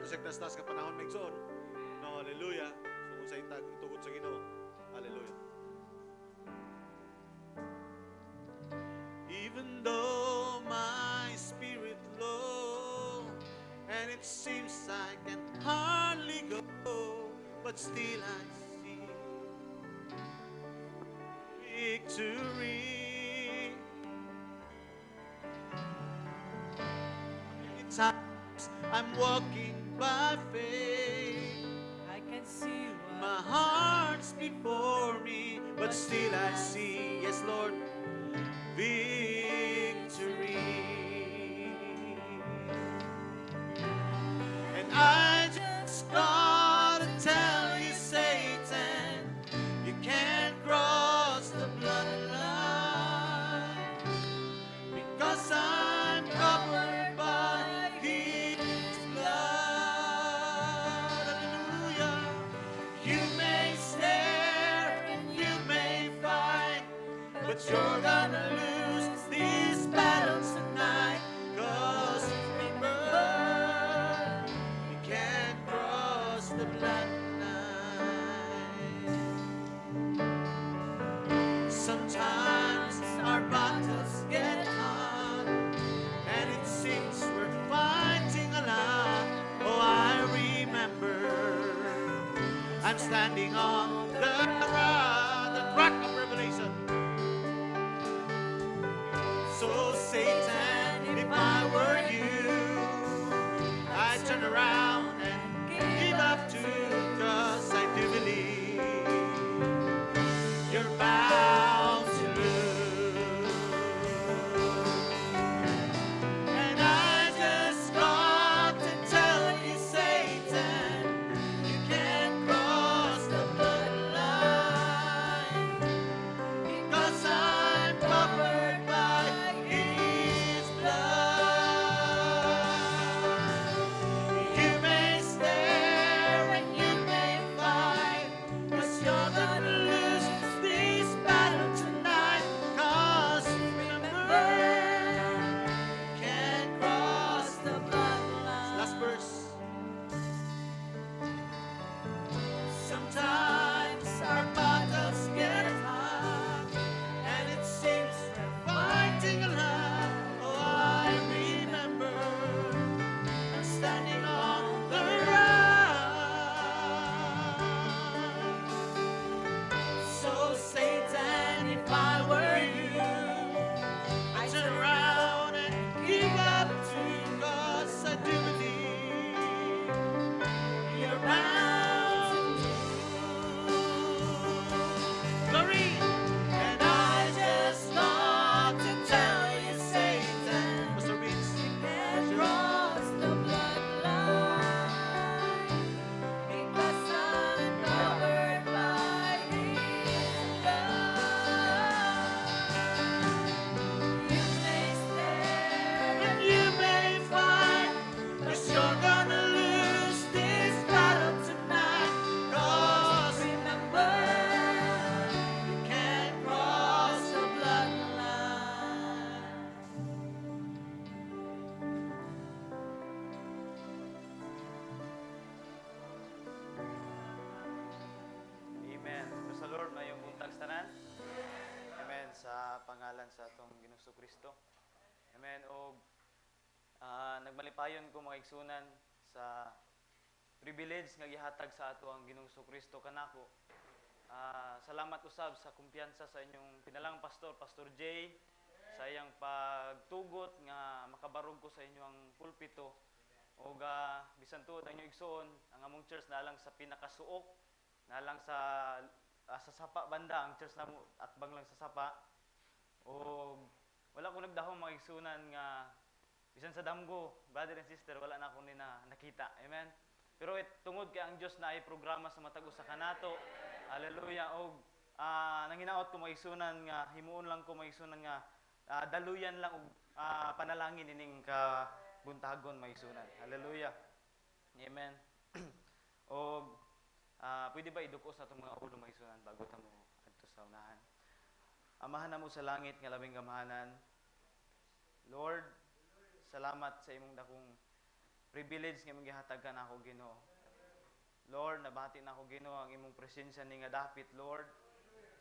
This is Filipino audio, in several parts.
bisag tas ka panahon may igsoon. No, hallelujah. So kung sa itugod sa Ginoo. Hallelujah. Even though my spirit low and it seems I can hardly go, but still I see victory. Many times I'm walking by faith, I can see my heart's before me, but still I see, yes Lord, victory. And I just gotta tell you, Satan, you can't cross the bloodline, because I'm covered by His blood. Hallelujah. You may stare and you may fight, but you're gonna lose this battle tonight. 'Cause remember, you can't cross the bloodline. Sometimes our battles get hard, and it seems we're fighting a lot. Oh, I remember I'm standing on the rock of revelation. So Satan, if I were you, I'd turn around and give up too, 'cause I do believe you're bound to lose. And I just got to tell you, Satan, you can't cross the bloodline, because I'm covered by His blood. You may stare and you may fight, 'cause you're gonna lose this battle tonight. 'Cause remember, you can't cross the bloodline. Last verse. Sometimes our battles get hard, and it seems we're fighting a lot. Oh, I remember I'm standing on the rock. So Satan, if I were you, I'd turn around and give up too, 'cause I do believe you're bound to lose. Glory! And I just got to tell you, Satan, Pastor Vince, you can't cross the bloodline, because I'm covered by His blood. You may stare and you may fight, 'cause you're gonna lose this battle tonight. 'Cause remember, you can't cross the bloodline. Amen. Praise the Lord, mayong buntag sa tanan. Amen. Sa pangalan sa atong Ginoong Kristo. Amen. O nagmalipayon ko mga igsunan sa privilege nga gihatag sa ato ang Ginoong Kristo kanako. Salamat usab sa kumpiyansa sa inyong pinalang pastor, Pastor J, sa iyang pagtugot nga makabarog ko sa inyong pulpito. O bisan tuod ang inyong igsoon, ang among church na lang sa pinakasuok, na lang sa sapa banda ang church namo at bang lang sa sapa. O wala ko nagdahom mga igsunan nga bisan sa damgo, brother and sister, wala na akong nakita. Amen. Pero tungod kay ang Dios na ay programa sa matag usa kanato. Hallelujah. Og nanginaot ko mga igsunan nga himuon lang ko mga igsunan nga daluyan lang og panalangin ining ka buntagon mga igsunan. Hallelujah. Amen. Og pwede ba idukos na itong mga ulo mga igsunan bago ta mo adto sa unahan? Amahan namo sa langit nga labing gamahanan. Lord, salamat sa imong dakong privilege nga imong gihatag kanako Ginoo. Lord, nabati na ako Ginoo ang imong presensya ni nga dapit, Lord.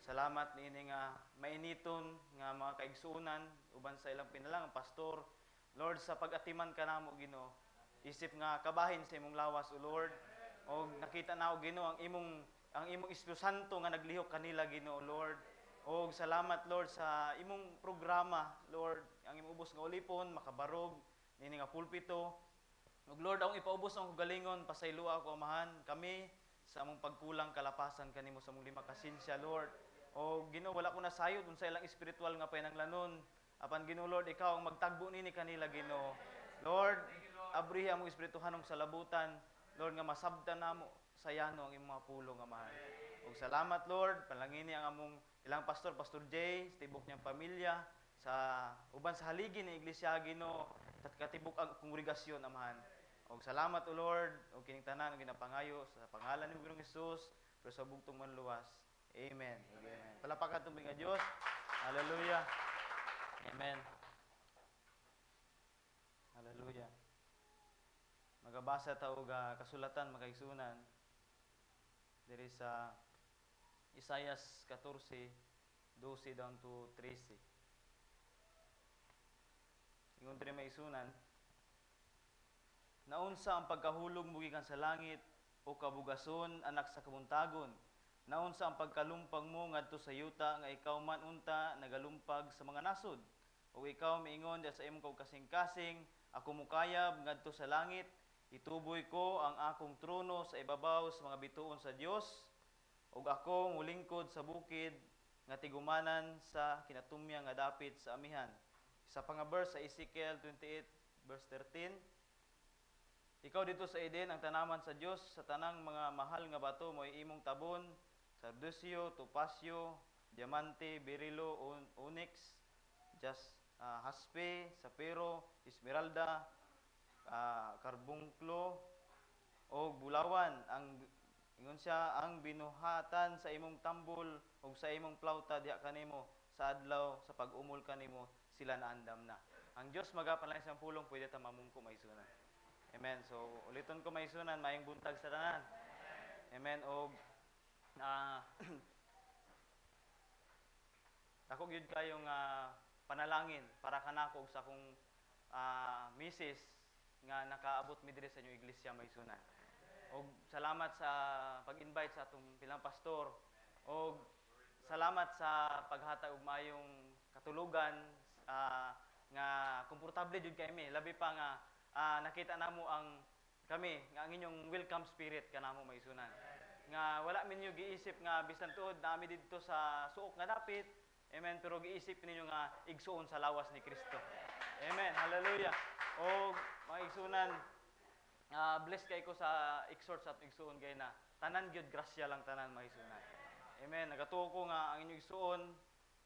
Salamat niini nga mainiton nga mga kaigsuonan uban sa ilang pinalang pastor. Lord, sa pag-atiman kanamo Ginoo, isip nga kabahin sa imong lawas, O Lord. O nakita na ako Ginoo ang imong Espiritu Santo nga naglihok kanila Ginoo, Lord. O salamat Lord sa imong programa, Lord, ang imong ubos nga ulipon makabarog niini nga pulpito. Ug Lord, akong ipaubos ang galingon pasayloa ako amahan kami sa among pagkulang kalapasan kanimo sa among lima kasensya, Lord. O Ginoo, wala ko nasayod unsa ilang espiritual nga pananglanon. Apan Ginoo Lord, ikaw ang magtagbo nini kanila Ginoo. Lord, abriha among espirituhanong sa labutan, Lord, nga masabtan namo sayano ang imong mga pulong amahan. Ug salamat Lord, palangini ang among ilang pastor, Pastor Jay, sa tibok niyang pamilya, sa uban sa haligi ni iglesia Ginoo, at katibok ang kongregasyon amahan. Og salamat O Lord, og kining tanan nga ginapangayo sa pangalan ni Ginoong Hesus, pero sa bugtong manluwas. Amen. Amen. Palapakan tubig nga Dios. Hallelujah. Amen. Hallelujah. Magabasa ta og kasulatan makaigsunan diri sa Isaias 14:12 down to 13. Ingon diri maigsunan, naunsa ang pagkahulog mo gikan sa langit o kabugason anak sa kamuntagon? Naunsa ang pagkalumpag mo ngadto sa yuta nga ikaw man unta nagalumpag sa mga nasod? O ikaw miingon diha sa imong kasing-kasing, ako mukayab ngadto sa langit, ituboy ko ang akong trono sa ibabaw sa mga bituon sa Dios, ug ako mulingkod sa bukid nga tigumanan sa kinatumya nga dapit sa amihan. Isa pa nga verse sa Ezekiel 28 verse 13. Ikaw dito sa Eden ang tanaman sa Dios, sa tanang mga mahal nga bato mo'y imong tabon, sardusyo, topasyo, diamante, berilo, onyx, haspe, sapiro, esmeralda, karbunklo, o bulawan. Ingon siya, ang binuhatan sa imong tambol o sa imong plauta diha kanimo sa adlaw sa pag-umol kanimo sila naandam na. Ang Dios magapanalay sa pulong pwede ta mamungko maisunan. Amen. So uliton ko maisunan, maayong buntag sa tanan. Amen. Og ako gyud kayong panalangin para kanako sa akong misis nga nakaabot mi diri sa inyong iglesia maisunan. Og salamat sa pag-invite sa atong pilang pastor. Og salamat sa paghatag og maayong katulugan nga komportable jud kami. Labi pa nga nakita namo ang kami nga ang inyong welcome spirit kanamo maisunan. Nga wala minyo giisip nga bisan tuod nami didto sa suok nga dapit. Amen. Pero giisip ninyo nga igsuon sa lawas ni Kristo. Amen. Hallelujah. Og mga igsunan, bless kay ko sa exhort sa igsuon kay na tanan gyud grasya lang tanan mga igsunan. Amen. Nagatuo ko nga ang inyong igsuon,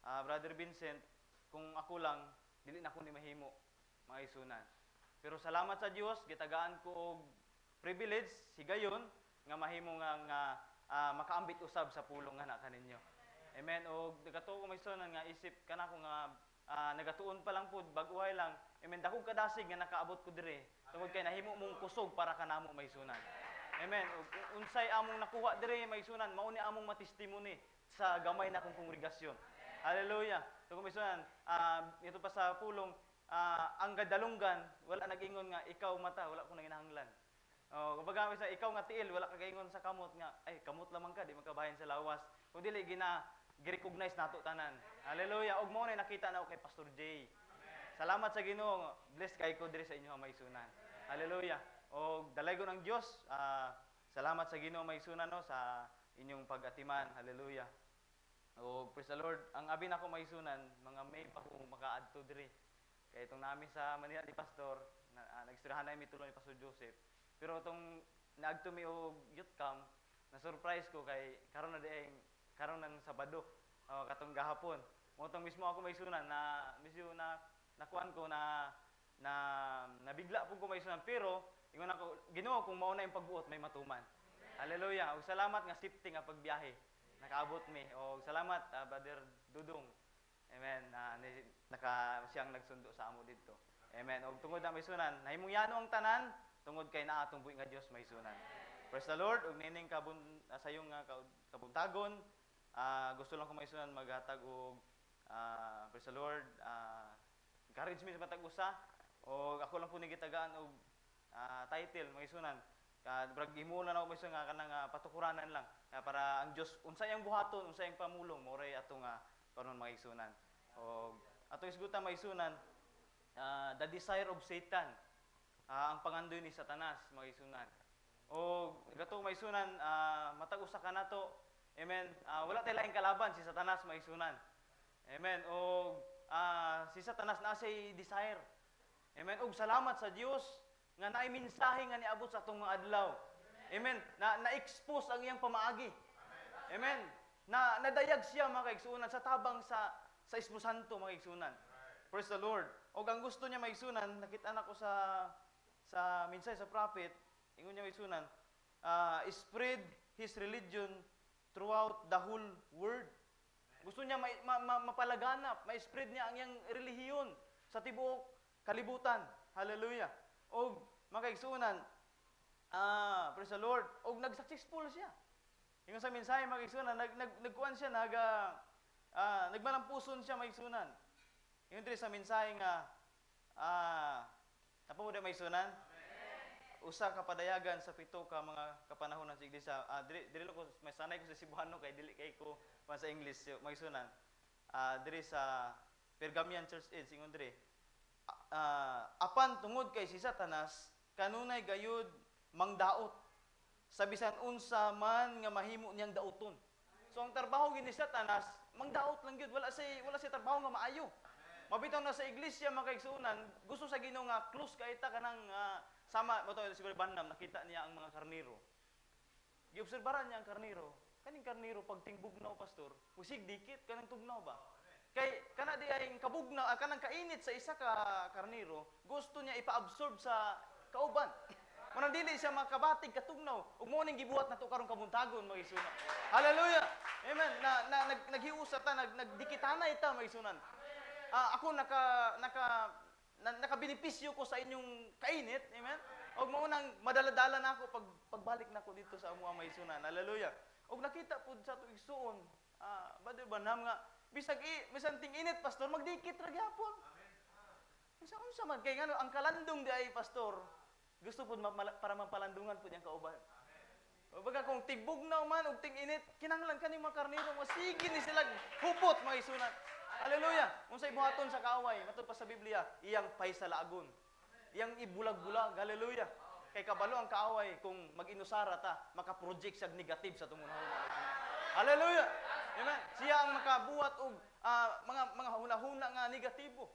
Brother Vincent, kung ako lang dili na ko ni mahimo mga igsunan. Pero salamat sa Dios, gitagaan ko og privilege higayon nga mahimo nga makaambit usab sa pulong nga na kaninyo. Amen. Og nagatuo ko mga igsunan nga isip kanako nga nagatuon pa lang pud bag-uhay lang. Amen. Dakong kadasig nga nakaabot ko dire. Tungod kay nahimo mong kusog para kanamo maisunan. Amen. Ug unsay among nakuha dire maisunan, mao ni among matestimony sa gamay na kong kongregasyon. Hallelujah. Tungod maisunan, ito pa sa pulong, ang gadalunggan wala nag-ingon nga ikaw mata, wala ko nanginahanglan. Kumbaga sa ikaw nga tiil, wala ka gaingon sa kamot nga, ay kamot lamang ka, di makabahin sa lawas. Kung dili gi-recognize nato tanan. Hallelujah. Og mao na nakita na kay Pastor Jay. Salamat sa Ginoo. Bless kay ko diri sa inyo maisunan. Hallelujah. Og dalaygon ang Dios. Salamat sa Ginoo maisunan no sa inyong pag-atiman. Hallelujah. Og praise the Lord. Ang abi nako maisunan, mga May pa ko makaadto diri. Kay itong nami sa Manila ni Pastor, nag-istoryahan na mi tulo ni Pastor Joseph. Pero itong naagto mi og youth camp, na-surprise ko kay karon ng Sabado, katong gahapon. Mo tong mismo ako maisunan na misyo na nakuan ko na nabigla po ko maisunan, pero ingon ako Ginoo kung mao na yung pagbuot may matuman. Hallelujah. Og salamat nga safety nga pagbiyahe. Nakaabot mi. Og salamat Brother Dudong. Amen. Siyang nagsundo sa amo didto. Amen. Og tungod na maisunan, nahimong yano ang tanan tungod kay naa atong buhi nga Dios maisunan. Praise the Lord, ug nining sa iyong kabuntagon, gusto lang ko maisunan maghatag og praise the Lord, encouragement sa matag usa, o ako lang po nigitagaan og title maisunan. Brag himo na ako maisunan nga kanang patukuranan lang para ang Dios unsay ang buhaton, unsay ang pamulong moray atong karon maisunan. Og atong isgutan maisunan, the desire of Satan, ang pangandoy ni Satanas maisunan. O gato maisunan, matag usa ka nato, amen, wala tay laing kalaban si Satanas maisunan. Amen. O si Satanas na say desire. Amen. Og salamat sa Dios nga naay mensahe nga niabot sa atong mga adlaw. Amen. Na-expose ang iyang pamaagi. Amen. Nadayag siya mga kaigsunan sa tabang sa Espiritu Santo mga kaigsunan. Praise the Lord. Og ang gusto niya maigsunan, nakita na ko sa mensahe sa prophet, ingon niya maigsunan, spread his religion throughout the whole world. Gusto niya mapalaganap, ma-spread niya ang iyang relihiyon sa tibuok kalibutan. Hallelujah. Og mga kaigsunan, praise the Lord, og nag-successful siya. Ingon sa mensahe mga kaigsunan, nagkuan siya, nagmalampuson siya mga kaigsunan. Ingon diri sa mensahe nga, napamuda mga kaigsunan, usa ka padayagan sa pito ka mga kapanahonan sa iglesia. Dili ko may sanay ko sa Cebuano kay dili kay ko pa sa English magsunan. Diri sa Pergamian Church Age ingon diri. Apan tungod kay si Satanas kanunay gayud mangdaot sa bisan unsa man nga mahimo niyang daoton. So ang trabaho gini Satanas mangdaot lang gyud, wala si trabaho nga maayo. Mabitaw na sa iglesia mga kaigsunan, gusto sa Ginoo nga close ka ita kanang sama mo to siguro Banam, nakita niya ang mga karniro. Giobserbahan niya ang karniro. Kaning karniro pag tingbugnaw pastor, usig dikit kanang tugnaw ba? Kay kana di ay kabugnaw, kanang kainit sa isa ka karniro, gusto niya ipa-absorb sa kauban. Manang dili siya makabatig katugnaw, ug mo ning gibuhat nato karong kabuntagon mga isunan. Hallelujah. Amen. Naghiusa ta, nagdikitanay ta mga isunan. Ako nakabenepisyo ko sa inyong kainit, amen? Og maunang madaladala na ako pagbalik na ako dito sa amuang maisunan. Hallelujah. Og nakita pud sa tuig suon, Brother Banham nga bisag ting init pastor magdikit ra gyapon. Amen. Unsa man kay ngano ang kalandong di ay pastor, gusto pud para mapalandungan pud yang kauban. O baga kung tigbugnaw man og ting init, kinahanglan kani mga karniro masigi ni sila hupot maisunan. Hallelujah. Unsay buhaton sa kaaway, matud pa sa Biblia, iyang pay sa laagon. Iyang ibulag-bulag. Hallelujah. Kay kabalo ang kaaway kung mag-inusara ta, maka-project sa negative sa tumunahon. Hallelujah. Amen. Siya ang makabuhat og mga hunahuna nga negatibo.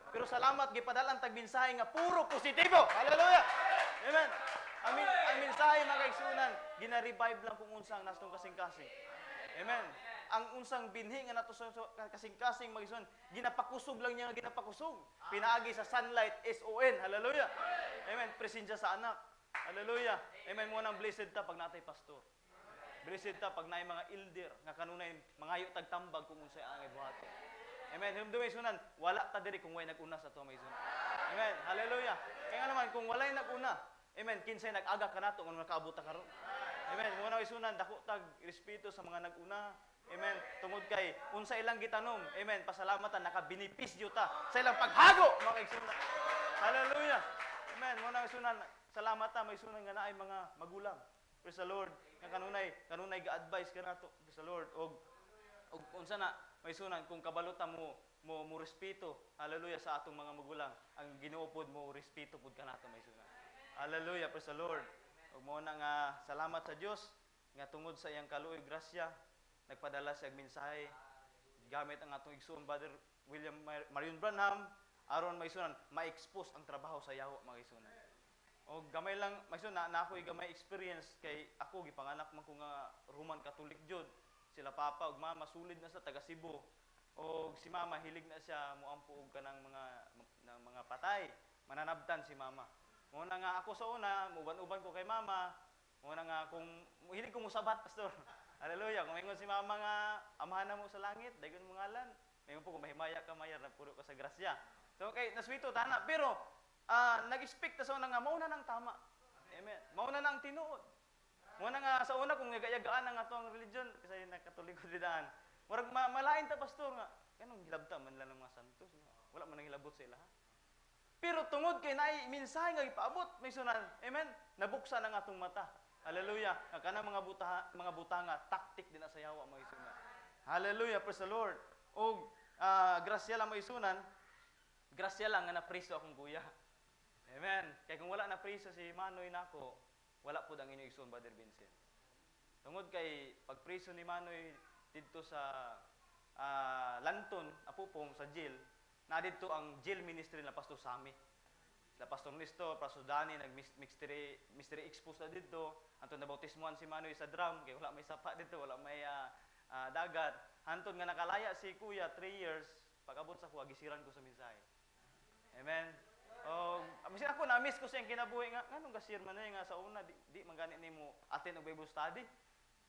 Pero salamat gipadalan tag mensahe nga puro positibo. Hallelujah. Amen. Ang mensahe mga kaigsunan, gina-revive lang kung unsa ang nastong kasing-kasing. Amen. Ang unsang binhi nga nato sa kasing-kasing magison, ginapakusog lang niya, ginapakusog. Pinaagi sa sunlight, SON. Hallelujah. Amen. Presensya sa anak. Hallelujah. Amen. Mo nang blessed ta pag natay pastor. Blessed ta pag naay mga elder nga kanunay mangayo tagtambag kung unsay ang ibuhaton. Amen. Humdumay sunan, wala ta diri kung way nag-una sa to may sunan. Amen. Hallelujah. Kaya nga naman kung walay nag-una, amen, kinsay nag-aga kanato kung nakaabot ta karon. Amen. Mo na isunan dako tag respeto sa mga nag-una. Amen. Tungod kay unsa ilang gitanom, amen, pasalamatan nakabenepisyo ta sa ilang paghago mga kaigsunan. Hallelujah. Amen. Mo na isunan, salamat ta may sunan nga naay mga magulang. Praise the Lord. Nga kanunay ga-advise kanato. Praise the Lord. Og unsa na may sunan kung kabalota mo respeto, hallelujah, sa atong mga magulang, ang Ginoo pod mo respeto pod kanato may sunan. Hallelujah. Praise the Lord. Og mo na nga salamat sa Dios nga tungod sa iyang kaluoy grasya nagpadala siya og mensahe gamit ang atong igsoon Brother William Marion Branham aron maisunan ma-expose ang trabaho sa yawo mga isunan. Og gamay lang maisunan na ako'y gamay experience kay ako gipanganak man ko nga Roman Catholic jud. Sila papa ug mama sulid na sa taga Cebu. Og si mama hilig na siya moampo og kanang mga patay. Mananabtan si mama. Muna nga ako sa una, uban-uban ko kay mama. Muna nga kung hilig ko musabat pastor. Hallelujah. Kung ingon si mama nga amahan na mo sa langit, dayon mo ngalan. Ngayon po kung mahimaya ka mayar na puro ka sa grasya. So okay, naswito tana pero nag-expect ta sa una nga mao na nang tama. Amen. Mauna na ang tinuod. Muna nga sa una kung nagayagaan ang atong religion kasi nakatoliko didaan. Murag malain ta pastor nga. Kanang hilabta man lang ng mga santos nga. Wala man nang hilabot sa ilaha. Pero tungod kay naay mensahe nga ipaabot, may sunan. Amen. Nabuksan ang atong mata. Hallelujah. Ang kanang mga butanga taktik din na sa yawa mga isunan. Hallelujah, praise the Lord. O grasya lang mga isunan. Grasya lang nga napriso akong kuya. Amen. Kaya kung wala na priso si Manoy nako, wala po ang inyong igsoon, Brother Vincent. Tungod kay pagpriso ni Manoy dito sa Lanton, Apupong, sa jail, na dito ang jail ministry na Pastor Sami. La Pastor Nestor, Pastor Dani, nag-mystery expose na dito. Anton nabautismuhan si Manoy sa drum, kaya wala may sapa dito, wala may dagat. Anton nga nakalaya si Kuya 3 years, pag-abot sa kuha, gisiran ko sa mensahe. Amen. Bisin ako na-miss ko siyang kinabuhi nga nganong gasir man nga sa una di mangani ni mo atin og Bible study.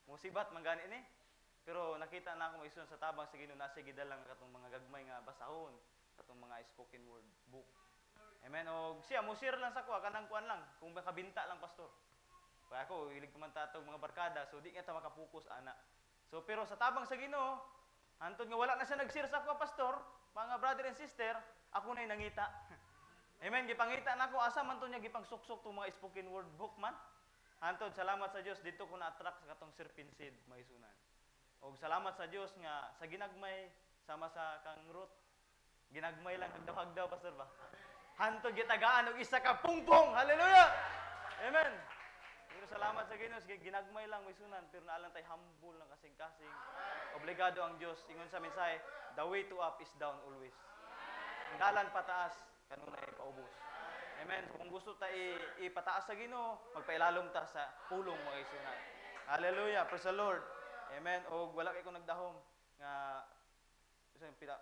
Musibat mangani ni. Pero nakita na ako maison sa tabang sa Ginoo nasa gidalang katong mga gagmay nga basahon, katong mga spoken word book. Amen. Og siya mo share lang sa kuha kanang kuan lang kung makabinta lang pastor. Kaya ako ilig man tatog mga barkada so di nga ta makapokus ana. So pero sa tabang sa Ginoo hantod nga wala na siya nag-share sa kuha pastor, mga brother and sister, ako na'y nangita. Amen. Gipangita na ako asa man to niya gipangsuksok tong mga spoken word book man. Hantod salamat sa Dios dito ko na-attract sa katong serpent seed maisunan. Og salamat sa Dios nga sa ginagmay sama sa kang root. Ginagmay lang hagdaw pastor ba. Hantod gitagaan og isa ka pungpong. Hallelujah. Amen. Pero salamat sa Ginoo ginagmay lang maisunan pero naalang tay humble lang kasing-kasing. Obligado ang Dios ingon sa mensahe, the way to up is down always. Ang dalan pataas kanunay paubos. Amen. So, kung gusto ta ipataas sa Ginoo, magpailalom ta sa pulong mga isunan. Hallelujah. Praise the Lord. Amen. O wala kay ko nagdahom nga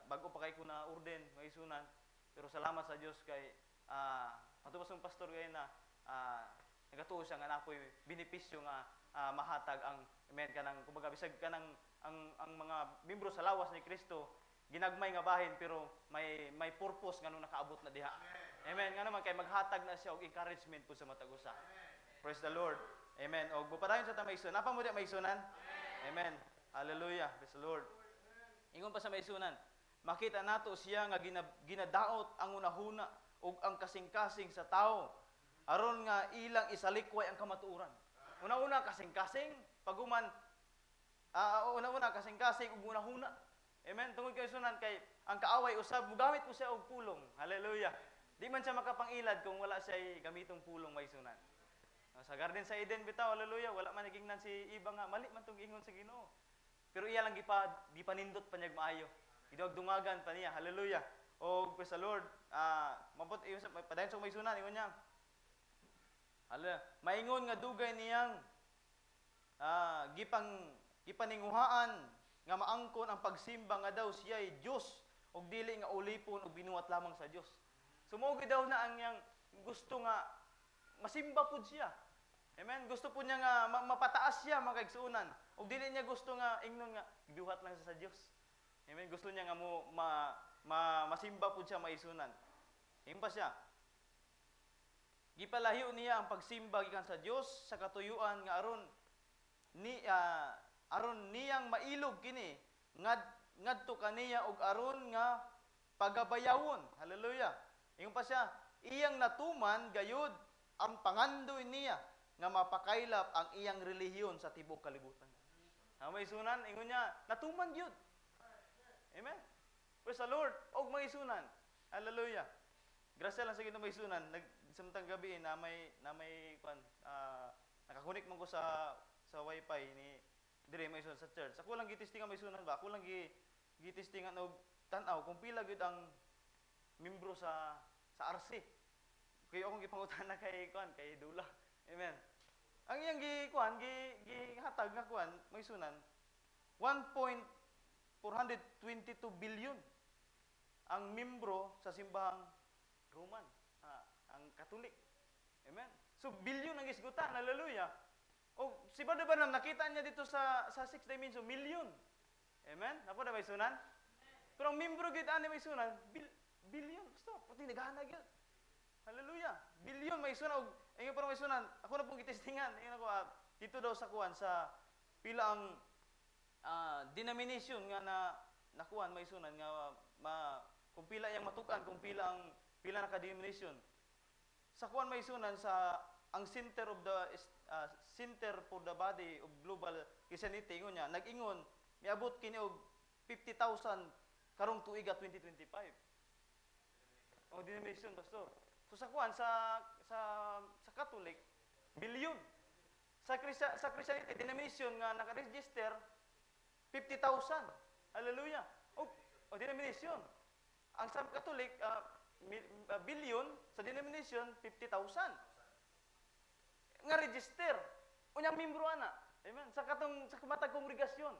bago pa kay ko na orden mga isunan. Pero salamat sa Dios kay patubos ng pastor kay na nagatuo siya nga napoy benepisyo nga mahatag ang amen kanang kumbaga bisag kanang ang mga miyembro sa lawas ni Kristo ginagmay nga bahin pero may purpose nga nung nakaabot na diha. Amen. Nga naman kay maghatag na siya og encouragement po sa matag usa. Praise the Lord. Amen. Og bupadayon sa ta maisunan. Napa mo di maisunan? Amen. Hallelujah. Praise the Lord. Ingon pa sa maisunan, makita nato siya nga ginadaot ang unahuna ug ang kasing-kasing sa tao aron nga ilang isalikway ang kamatuoran. Una-una kasing-kasing, paguman una-una kasing-kasing ug unahuna. Amen. Tungod kay sunan kay ang kaaway usab mugamit po siya og pulong. Hallelujah. Di man siya makapangilad kung wala siya gamitong pulong may sunan. Sa Garden sa Eden bitaw, hallelujah, wala man nagingnan si Iba nga mali man tong ingon sa Ginoo. Pero iya lang gipanindot pa niya maayo. Gidugdumagan pa niya. Hallelujah. O praise the Lord. Mabot iyo sa padayon sa may sunan ingon niya. Hallelujah. Maingon nga dugay niyang gipaninguhaan nga maangkon ang pagsimba nga daw siya ay Dios ug dili nga ulipon ug binuhat lamang sa Dios. Sumugod daw na ang yang gusto nga masimba pud siya. Amen. Gusto po niya nga mapataas siya mga kaigsuonan. Ug dili niya gusto nga ingnon nga binuhat lang siya sa Dios. Amen. Gusto niya nga masimba pud siya maisunan. Himpa siya. Gipalahiyo niya ang pagsimba gikan sa Dios sa katuyuan nga aron niyang mailog kini ngadto kaniya og aron nga pagabayawon. Hallelujah. Ingon pa siya, iyang natuman gayud ang pangandoy niya nga mapakaylap ang iyang relihiyon sa tibuok kalibutan. May sunan ingon niya, natuman gyud. Amen. Praise the Lord. Og may sunan. Hallelujah. Grasya lang sa Ginoo may sunan. Samtang gabi na may nakakunik man ko sa wifi ni dire may sunan sa church. Ako lang gitistingan may sunan ba? Ako lang gitistingan og tan-aw kung pila gyud ang membro sa RC. Kaya akong gipangutan na kay Dula. Amen. Ang iyang gihatag nga kuan may sunan 1.422 billion ang membro sa simbahang Roman, ang Katolik. Amen. So billion ang isgutan. Hallelujah. O si Brother Branham nakita niya dito sa 6 dimension million. Amen. Napa na may sunan? Pero ang membro gyud ani may sunan billion. Gusto, pati naghana gyud. Hallelujah. Bilyon may sunan og ingon pa may sunan. Ako na pong gitestingan. Ingon ako dito daw sa kuan sa pila ang denomination nga na nakuan may sunan nga kung pila yang matukan kung pila naka denomination. Sa kuan may sunan sa ang center of the center for the body of global Christianity ingon niya nag-ingon miabot kini og 50,000 karong tuiga 2025. O denomination pastor. So sa kuan sa Catholic bilyon. Sa Christianity denomination nga naka-register 50,000. Hallelujah. O denomination. Ang sa Catholic bilyon sa denomination 50,000. Nga register. Unyang membro ana. Amen. Sa kamatag kongregasyon.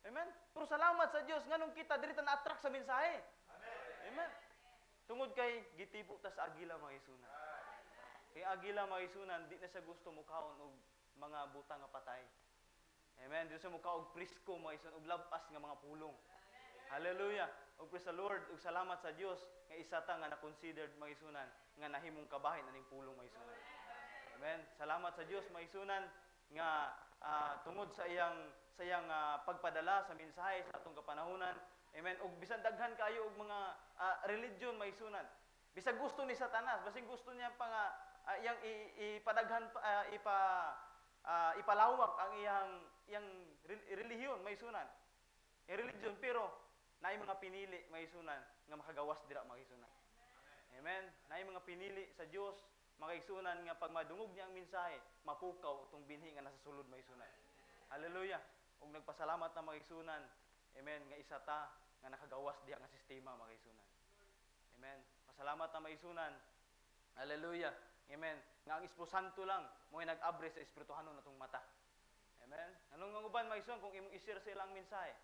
Amen. Pero salamat sa Dios nganong kita dili ta na-attract sa mensahe. Amen. Tungod kay gitibo ta sa agila mga isunan. Kay agila mga isunan di na siya gusto mukaon og mga butang nga patay. Amen. Di siya mukaon og prisko mga isunan og labas nga mga pulong. Hallelujah. Og praise the Lord ug salamat sa Dios nga isa ta nga na-considered mga isunan nga nahimong kabahin aning pulong mga isunan. Amen. Salamat sa Dios mga isunan nga tungod sa iyang pagpadala sa mensahe sa atong kapanahunan. Amen. Og bisan daghan kayo og mga religion may sunan. Bisag gusto ni Satanas, basing gusto niya pa nga iyang ipadaghan ipalawak ang iyang relihiyon may sunan. Yung religion pero naay mga pinili may sunan nga makagawas dira mga isunan. Amen. Naay mga pinili sa Dios mga isunan nga pag madungog niya ang mensahe, mapukaw itong binhi nga nasa sulod mga isunan. Hallelujah. Og nagpasalamat na mga isunan. Amen. Nga isa ta nga nakagawas diya nga sistema mga isunan. Amen. Pasalamat na mga isunan. Hallelujah. Amen. Nga ang Espiritu Santo lang mo nag-abre sa espirituhanon natong mata. Amen. Anong nga uban mga isunan kung imong i-share sa ilang mensahe?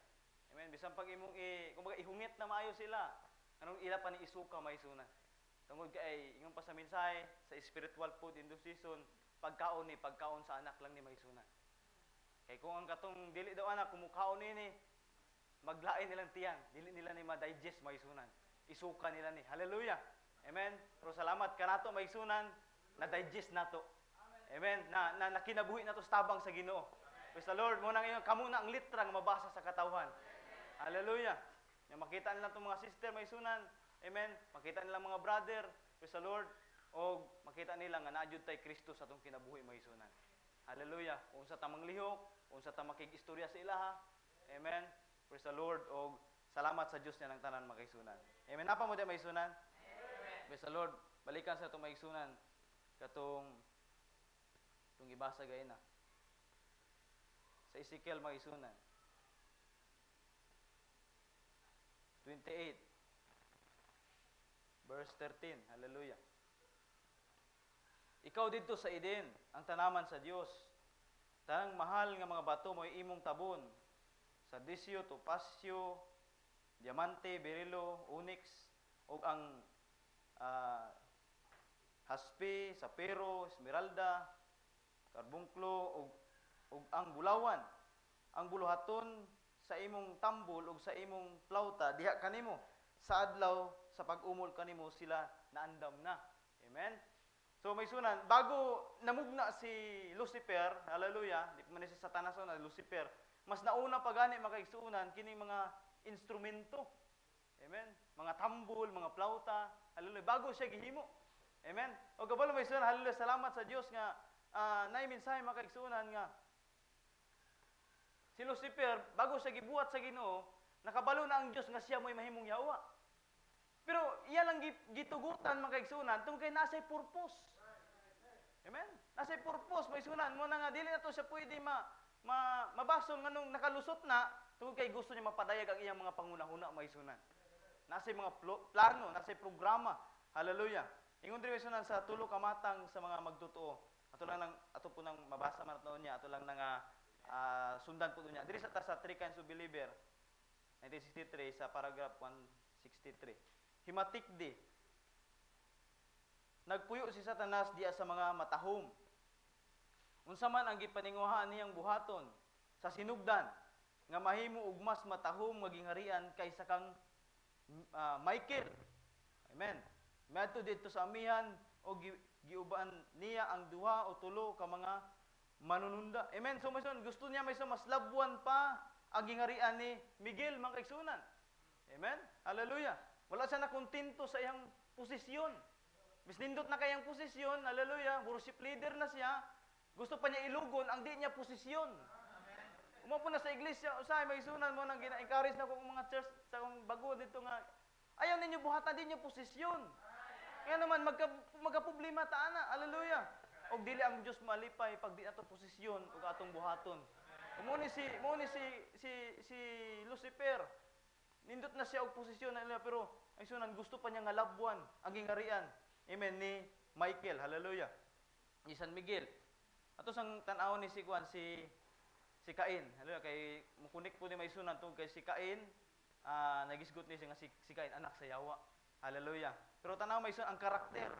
Amen. Bisan pag imong kumbaga ihungit na maayo sila. Anong ila pa ni isuka mga isunan? Tungod kay ingon pa sa mensahe sa spiritual food in due season, pagkaon sa anak lang ni maisunan. Kay kung ang katong dili daw anak kumukaon ni maglain nilang tiyang, dili nila ni ma-digest maisunan. Isuka nila ni. Hallelujah. Amen. Pero salamat kanato maisunan na digest nato. Amen. Na nakinabuhi nato sa tabang sa Ginoo. Praise the Lord. Mo nang ingon kamo na ang litra nga mabasa sa katawhan. Hallelujah. Nga makita nila tong mga sister maisunan. Amen. Makita nila mga brother, praise the Lord, o makita nila nga naadjud tay Kristo sa atong kinabuhi maisunan. Hallelujah. Kung sa tamang lihok, kung sa tamang istorya sa ilaha. Amen. Praise the Lord og salamat sa Dios niya ng tanan makaisunan. Amen. Napa mo di maisunan? Amen. Praise the Lord. Balikan sa atong maisunan katong ibasa gay na. Sa Ezekiel maisunan. 28 Verse 13. Hallelujah. Ikaw dito sa Eden, ang tanaman sa Dios. Tanang mahal nga mga bato mo imong tabon. Sardisyo, topasyo, diamante, berilo, onyx, ug ang haspe, sapero, esmeralda, karbunklo, ug ang bulawan. Ang buluhaton sa imong tambol ug sa imong plauta diha kanimo sa adlaw sa pag-umol kanimo sila naandam na. Amen. So may sunan bago namugna si Lucifer, hallelujah, di pa man si Satanas na Lucifer, mas nauna pa gani makaigsuunan kining mga instrumento. Amen. Mga tambol, mga plauta, hallelujah, bago siya gihimo. Amen. O kabalo may sunan, hallelujah, salamat sa Dios nga naay mensahe makaigsuunan nga si Lucifer bago siya gibuhat sa Ginoo, nakabalo na ang Dios nga siya mo'y mahimong yawa. Pero iya lang gitugutan makaigsunan tungkay nasay purpose. Amen. Nasay purpose may sunan mo na nga dili na to siya pwede mabasol nganong nakalusot na tungkol kay gusto niya mapadayag ang iyang mga pangunahuna may sunan. Nasay mga plano, nasay programa. Hallelujah. Ingon diri may sunan sa tulo ka matang sa mga magtotoo. Ato po nang mabasa man noon niya, ato lang nga sundan po niya. Diri sa 3 Kinds of Believer 1963 sa paragraph 163. Himatikdi. Nagpuyo si Satanas diya sa mga matahom. Unsa man ang gipaninguhaan niyang buhaton sa sinugdan nga mahimo og mas matahom nga gingharian kaysa kang Michael. Amen. Madto dito sa amihan o giuban niya ang duha o tulo ka mga manununda. Amen. So maison gusto niya maison mas labuan pa ang gingarian ni Miguel mga kaigsunan. Amen. Hallelujah. Wala siya nakontento sa iyang posisyon. Bis nindot na kayang posisyon, hallelujah, worship leader na siya. Gusto pa niya ilugon ang di niya posisyon. Umapo na sa iglesia, usay maigsunan mo nang gina-encourage na kong mga church sa kong bago dito nga ayaw ninyo buhatan din niyo posisyon. Kaya naman magka-problema ta ana. Hallelujah. Og dili ang Dios malipay pag di ato posisyon ug atong buhaton. Mo ni si Lucifer. Nindot na siya og posisyon na pero ang sunan gusto pa niya nga labuan ang gingarian. Amen ni Michael. Hallelujah. Ni San Miguel. Ato sang tan-awon ni si Cain. Hallelujah kay mukunik po ni may sunan tungod kay si Cain. Nagisgot ni siya nga si Cain anak sa Yawa. Hallelujah. Pero tanaw may ang karakter.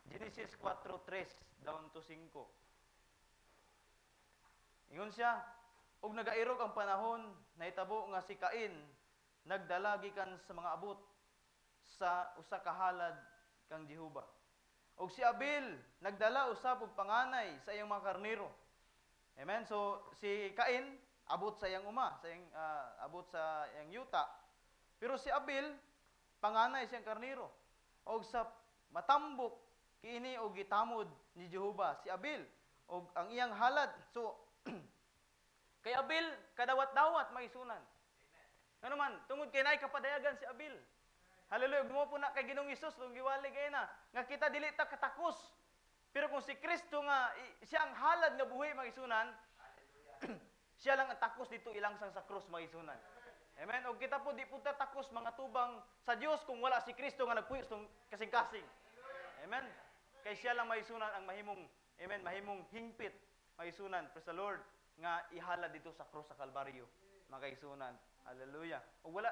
Genesis 4:3 down to 5. Ingon siya, og nagairog ang panahon, nahitabo nga si Cain nagdala gikan sa mga abot sa usa ka halad kang Jehova. Og si Abel nagdala usab og panganay sa iyang mga karnero. Amen. So si Cain abot sa iyang uma, sa iyang abot sa iyang yuta. Pero si Abel panganay siyang karnero. Og sa matambok kiini og gitamod ni Jehova si Abel og ang iyang halad. So kay Abel kadawat-dawat maisunan. Ano man tungod kay naay kapadayagan si Abel. Hallelujah. Gumo po na kay Ginoong Hesus nung giwali kay na nga kita dili ta katakos. Pero kung si Kristo nga siya ang halad nga buhi maisunan, siya lang ang takos dito ilangsang sa krus maisunan. Amen. Og kita po di po takos mga tubang sa Dios kung wala si Kristo nga nagpuyos tong kasing-kasing. Amen. Kay siya lang maisunan ang mahimong mahimong hingpit maisunan. Praise the Lord nga ihalad dito sa krus sa Kalbaryo. Makaisunan. Hallelujah. Og wala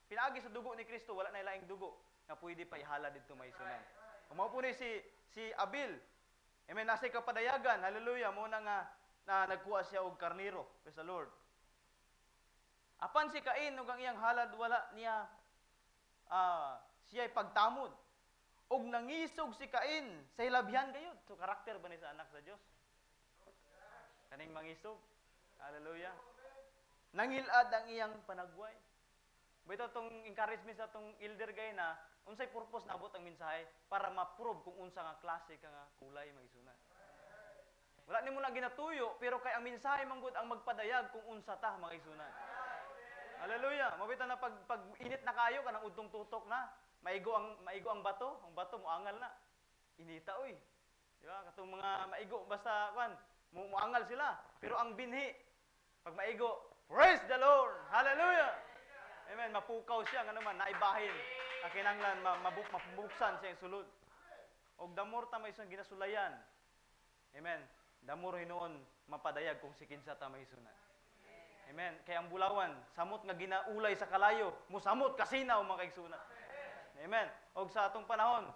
pinaagi sa dugo ni Kristo, wala na ilaing dugo nga pwede pa ihalad dito maisunan. Mao po ni si Abel. Amen. Nasa kapadayagan. Hallelujah. Mo na nga nagkuha siya og karnero. Praise the Lord. Apan si Cain ug ang iyang halad wala niya siya'y pagtamod. Og nangisog si Cain sa hilabyan gayud. So karakter ba ni sa anak sa Dios? Kaning mangisog. Hallelujah. Nangilad ang iyang panagway. Bito tong encouragement sa tong elder gay na unsay purpose naabot ang mensahe para ma-prove kung unsa nga klase ka nga kulay maisunan. Wala nimo na ginatuyo pero kay ang mensahe manggod ang magpadayag kung unsa ta maisunan. Hallelujah. Mabita na pag init na kayo kanang udtong tutok na, maigo ang bato moangal na. Inita oy. Di ba? Katong mga maigo basta moangal sila. Pero ang binhi pag maigo, praise the Lord. Hallelujah. Amen. Mapukaw siya nga naman naibahin. Kinanglan mabuksan siya ang sulod. Og damor ta may isang ginasulayan. Amen. Damor hinuon mapadayag kung si kinsa ta maisunan. Amen. Kay ang bulawan, samot nga ginaulay sa kalayo, musamot kasinaw mga kaigsunan. Amen. Og sa atong panahon,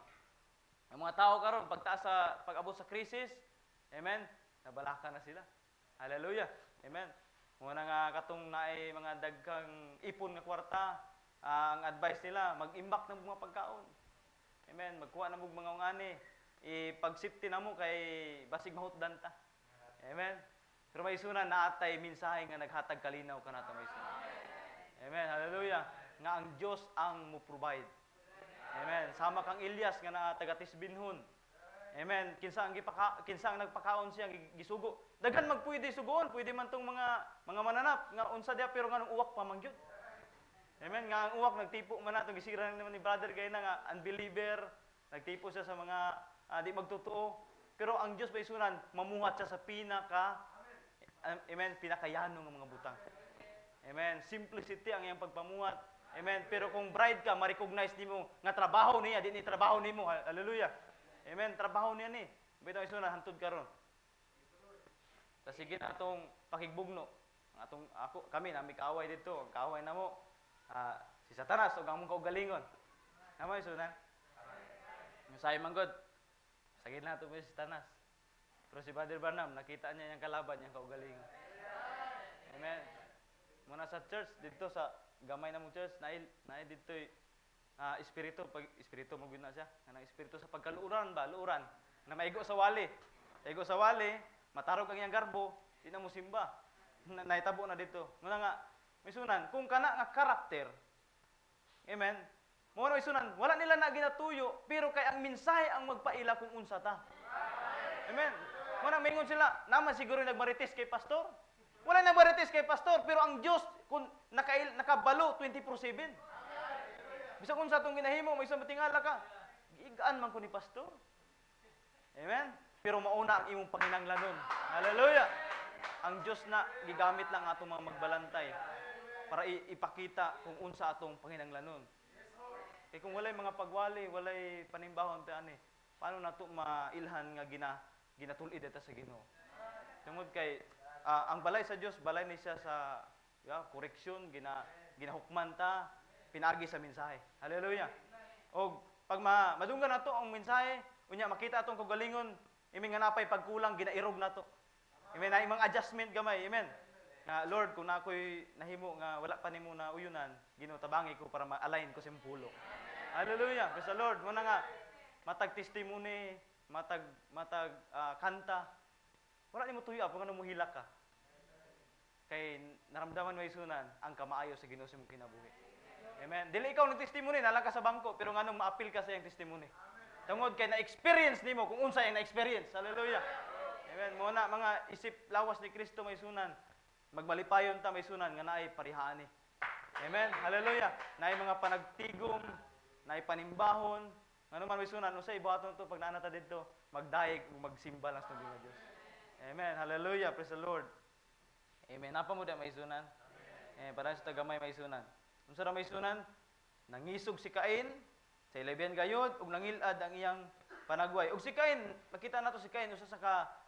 ang mga tao karon pag-abot sa krisis, amen, nabalaka na sila. Hallelujah. Amen. Muna nga katong naay mga dagkang ipon nga kwarta, ang advice nila, mag-imbak ng mga pagkaon. Amen. Magkuha na mong mga ungani. Ipag-safety na mo kay basig mahutdan ta. Amen. Pero may sunan naatay minsahe nga naghatag kalinaw kanata may sunan. Amen. Hallelujah. Nga ang Dios ang mo provide. Amen. Sama kang Elias nga naa taga-Tisbinhon. Amen. Kinsa ang nagpakaon siya gisugo. Daghan magpwede sugoon, pwede man tong mga mananap nga unsa dia pero nganong uwak pa man gyud. Amen. Nga ang uwak nagtipo man natong gisira naman ni brother kay na nga unbeliever, nagtipo siya sa mga di magtotoo. Pero ang Dios may sunan mamuhat siya sa pinakayano ng mga butang. Amen. Simplicity ang iyang pagpamuhat. Amen. Pero kung bride ka, ma-recognize nimo nga trabaho niya, di ni trabaho nimo. Hallelujah. Amen. Trabaho niya ni. Bitaw isuna hantud karon. Ta sige na atong pakigbugno. Kami na may kaaway dito. Kaaway na mo. Si Satanas ug among kaugalingon. Amo isuna. Musay manggod. Sige na to si Satanas. Pero si Brother Barnum, nakita niya yung kalaban, yung kaugalingon. Amen. Muna sa church, dito sa gamay na mong church, naay dito espiritu mo na siya. Kanang espiritu sa pagkaluuran ba, luuran. Na maigo sa wali. Maigo sa wali, matarog ang iyang garbo, di na mo simba. Naitabo na dito. Muna nga, may sunan, kung kana nga karakter, amen, mo na may sunan, wala nila na ginatuyo, pero kay ang mensahe ang magpaila kung unsa ta. Amen. Muna mingon sila, naman siguro nagmarites kay pastor. Wala nagmarites kay pastor, pero ang Dios kung nakabalo 24/7. Bisag unsa tong ginahimo, may isang matingala ka, giigaan man ko ni pastor. Amen. Pero mauna ang imong panginahanglanon. Hallelujah. Ang Dios na gigamit lang atong mga magbalantay para ipakita kung unsa atong panginahanglanon. Kay kung walay mga pagwali, walay panimbahon ta ani, paano nato mailhan nga ginatulid data sa Ginoo? Tungod kay ang balay sa Dios, balay ni siya sa koreksyon, ginahukman ta, pinagi sa mensahe. Hallelujah. Og pag madunggan nato ang mensahe, unya makita atong kagalingon, imong nga napay pagkulang ginairog nato. Amen, na imong adjustment gamay. Amen. Na Lord, kung na ako'y nahimo nga wala pa nimo na uyunan, Ginoo tabangi ko para ma-align ko sa impulo. Hallelujah. Praise the Lord. Mo na nga matag testimony, matag kanta. Wala nimo tuyo kung ano mo hilak ka. Kay naramdaman mo isunan ang kamaayo sa Ginoo sa imong kinabuhi. Amen. Dili ikaw ng testimony, nala ka sa bangko, pero nganong ma-appeal ka sa iyang testimony. Tungod kay na-experience nimo kung unsa yung na-experience. Hallelujah. Amen. Muna mga isip lawas ni Kristo may sunan. Magmalipayon ta may sunan nga naay parihaan ni. Amen. Hallelujah. Naay mga panagtigom, naay panimbahon, ngano man may sunan unsay ibuhaton to pag naa ta didto, magdayeg ug magsimba lang sa Ginoo Dios. Amen. Hallelujah. Praise the Lord. Amen. Napa mo da may sunan? Para sa tagamay may sunan. Unsa ra may sunan? Nangisog si Cain sa ilabihan gayud ug nangilad ang iyang panagway. Ug si Cain, makita nato si Cain usa sa ka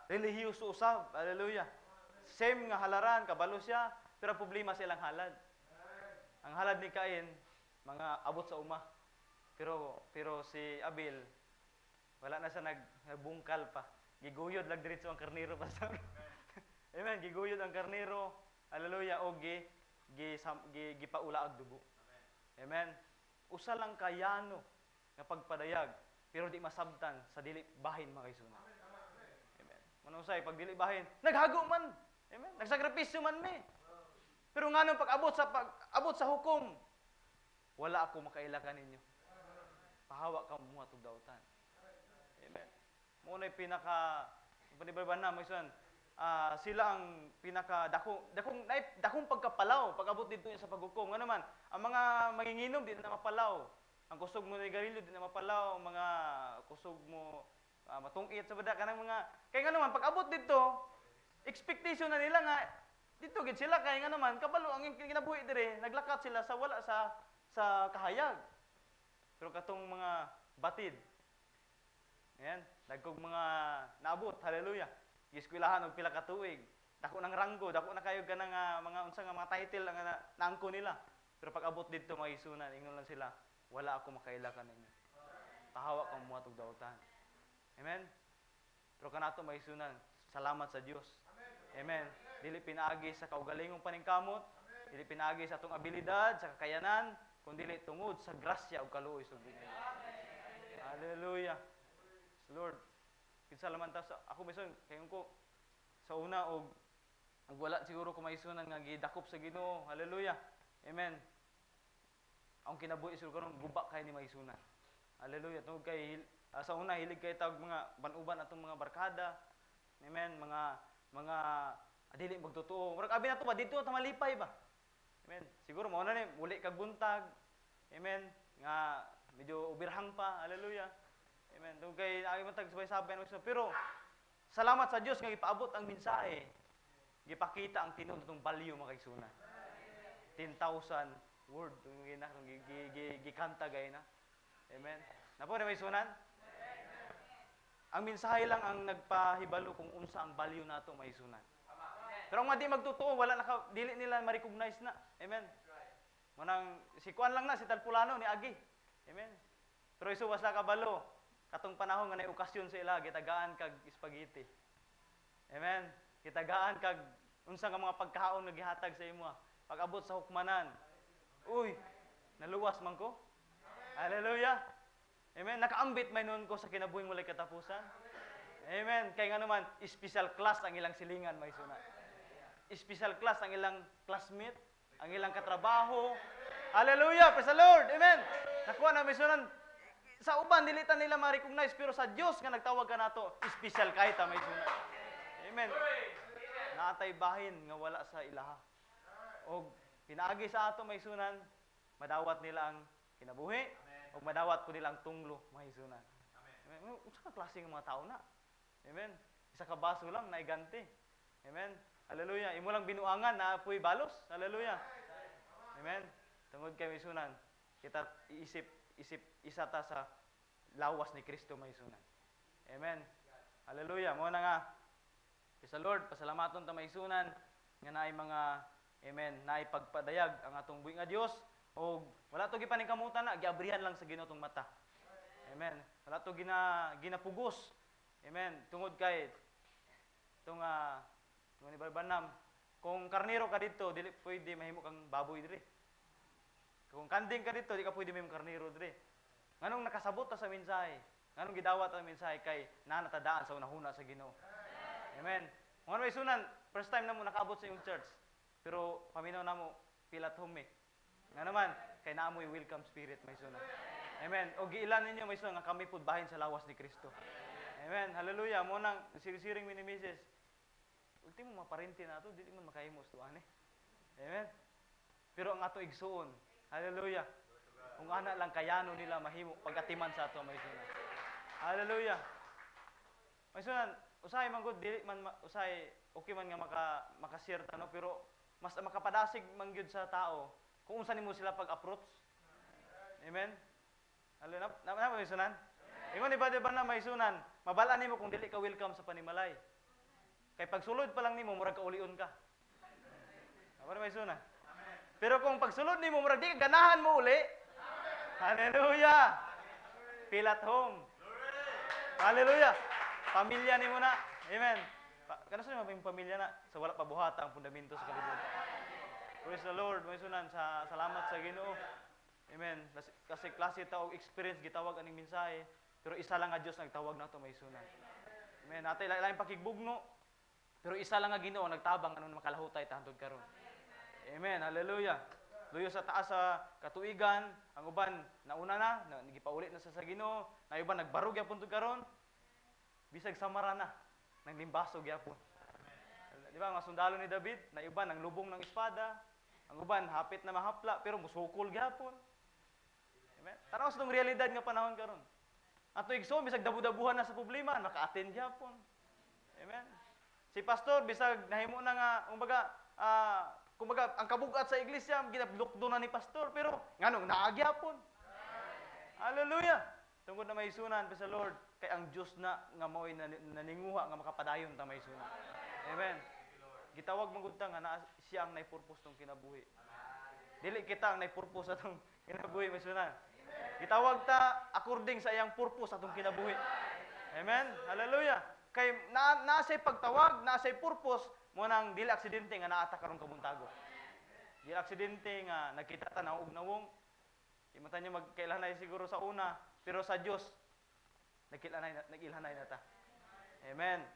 relihiyoso usab. Hallelujah. Same nga halaran, kabalo siya, pero problema silang halad. Ang halad ni Cain, mga abot sa uma. Pero si Abel, wala na siya nagbungkal pa. Giguyod lang diretso ang karnero pastor. Amen, giguyod ang karnero. Hallelujah, o gipaula ang dugo. Amen. Usa lang kayano nga pagpadayag, pero di masabtan sa dili bahin makaisuna. Manusay, pag dili bahin, naghago man. Amen. Nagsakripisyo man mi. Pero nganong pag-abot sa hukom, wala ako makailakan ninyo. Pahawa ka mo atong dautan. Amen. Muna panibaban na, sila ang dakong pagkapalaw pag-abot dito sa paghukom. Nga naman, ang mga manginginom di na mapalaw. Ang kusog mo ni garilyo di na mapalaw, ang mga kusog mo matungit sa bada kanang mga kay nga naman pag-abot dito expectation na nila nga dito gid sila kay nga naman kabalo ang kinabuhi dire naglakat sila sa wala sa kahayag pero katong mga batid ayan dagkog mga naabot hallelujah giskwelahan og pila ka tuig dako nang ranggo dako na kayo kanang mga unsa nga mga title ang naangko nila pero pag-abot dito mga isunan ingon lang sila wala ako makailakan ninyo tahawa ka mo atong dautan. Amen. Pero kanato maisunan, salamat sa Dios. Amen. Dili pinaagi sa kaugalingong paningkamot, dili pinaagi sa atong abilidad, sa kakayanan, kundi tungod sa grasya ug kaluoy sa Ginoo. Hallelujah. Lord, kinsa laman ta sa ako maison kayon ko sa una og wala siguro ko maisunan nga gidakop sa Ginoo. Hallelujah. Amen. Ang kinabuhi siguro karon guba kay ni maisunan. Hallelujah. Tungod kay sa una hilig kay tawag mga banuban atong mga barkada. Amen, mga dili magtotoo. Murag abi nato ba dito ta malipay ba? Amen. Siguro mao na ni muli kag buntag. Amen. Nga medyo ubirhang pa. Hallelujah. Amen. Tungod kay ay matag sabay-sabay pero salamat sa Dios nga ipaabot ang mensahe. Gipakita ang tinud natong value mga kaigsunan. 10,000 word gikanta gay na. Amen. Napo na may sunan? Ang mensahe lang ang nagpahibalo kung unsa ang value nato may sunan. Pero ang di magtotoo, dili nila ma-recognize na. Amen. Manang si Kuan lang na si Talpulano ni Agi. Amen. Pero iso was na kabalo katong panahon nga nay okasyon sa ila gitagaan kag spaghetti. Amen. Gitagaan kag unsa nga mga pagkaon nga gihatag sa imo. Pag-abot sa hukmanan. Uy, Naluwas man ko. Hallelujah. Amen. Nakaambit may noon ko sa kinabuhing mulay katapusan. Amen. Kaya nga naman, special class ang ilang silingan, may suna. Special class ang ilang classmate, ang ilang katrabaho. Hallelujah. Praise the Lord. Amen. Nakuha na may sunan. Sa uban, dilitan nila ma-recognize, pero sa Diyos nga nagtawag ka nato, special kahit may suna. Amen. Naatay bahin nga wala sa ilaha. O pinaagi sa ato may sunan, madawat nila ang kinabuhi, o madawat ko nila ang tunglo, may sunan. Amen. Unsa ka klase ng mga tao na? Amen. Isa ka baso lang, naiganti. Amen. Hallelujah. Imo lang binuangan na apoy balos. Hallelujah. Amen. Tungod kay may sunan, kita isip isa ta sa lawas ni Kristo may sunan. Amen. Hallelujah. Mo na nga. Praise the Lord, pasalamaton ta may sunan nga naay mga amen, naay pagpadayag ang atong buhi nga Dios o wala to gipaningkamutan na giabrihan lang sa Ginoo tong mata. Amen. Wala to ginapugos. Amen. Tungod kay tong ni Barbanam, kung karniro ka dito, dili pwede mahimo kang baboy diri. Kung kanding ka dito, di ka pwede mahimo karniro diri. Nganong nakasabot ta sa mensahe? Nganong gidawat ang mensahe kay nanatadaan sa unahuna sa Ginoo. Amen. Ngano may sunan, first time na mo nakaabot sa iyong church. Pero paminaw na mo pilat home. Nga naman, kay naamoy welcome spirit may sunan. Amen. O giilan ninyo may sunan nga kami pud bahin sa lawas ni Kristo. Amen. Hallelujah. Mo nang sirisiring mini Mrs. Ultimo maparente na to, dili man makahimo sa tuan eh. Amen. Pero ang ato igsuon, hallelujah. Kung ana lang kayano nila mahimo pagatiman sa ato may sunan. Hallelujah. May sunan, usahay man gud dili man usahay okay man nga makashare ta no, pero mas makapadasig man gyud sa tao kung unsa nimo sila pag-approach. Amen. Hallelujah. Na may sunan. Ingon iba ba na may sunan, mabalaan nimo kung dili ka welcome sa panimalay. Kay pagsulod pa lang nimo murag kaulion ka. Ano may sunan? Pero kung pagsulod nimo murag di ka ganahan mo uli. Hallelujah. Feel at home. Hallelujah. Pamilya nimo na. Amen. Kana sa mga pamilya na sa wala pa buhata ang fundamento sa kalibutan. Praise the Lord. May sunan sa salamat sa Ginoo. Amen. Kasi klase ta og experience gitawag aning mensahe, pero isa lang nga Dios nagtawag nato may sunan. Amen. Natay lain pakigbugno. Pero isa lang nga Ginoo nagtabang anon makalahutay ta hangtod karon. Amen. Hallelujah. Luyo sa taas sa katuigan, ang uban nauna na nagipauli na sa Ginoo, na iban nagbarog gyapon tud karon. Bisag samara na nang limbasog gyapon. Di ba mga sundalo ni David, na iban nang lubong ng espada, ang uban hapit na mahapla pero musukol gyapon. Amen. Tanaw sa tong realidad nga panahon karon. Ato igsoon bisag dabu-dabuhan na sa problema, maka-attend gyapon. Amen. Si pastor bisag nahimo na nga kumbaga ang kabugat sa iglesia ginablukdo na ni pastor pero nganong naagyapon. Hallelujah. Tungod na may sunan sa Lord kay ang Dios na nga mao'y naninguha nga makapadayon ta may sunan. Amen. Gitawag man gud ta nga siya ang nay purpose tong kinabuhi. Dili kita ang nay purpose atong kinabuhi may sunan. Gitawag ta according sa iyang purpose atong kinabuhi. Amen. Hallelujah. Kay nasay pagtawag, nasay purpose mo nang dili aksidente nga naata karon kabuntago. Dili aksidente nga nakita ta na og nawong. Imata niya magkailanay siguro sa una, pero sa Dios nagilhanay na ta. Amen.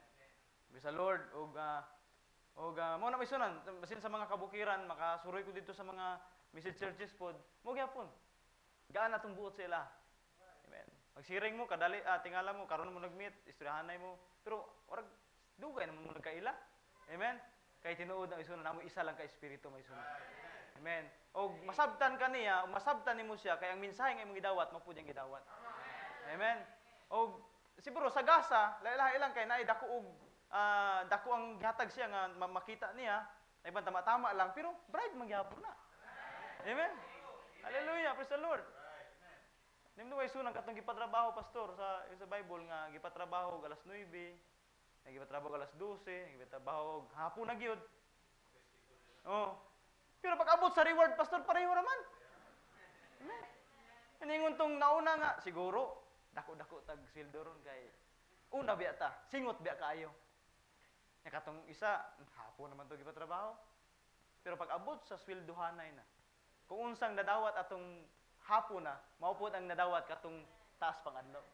Bisa Lord og mo na misunan basin sa mga kabukiran makasuroy ko dito sa mga message churches pod. Mo gyapon. Gaan atong buot sila. Amen. Magsiring mo kadali tingala mo karon mo nagmeet, istoryahanay mo. Pero orag dugay naman mo nagkaila. Amen. Kay tinuod ang isunan namo isa lang ka espiritu may sunan. Amen. Og masabtan kaniya, masabtan nimo siya kay ang mensahe nga imong gidawat mao pud yang gidawat. Amen. Og siguro sa gasa, lahi lang kay naay dako og dako ang gihatag siya nga makita niya, ay ban tama-tama lang pero bride man gyapon na. Amen. Hallelujah, praise the Lord. Nimdo way sunang katong gipatrabaho pastor sa Bible nga gipatrabaho alas 9, gipatrabaho alas 12, gipatrabaho hapon na gyud. Oh. Pero pag abot sa reward pastor pareho raman. Amen. Iningon tong nauna nga siguro dako-dako tag sweldo ron kay una biya ta, singot biya kaayo. Nya katong isa hapon naman to gipatrabaho. Pero pag abot sa sweldohanay na, kung unsang nadawat atong hapon na, maupod ang nadawat katong taas pang adlaw.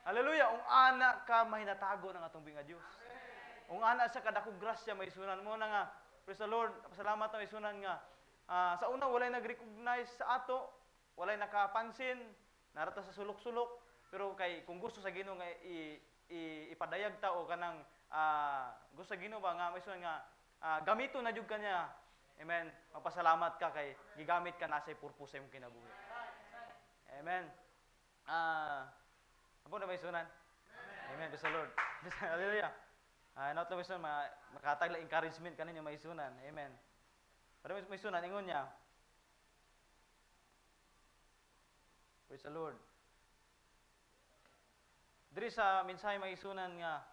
Hallelujah. Ung ana ka mahinatago ng atong binga Dios. Ung ana sa kadakog grasya may sunan mo na nga. Praise the Lord. Salamat na may sunan nga. Sa una walay nag-recognize sa ato, walay nakapansin, narata sa sulok-sulok, pero kay kung gusto sa Ginoo nga ipadayag ta o kanang gusto sa Ginoo ba nga may sunan nga gamito na jud kanya. Amen. Magpasalamat ka kay gigamit ka na sa purpose sa imong kinabuhi. Amen. Apo na may sunan? Amen. Praise the Lord. Hallelujah. Not may sunan, makatagla encouragement kaninyo may sunan. Amen. Pero may sunan, ingon niya. Praise the Lord. Diri sa mensahe may sunan nga,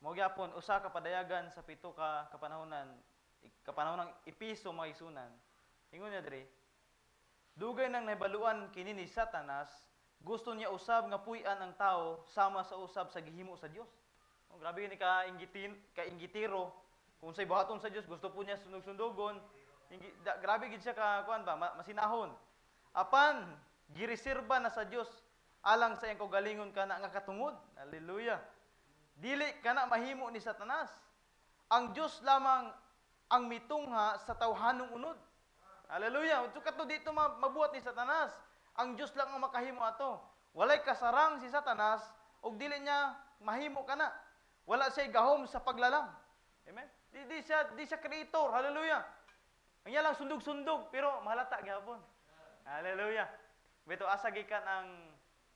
mao gyapon usa ka padayagan sa pito ka kapanahonan ng ipiso may sunan. Ingon niya diri, dugay nang nahibaluan kini ni Satanas, gusto niya usab nga puy-an ang tao sama sa usab sa gihimo sa Dios. Oh, grabe ni ka-inggitiro. Kung sa'y buhaton sa Dios, gusto po niya sundog-sundogon. Grabe gid siya ka kuan ba, masinahon. Apan gireserba na sa Dios alang sa iyang kaugalingon kana nga katungod. Hallelujah. Dili kana mahimo ni Satanas. Ang Dios lamang ang mitungha sa tawhanong unod. Hallelujah. Ug kato dito mabuhat ni Satanas. Ang Dios lang ang makahimo ato. Walay kasarang si Satanas ug dili niya mahimo kana. Wala siya gahom sa paglalang. Amen. Di siya creator. Hallelujah. Ang lang sundog-sundog pero mahalata gyapon. Hallelujah. Bito asa gikan ang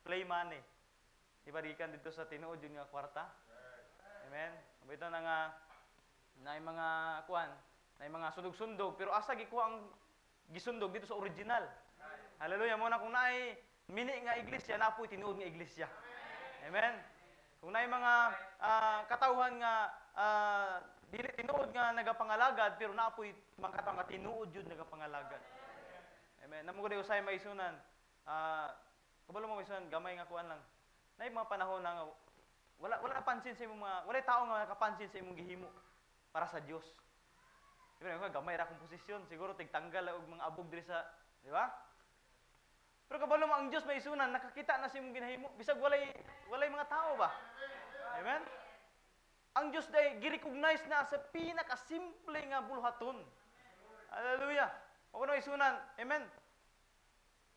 play money. Diba gikan dito sa tinuod yun nga kwarta. Amen. Bito na nga na mga kuan, na mga sundog-sundog pero asa gikuha ang gisundog dito sa original. Hallelujah. Mo na kung naay mini nga iglesia, napoy tinuod nga iglesia. Amen. Kung naay mga katawhan nga dili tinuod nga nagapangalagad pero napoy mga katawhan nga tinuod jud nagapangalagad. Amen. Namo ko usay maisunan. Kabalo mo maisunan gamay nga kuan lang. Naay mga panahon na wala napansin sa imong mga wala tao nga nakapansin sa imong gihimo para sa Dios. Diba nga gamay ra kong posisyon, siguro tigtanggal og mga abog diri sa, di ba? Pero kabalo mo ang Dios may isunan, nakakita na sa imong ginahimo, bisag walay mga tao ba? Amen. Ang Dios day gi-recognize na sa pinakasimple nga bulhaton. Hallelujah. Mao kuno isunan. Amen.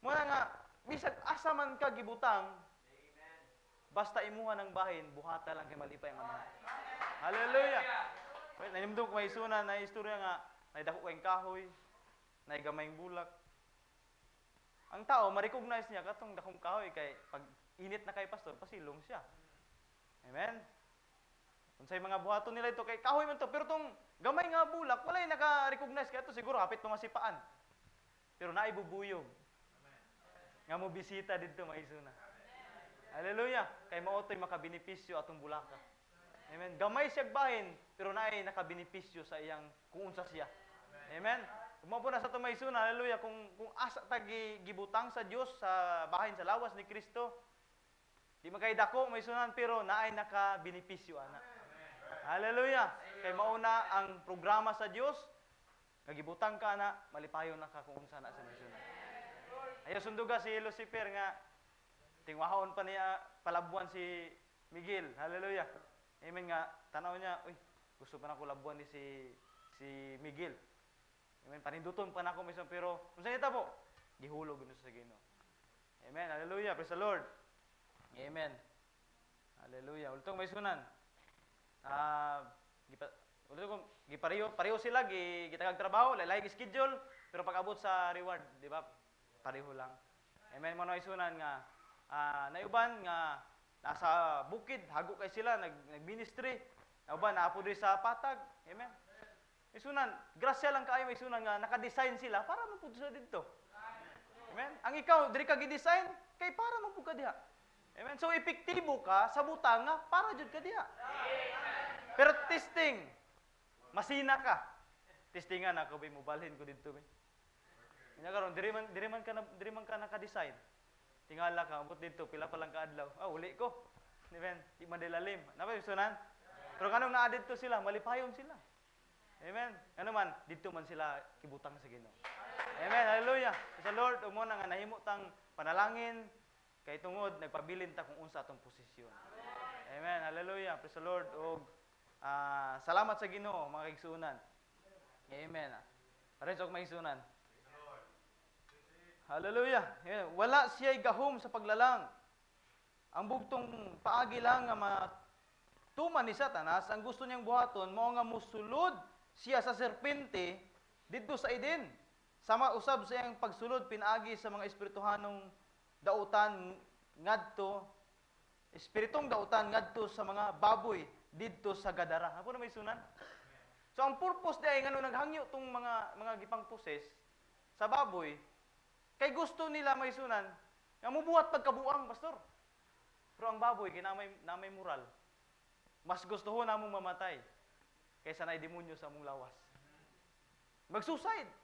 Mo nga bisag asa man ka gibutang, basta imuha ng bahin, buhata lang kay malipay ang amahan. Hallelujah. Nanimdong ko may isunan na istorya nga, naidako kayong kahoy, naigamayng bulak. Ang tao, ma-recognize niya katong dakong kahoy kay pag init na kay pastor, pasilong siya. Amen? Kung sa'y mga buhaton nila ito, kay kahoy man to, pero tong gamay nga bulak, wala'y naka-recognize kaya ito, siguro hapit mga sipaan. Pero naibubuyog. Nga mo bisita dito, maisuna. Hallelujah! Kay maotoy makabinipisyo atong bulaka. Amen. Gamay siyag bahin, pero naay nakabinipisyo sa iyang kung unsa siya. Amen. Kumapo na sa tumaysuna, hallelujah, kung asa ta gibutang sa Dios sa bahin sa lawas ni Kristo, di magkay dako may sunan pero naay nakabinipisyo ana. Hallelujah. Kay mauna ang programa sa Dios, kagibutang ka na, malipayon na ka kung unsa na sa sunan. Ayo sunduga si Lucifer nga tingwahon pa niya palabuan si Miguel. Hallelujah. Amen nga, tanaw niya, uy, gusto pa na ko labuan ni si Miguel. Amen, paninduton pa na ako mismo, pero, kung saan ito po? Gihulog gusto sa Ginoo. Amen, hallelujah, praise the Lord. Amen. Hallelujah. Ultong may sunan. Ultong, pareho sila, gitagag trabaho, lalayag schedule, pero pag abot sa reward, di ba, pareho lang. Amen, mo na isunan nga, naiuban nga, nasa bukid, hago kay sila, nag-ministry. Nauban, naapo diri sa patag. Amen. Isunan, grasya lang kaayo may isunan nga naka-design sila para mapud sa didto. Amen. Ang ikaw diri ka gi-design kay para mapud ka diha. Amen. So epektibo ka sa butanga para jud ka diha. Pero testing, masina ka. Testingan ako bay mo balhin ko didto bay. Nya karon diri man ka naka-design. Tingala ka, abot dito, pila pa lang kaadlaw. Uli ko. Amen. Di man dilalim. Napa sunan? Pero kanong naa dito sila, malipayon sila. Amen. Ano man, dito man sila kibutang sa Ginoo. Amen. Hallelujah. Sa Lord, umo na nga nahimo tang panalangin kay tungod nagpabilin ta kung unsa atong posisyon. Amen. Hallelujah. Praise the Lord. Og salamat sa Ginoo mga kaigsunan. Amen. Pares og maigsunan. Hallelujah. Amen. Wala siya'y gahom sa paglalang. Ang bugtong paagi lang nga matuman ni Satanas, ang gusto niyang buhaton mao nga musulod siya sa serpente didto sa Eden. Sama usab sa iyang pagsulod pinaagi sa mga espirituhanong dautan ngadto, espiritong dautan ngadto sa mga baboy didto sa Gadara. Apo na may sunan? So ang purpose day ngano naghangyo tong mga gipang poses sa baboy kay gusto nila may sunan nga mubuhat pagkabuang, pastor. Pero ang baboy kinamay moral. Mas gustuhon namong mamatay kaysa naay demonyo sa among lawas. Mag-suicide.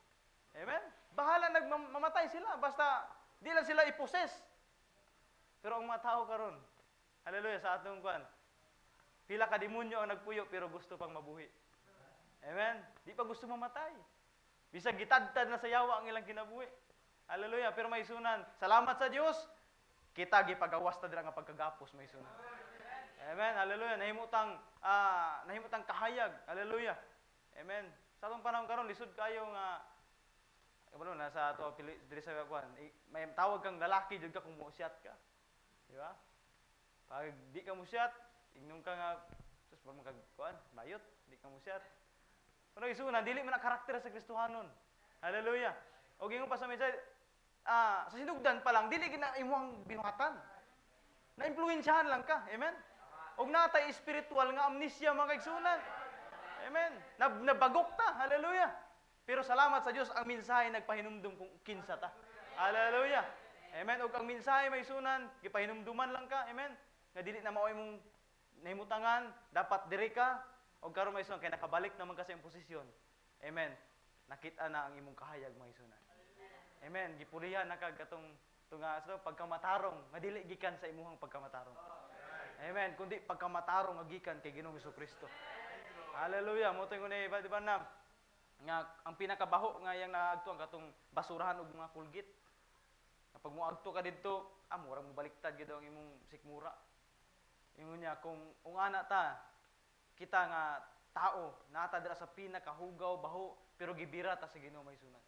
Amen? Bahala nagmamatay sila basta di lang sila iposes. Pero ang mga tao karon, hallelujah, sa atong kuan, pila ka demonyo ang nagpuyo pero gusto pang mabuhi. Amen? Di pa gusto mamatay. Bisag gitadtad na sa yawa ang ilang kinabuhi. Hallelujah. Pero may sunan, salamat sa Dios, kita gipagawas ta dira nga pagkagapos may sunan. Amen. Hallelujah. Nahimutang kahayag. Hallelujah. Amen. Sa atong panahon karon lisod kayo nga kabalo na sa ato diri sa kuan, may tawag kang lalaki jud ka kung muusyat ka. Di ba? Pag di ka musyat, ingnon ka nga sus ba magkuan, bayot, di ka musyat. Pero isunan dili man ang karakter sa Kristohanon. Hallelujah. Og ingon pa sa mensaheng sa sinugdan pa lang dili gina imong binuhatan. Na-impluwensyahan lang ka. Amen. Og natay espiritual nga amnesia mga kaigsunan. Amen. Nabagok ta. Hallelujah. Pero salamat sa Dios ang mensahe nagpahinumdum kung kinsa ta. Hallelujah. Amen. Og ang mensahe may sunan gipahinumduman lang ka. Amen. Nga dili na mao imong nahimutangan, dapat diri ka og karon may sunan kay nakabalik naman ka sa imong posisyon. Amen. Nakita na ang imong kahayag mga sunan. Amen. Gipulihan na kag atong tunga sa pagkamatarong nga dili gikan sa imong pagkamatarong. Amen. Kundi pagkamatarong nga gikan kay Ginoong Hesukristo. Hallelujah. Mo tingon ni di ba na nga ang pinakabaho nga yang naagto ang katong basurahan og mga kulgit. Kapag mo agto ka didto, murag mo baliktad gid ang imong sikmura. Ingon niya kung ana ta kita nga tao nata dira sa pinakahugaw baho pero gibira ta sa Ginoo may sunan.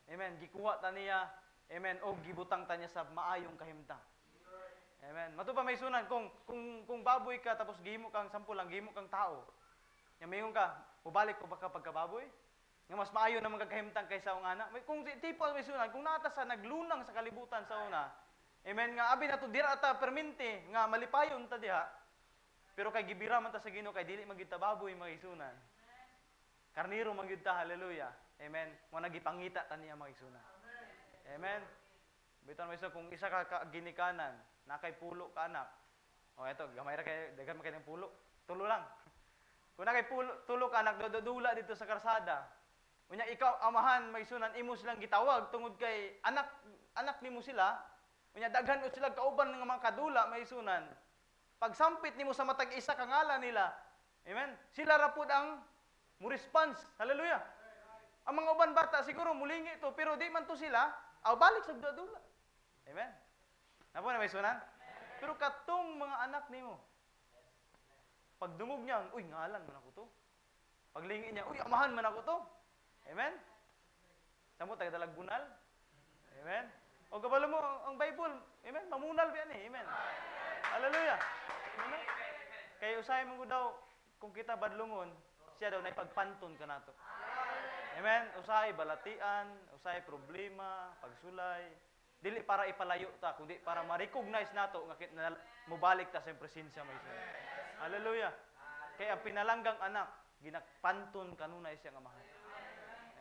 Amen. Gikuha ta niya, amen, og gibutang ta niya sa maayong kahimtang. Amen. Mato pa may sunan kung baboy ka tapos gihimo kang sample lang gihimo kang tao. Nya mayon ka, mubalik ko ba ka pagkababoy? Nga mas maayo naman kagahimtang kaysa ang ana. Kung tipo may sunan, kung nata sa naglunang sa kalibutan sa una, amen, nga abi nato dira ta permente nga malipayon ta diha. Pero kay gibira man ta sa Ginoo kay dili magid ta baboy magisunan. Karniro magyud ta, hallelujah. Amen. Mo nagipangita ta niya magisunan. Amen. Biton mo kung isa ka ginikanan, nakay pulo ka anak. O eto, gamay ra kay daghan man kay ng pulo. Tulo lang. Kung nakay tulo ka anak dodula dito sa karsada. Unya ikaw amahan magisunan imo silang gitawag tungod kay anak nimo sila. Unya daghan ut sila kauban nga mga kadula magisunan. Pagsampit nimo sa matag isa ka ngalan nila, amen, sila ra pud ang mo response. Hallelujah. Ang mga uban bata siguro mulingi to pero di man to sila, balik sa dula. Amen. Napa na may sunan? Pero katong mga anak nimo, pagdungog niya, uy ngalan man ako to. Paglingi niya, uy amahan man ako to. Amen. Samo taga dalag bunal. Amen. O kabalo mo ang Bible, amen, mamunal biyan amen. Hallelujah. Amen. Kay usay mo daw kung kita badlungon, siya daw naipagpanton ka nato. Amen. Usay balatian, usay problema, pagsulay. Dili para ipalayo ta, kundi para ma-recognize nato nga mobalik ta sa presensya may Dios. Hallelujah. Kay ang pinalanggang anak, ginakpanton kanunay siya nga mahal.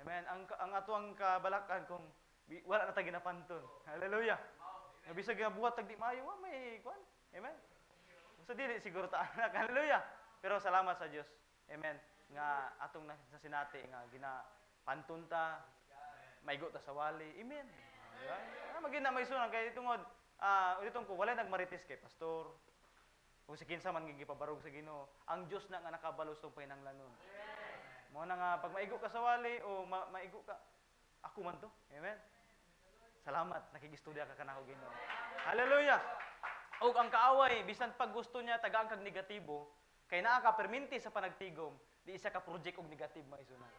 Amen. Ang ato ang kabalakan kung wala na ta ginapanton. Hallelujah. Nga bisag nga buhat tag di maayo, may kuan. Amen. Sa dili siguro ta anak. Hallelujah. Pero salamat sa Dios. Amen. Nga atong sa sinati nga ginapanton ta, maigo ta sa wali. Amen. Diba? Magina may sunan kay tungod uditong ko wala nagmarites kay pastor. Kung si kinsa man gipabarog sa Ginoo, ang Dios na nga nakabalos tong pinanglanon. Mo na nga pag maigo ka sa wali o maigo ka ako man to. Amen. Salamat, nakikistorya ka kanako Ginoo. Hallelujah. Og ang kaaway bisan pag gusto niya tagaan kag negatibo, kay naa ka perminti sa panagtigom, di isa ka project og negative maisunan.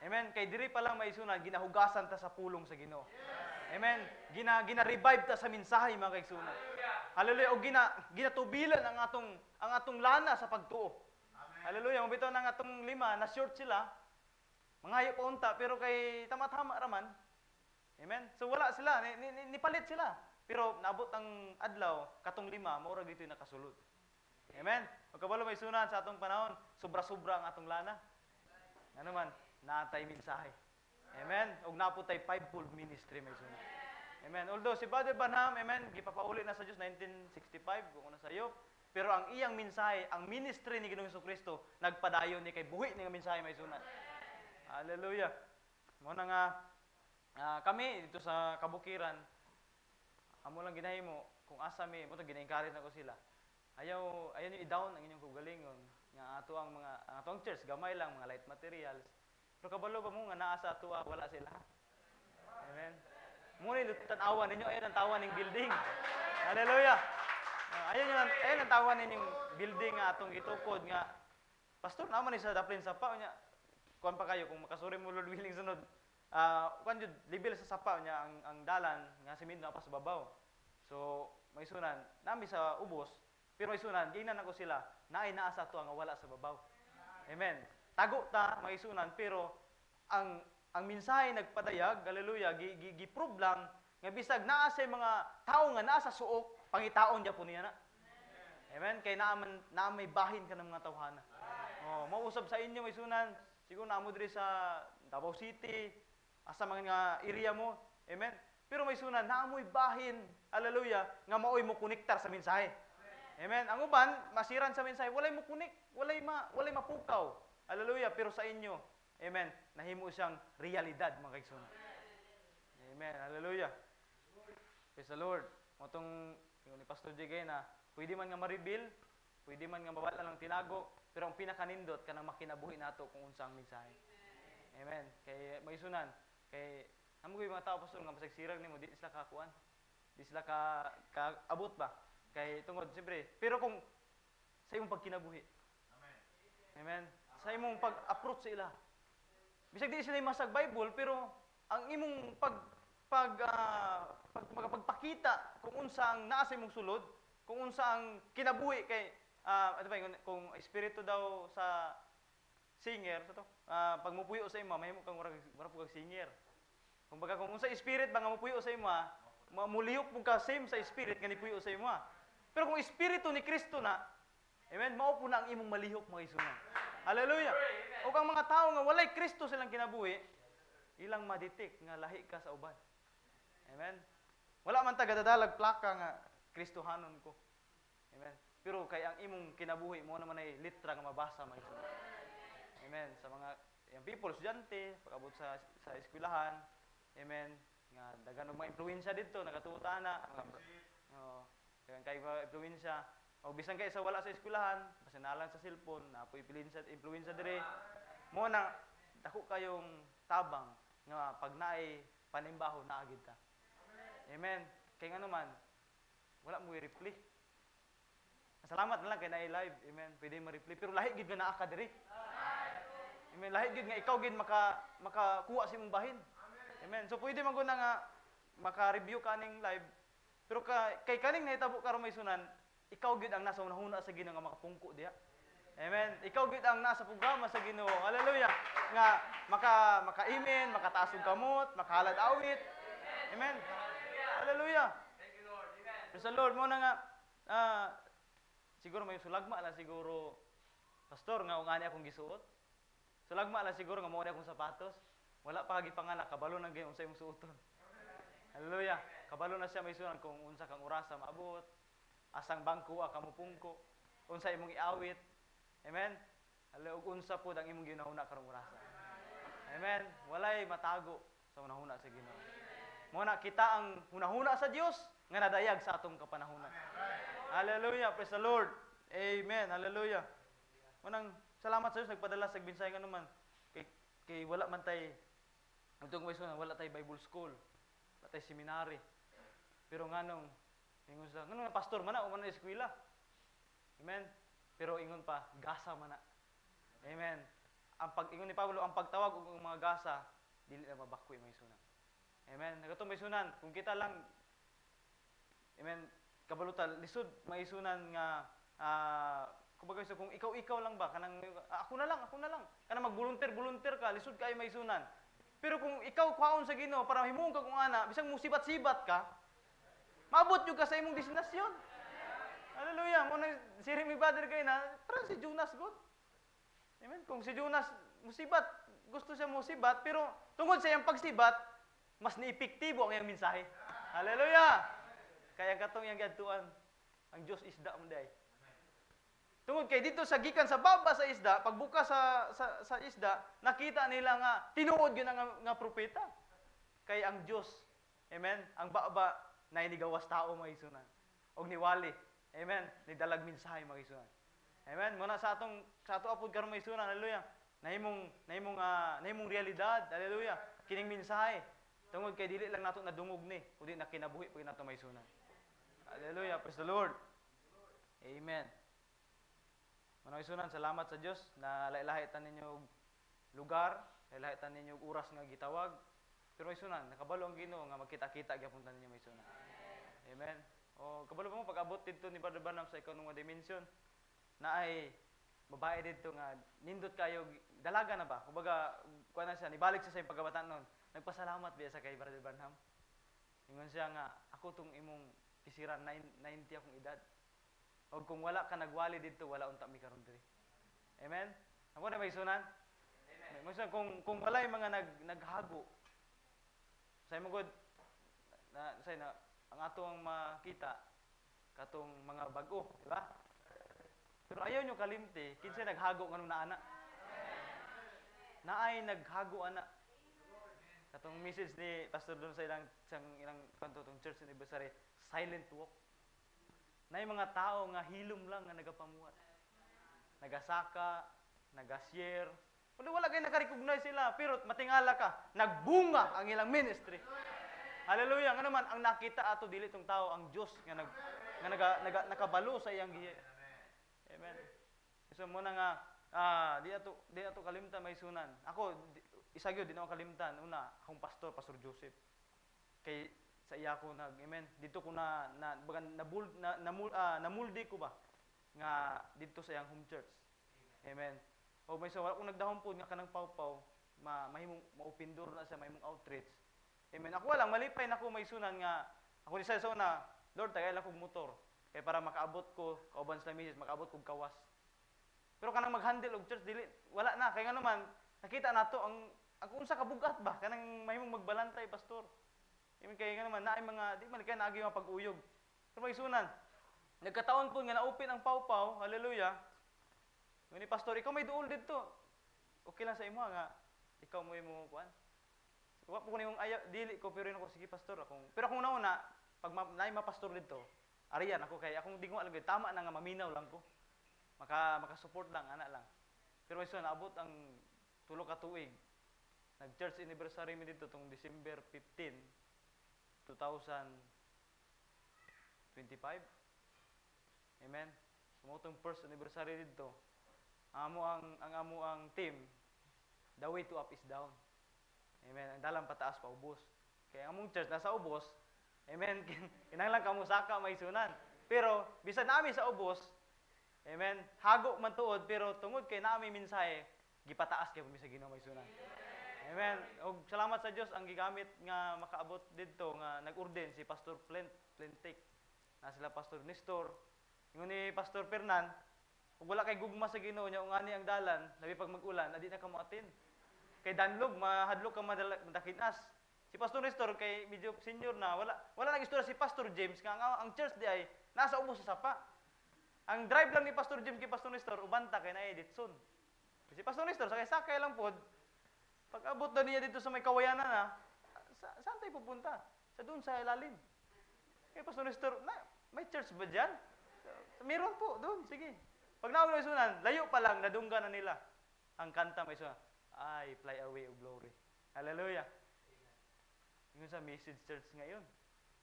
Amen. Kay diri pa lang maisunan ginahugasan ta sa pulong sa Ginoo. Amen. Gina-revive ta sa mensahe mga kaigsunan. Hallelujah. Og ginatubilan ang atong lana sa pagtuo. Hallelujah. Mabitaw na ang atong lima na short sila. Mangayo pa unta pero kay tama-tama raman. Amen. So wala sila, nipalit sila. Pero naabot ang adlaw katong lima mao ra ditoy nakasulod. Amen. Ug kabalo may sunan sa atong panahon, sobra-sobra ang atong lana. Ano man, natay mensahe. Amen. Ug naputay fivefold ministry may sunan. Amen. Although si Brother Branham, amen, gipapauli na sa Dios 1965 kung ano sayo. Pero ang iyang mensahe, ang ministry ni Ginoong Jesucristo, nagpadayon ni kay buhi ni nga mensahe may sunan. Hallelujah. Mo na nga kami dito sa Kabukiran, amo lang ginahimo kung asa mi, mo to gina-encourage nako sila. Ayaw niyo i-down ang inyong kaugalingon nga ato ang atong church gamay lang mga light materials. Pero kabalo ba mo nga naa sa ato wala sila. Amen. Mo ni tan-awan ninyo ayon ang tawan ning building. Hallelujah. Ayon ang tawan ninyong building nga atong gitukod nga pastor naman ni sa daplin sa pa nya. Kuan pa kayo kung makasuri mo Lord willing sunod. Kuan jud level sa sapa nya ang dalan nga semento na pa sa babaw. So may sunan nami sa ubos pero may sunan ginan ako sila naay naa sa ato nga wala sa babaw. Amen. Tago ta may sunan pero ang mensahe nagpadayag, hallelujah, gi-prove lang nga bisag naa sa mga tao nga naa sa suok pangitaon dia po niya na. Amen. Kay naa may bahin ka ng mga tawhana. Oh, mausab sa inyo may sunan siguro naamo diri sa Davao City, asa mga area mo. Amen. Pero may sunan naamoy bahin, hallelujah, nga maoy mo konektar sa mensahe. Amen. Ang uban masiran sa mensahe, walay mo connect, walay mapukaw. Hallelujah, pero sa inyo, amen, nahimo siyang realidad mga kaigsunan. Amen. Hallelujah. Praise the Lord. Motong ni Pastor Jigay na pwede man nga ma-reveal, pwede man nga mawala lang tinago, pero ang pinakanindot kanang makinabuhi nato kung unsa ang mensahe. Amen. Kay maisunan, kay amo gyud mga tao pastor nga basig sirag nimo di sila kakuan. Di sila abot ba? Kay tungod siyempre. Pero kung sa imong pagkinabuhi. Amen. Amen. Sa imong pag-approach sa ila. Bisag di sila masag Bible pero ang imong pagpakita kung unsa ang naa sa imong sulod, kung unsa ang kinabuhi kay ano ba kung espiritu daw sa singer sa to pag mupuyo sa imo mahimo kang murag pug singer. Kumbaga kung unsa spirit ba nga mupuyo sa imo mulihok pug ka same sa spirit nga nipuyo sa imo. Pero kung espiritu ni Kristo na, amen, mao po na ang imong malihok mga isunan. Hallelujah. O ang mga tao nga walay Kristo silang kinabuhi, ilang ma-detect nga lahi ka sa uban. Amen. Wala man ta gadadalag plaka nga Kristohanon ko. Amen. Pero kay ang imong kinabuhi mo naman ay litra nga mabasa mga isunan. Amen. Sa mga yung people, estudyante, pag-abot sa eskwelahan, amen, nga dagan og mga impluwensya dito, nakatuta na, dagan kay mga impluwensya, o bisan kay sa wala sa eskwelahan, pasinalang sa cellphone, napoy impluwensya dire, mo na dako kayong tabang nga pag naay panimbaho naagid ta. Amen. Kay ngano man, wala mo i-replay. Salamat na lang kay naay live, amen, pwede ma-replay, pero lahi gid nga naa ka dire. Amen. Lahi gid nga ikaw gid makakuha sa imong bahin. Amen. So pwede man gud na nga maka-review kaning live. Pero kay kaning nahitabo karon may sunan, ikaw gid ang nasa unahuna sa Ginoo nga makapungko diha. Amen. Ikaw gid ang nasa programa sa Ginoo. Hallelujah. Nga maka-amen, makataas og kamot, makahalad awit. Amen. Hallelujah. Thank you, Lord. Amen. Praise the Lord. Mo na nga siguro may sulagma lang siguro pastor nga ungani akong gisuot. Sulagma lang siguro nga mao akong sapatos. Wala pa gipanganak kabalo nang gyud unsa imong suoton. Hallelujah. Kabalo na siya may sunan kung unsa kang orasa maabot, asang bangko ka mupungko, unsa imong iawit. Amen. Hallelujah. Ug unsa pud ang imong ginahuna karong orasa. Amen. Walay matago sa unahuna sa Ginoo. Mo na kita ang hunahuna sa Dios nga nadayag sa atong kapanahunan. Hallelujah. Praise the Lord. Amen. Hallelujah. Manang salamat sa Dios nagpadala sa binsay nga naman. Kay wala man tay Itong may sunan, wala tayo Bible school. Wala tayo seminary. Pero nganong, ingon sila, nganong na pastor man na, o man na eskwela. Amen? Pero ingon pa, gasa man na. Amen? Ingon ni Pablo, ang pagtawag ng mga gasa, dili na mabakoy may sunan. Amen? Nagatong may sunan, kung kita lang, amen, kabalutan, lisod may sunan nga, kumbaga kung ikaw lang ba, kanang, ako na lang, kanang mag-volunteer ka, lisod kayo may sunan. Pero kung ikaw kwaon sa Ginoo para himuon ka kung ana, bisang musibat-sibat ka, maabot yung ka sa imong destinasyon. Hallelujah. Mo na siring mi brother kay na, parang si Jonas God. Amen. Kung si Jonas musibat, gusto siya musibat, pero tungod sa iyang pagsibat, mas niepektibo ang iyang mensahe. Hallelujah. Kaya katong iyang giadtuan, ang Dios isda man day. Tungod kay dito sa gikan sa baba sa isda, pagbuka sa isda, nakita nila nga tinuod gyud nga propeta. Kay ang Dios, amen, ang baba na inigawas tao mahisunan. Og niwali, amen, nidalag mensahe mahisunan. Amen. Muna sa ato apod karon mahisunan, haleluya. Nahimong realidad, haleluya. Kining mensahe tungod kay dili lang nato nadungog ni, kundi na kinabuhi pag nato mahisunan. Haleluya, praise the Lord. Amen. Manong isunan, salamat sa Dios na lahi-lahitan ninyo lugar, lahi-lahitan ninyo oras nga gitawag. Pero isunan, nakabalo ang Ginoo nga magkita-kita gyapon ninyo may isunan. Amen. O kabalo mo pag-abot dito ni Brother Branham sa ikaw nga dimension na ay babae dito nga nindot kayo dalaga na ba? Kumbaga kuan na siya nibalik siya sa imong pagkabata noon. Nagpasalamat biya sa kay Brother Branham. Ingon siya nga ako tong imong kisiran 90 akong edad. O kung wala ka nagwali dito, wala unta mi karon diri. Amen? Ako na may sunan? Amen. May sunan, kung wala yung mga naghago, say mo good, ang atong makita, katong mga bago, di ba? Pero ayaw nyo kalimti, kinsa naghago ng na ana. Naay naghago ana. Katong message ni Pastor doon sa ilang kanto, tong church anniversary, silent walk. Na yung mga tao nga hilom lang nga nagapamuhat. Nagasaka, nagashare. Wala kayo nakarecognize sila, pero matingala ka, nagbunga ang ilang ministry. Hallelujah. Nga naman, ang nakita ato dili itong tao, ang Diyos nga nakabalo sa iyang gihe. Amen. So muna nga, di ato kalimtan may sunan. Ako, isa gyud di na ako kalimtan. Una, akong pastor, Pastor Joseph. Kay sa iya ko amen, dito ko namuldi ko ba nga dito sa iyang home church. Amen. O may wala ko nagdahom po nga kanang pawpaw, mahimong maupindor na sa mahimong outreach. Amen. Ako lang malipay nako may sunan nga ako ni sa na Lord tagay lang kog motor kay para makaabot ko kauban sa message, makaabot kog kawas. Pero kanang mag-handle og church dili wala na kay nga naman nakita nato ang unsa ka bugat ba kanang mahimong magbalantay pastor. Imin kay nga naman naay mga di man kay naagi mga pag-uyog. Pero may sunan. Nagkataon po nga na-open ang pawpaw, hallelujah. Ngani pastor, ikaw may duol dito. Okay lang sa imo nga ikaw mo imo kuan. Wa po ko nimong ayaw dili ko pero ako sige pastor akong. Pero kung nauna pag naay mapastor dito, ariyan ako kay akong dingo alam tama na nga maminaw lang ko. Maka-support lang ana lang. Pero may sunan abot ang tulo ka tuig. Nag-church anniversary mi dito tong December 15. 2025. Amen. Sumutong first anniversary dito. Ang amo ang team, the way to up is down. Amen. Ang dalang pataas pa ubos. Kaya ang among church nasa ubos. Amen. Kinahanglan kamo saka may sunan. Pero bisan nami sa ubos, amen, hago man tuod pero tungod kay nami mensahe, gipataas kay sa Ginoo may sunan. Amen. Og salamat sa Dios ang gigamit nga makaabot didto nga nag-ordain si Pastor Plentek. Na sila Pastor Nestor. Ingon ni Pastor Fernan, ug wala kay gugma sa Ginoo nya ungani ang dalan, labi pag mag-ulan, adi na ka moatin. Kay danlog mahadlok ka madakinas. Si Pastor Nestor kay medyo senior na, wala nang istorya si Pastor James nga ang church di ay nasa ubos sa sapa. Ang drive lang ni Pastor James kay Pastor Nestor ubanta kay na Editson. Si Pastor Nestor sakay lang pod. Pag abot na niya dito sa may kawayanan na, saan tayo pupunta? Doon sa ilalim. Kaya Pastor Nestor, may church ba dyan? Meron po, doon, sige. Pag naawin may sunan, layo pa lang, nadungga na nila. Ang kanta may sunan, I fly away of glory. Hallelujah. Ingon sa message church ngayon.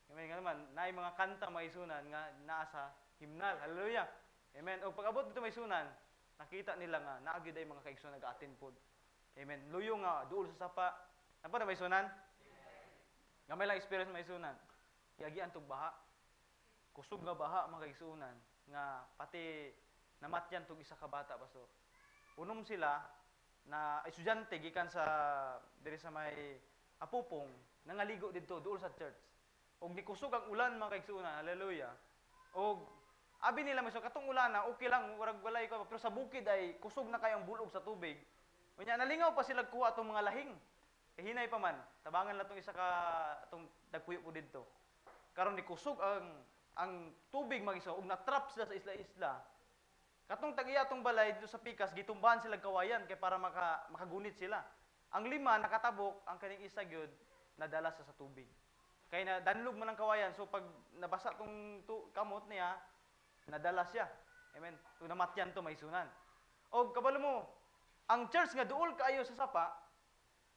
Amen nga naman, naay mga kanta maisunan nga naa sa himnal. Hallelujah. Amen. O pag-abot dito maisunan, nakita nila nga naagi day mga kaigsoon nag-attend pod. Amen. Luyo nga duol sa sapa. Napa na maisunan? Gamay lang experience maisunan. Yagian tog baha. Kusog nga baha mga kaigsunan nga pati namatyan tog isa ka bata pastor. Unom sila na estudyante gikan sa diri sa may Apupong nangaligo didto duol sa church. Og nikusog ang ulan mga kaigsunan. Hallelujah. Og abi nila miso katong ulan na okay lang warag walay ko pero sa bukid ay kusog na kayang bulog sa tubig. Unya nalingaw pa sila kuha atong mga lahing. Kay hinay pa man tabangan na tong isa ka atong dagpuyo po didto. Karon ni kusog ang tubig magiso ug na-trap sila sa isla-isla. Katong tagiya atong balay dito sa Pikas gitumbahan sila kawayan kay para makagunit sila. Ang 5 nakatabok, ang kaning isa gyud nadala sa tubig. Kay na danlog man ang kawayan so pag nabasa tong kamot niya nadala siya. Amen. So namatyan to maisunan. Og kabalo mo, ang church nga duol kaayo sa sapa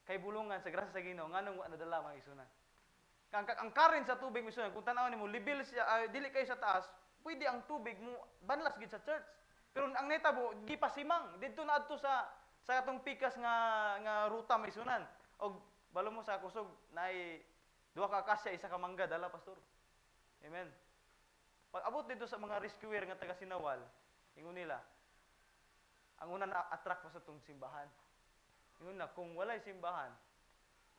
kay bulungan sa grasya sa Ginoo nganong wa nadala maisunan. Ang current sa tubig maisunan kung tan-aw nimo libil siya dili kay sa taas, pwede ang tubig mo banlas gid sa church. Pero ang netabo di pasimang didto na adto sa atong Pikas nga ruta maisunan. Og balo mo sa kusog naay duha ka kasya isa ka mangga dala pastor. Amen. Pag abot dito sa mga rescuer nga taga Sinawal, ingon nila, ang una na attract pa sa tong simbahan. Ingon na kung walay simbahan,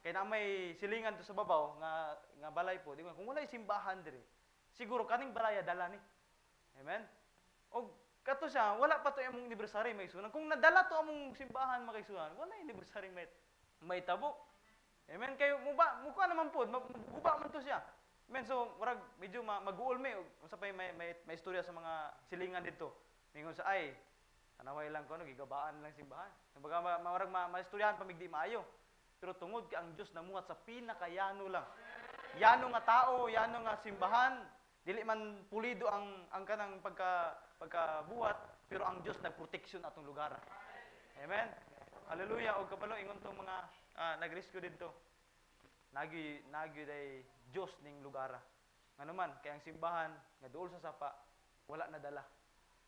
kay na may silingan to sa babaw nga balay po, di ba? Kung walay simbahan diri, siguro kaning balaya dala ni. Amen. Og kato siya, wala pa to imong anniversary may sunan. Kung nadala to among simbahan makaisunan, wala anniversary may tabo. Amen. Kayo mukha naman po, guba man to siya. Amen. So, warag medyo mag-uol unsa pa may istorya sa mga silingan dito. Mingon sa ay anaway lang ko gigabaan lang simbahan. Kumbaga warag maistoryahan pamigdi maayo. Pero tungod kay ang Dios namuhat sa pinakayano lang. Yano nga tao, yano nga simbahan, dili man pulido ang kanang pagkabuhat, pero ang Dios nagproteksyon atong lugar. Amen. Hallelujah. Og kapalo ingon tong mga nag-rescue didto. Nagi day Dios ning lugar. Ngano man kay ang simbahan nga duol sa sapa wala nadala.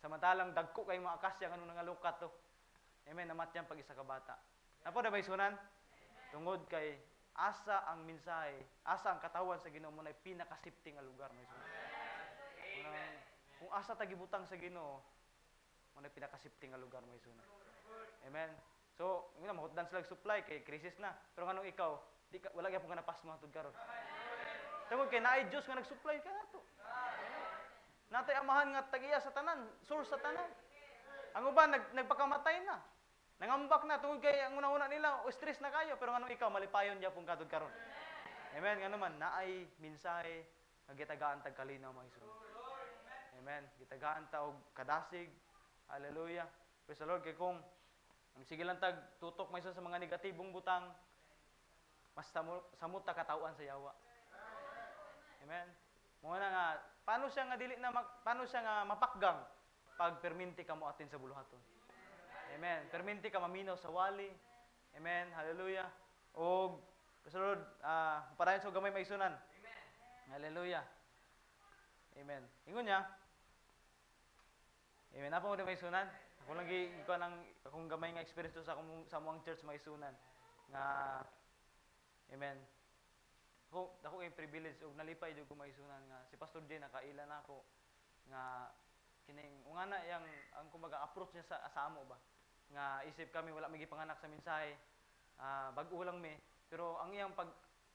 Samantalang dagko kay mga akasya ngano nangalukat to. Amen. Namatyan pag isa ka bata. Napa na ba isunan? Tungod kay asa ang mensahe, asa ang katawan sa Ginoo mo na pinakasipti nga lugar may sunan. Kung asa ta gibutang sa Ginoo, mo na pinakasipti nga lugar may sunan. Amen. So, ngina mahutdan sila supply kay krisis na. Pero nganong ikaw, wala gyapon ka napasmo hangtod karon. Tungod kay naay Dios nga nag-supply ka nato. Natay amahan nga tagiya sa tanan, source sa tanan. Ang uban nagpakamatay na. Nangambak na tungod kay ang una-una nila stress na kayo pero nganong ikaw malipayon gyapon kadtod karon. Amen. Ngano man naay mensahe nga gitagaan tag kalinaw mga igsoon. Amen. Gitagaan ta og kadasig. Hallelujah. Praise the Lord kay kung sige lang tag tutok may sa mga negatibong butang mas samot ta katawan sa yawa. Amen. Mo na nga paano siya nga mapakgang pag perminti ka mo atin sa buluhaton. Amen. Perminti ka maminaw sa wali. Amen. Hallelujah. Og kasulod parayon sa gamay maisunan. Amen. Hallelujah. Amen. Ingon niya. Amen. Apa mo di maisunan? Ako lang ko nang akong gamay nga experience to sa amuang church maisunan nga amen. Ako kay privilege og nalipay jud ko maisunan nga si Pastor Jay nakaila na ako nga kining ungana yang ang kumbaga approach niya sa amo ba nga isip kami wala may gipanganak sa mensahe bag-o lang mi pero ang iyang pag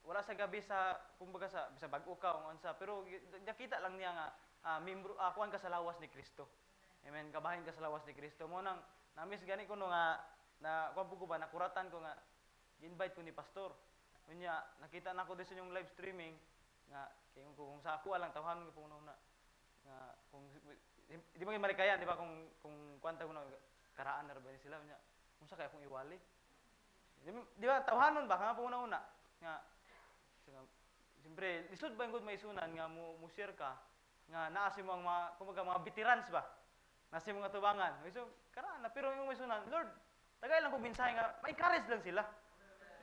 wala sa gabi sa kumbaga sa bag-o ka ung unsa pero nakita lang niya nga membro kuan ka sa lawas ni Kristo. Amen. Kabahin ka sa lawas ni Kristo mo nang na-miss gani ko no nga na kuan ko ba nakuratan ko nga invite ko ni pastor. Unya nakita na ko din sa inyong live streaming nga kung sa ako lang tawhan ko puno na nga kung di mo malikayan di ba kung kwanta ko na karaan na ba sila unya unsa kay akong iwali di ba tawhanon ba nga una nga siyempre lisod ba yung good maisunan nga mo share ka nga naa si mga kumbaga mga veterans ba nasi mga tubangan so karaan na pero yung maisunan Lord tagay lang ko mensahe nga ma-encourage lang sila.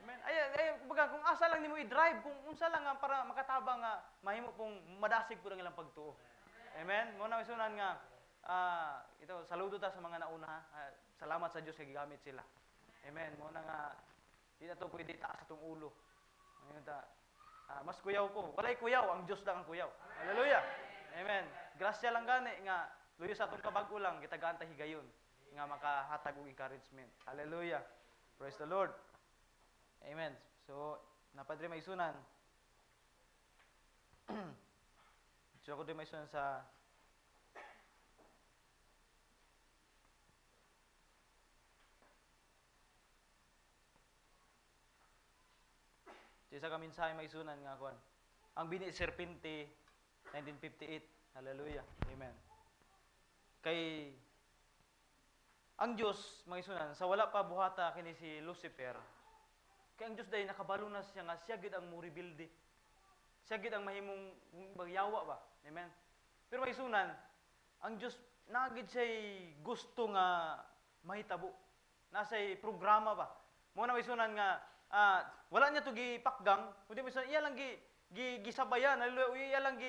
Amen. Ay, kumbaga, kung asa lang nimo i-drive, kung unsa lang nga para makatabang nga mahimo pong madasig po ang ilang pagtuo. Amen. Mo na isunan nga ito saludo ta sa mga nauna. Salamat sa Dios kay gigamit sila. Amen. Mo na nga di na to pwede taas atong ulo. Ngayon ta mas kuyaw ko. Walay kuyaw, ang Dios lang ang kuyaw. Hallelujah. Amen. Grasya lang gani nga luyo sa atong kabag-o lang gitagaan ta higayon nga makahatag og encouragement. Hallelujah. Praise the Lord. Amen. So, napadre maisunan. So, ako din maisunan sa isa ka mensahe maisunan nga kuan. Ang bini serpente 1958. Hallelujah. Amen. Kay ang Dios maisunan sa wala pa buhata kini si Lucifer. Kay ang Dios day nakabalo na siya nga siya gid ang mo-rebuild. Siya gid ang mahimong bagyawa ba. Amen. Pero maisunan ang Dios nagid siya gusto nga mahitabo. Nasay programa ba. Mo na maisunan nga wala niya to gipakgang, kundi maisunan iya lang gisabayan, iya lang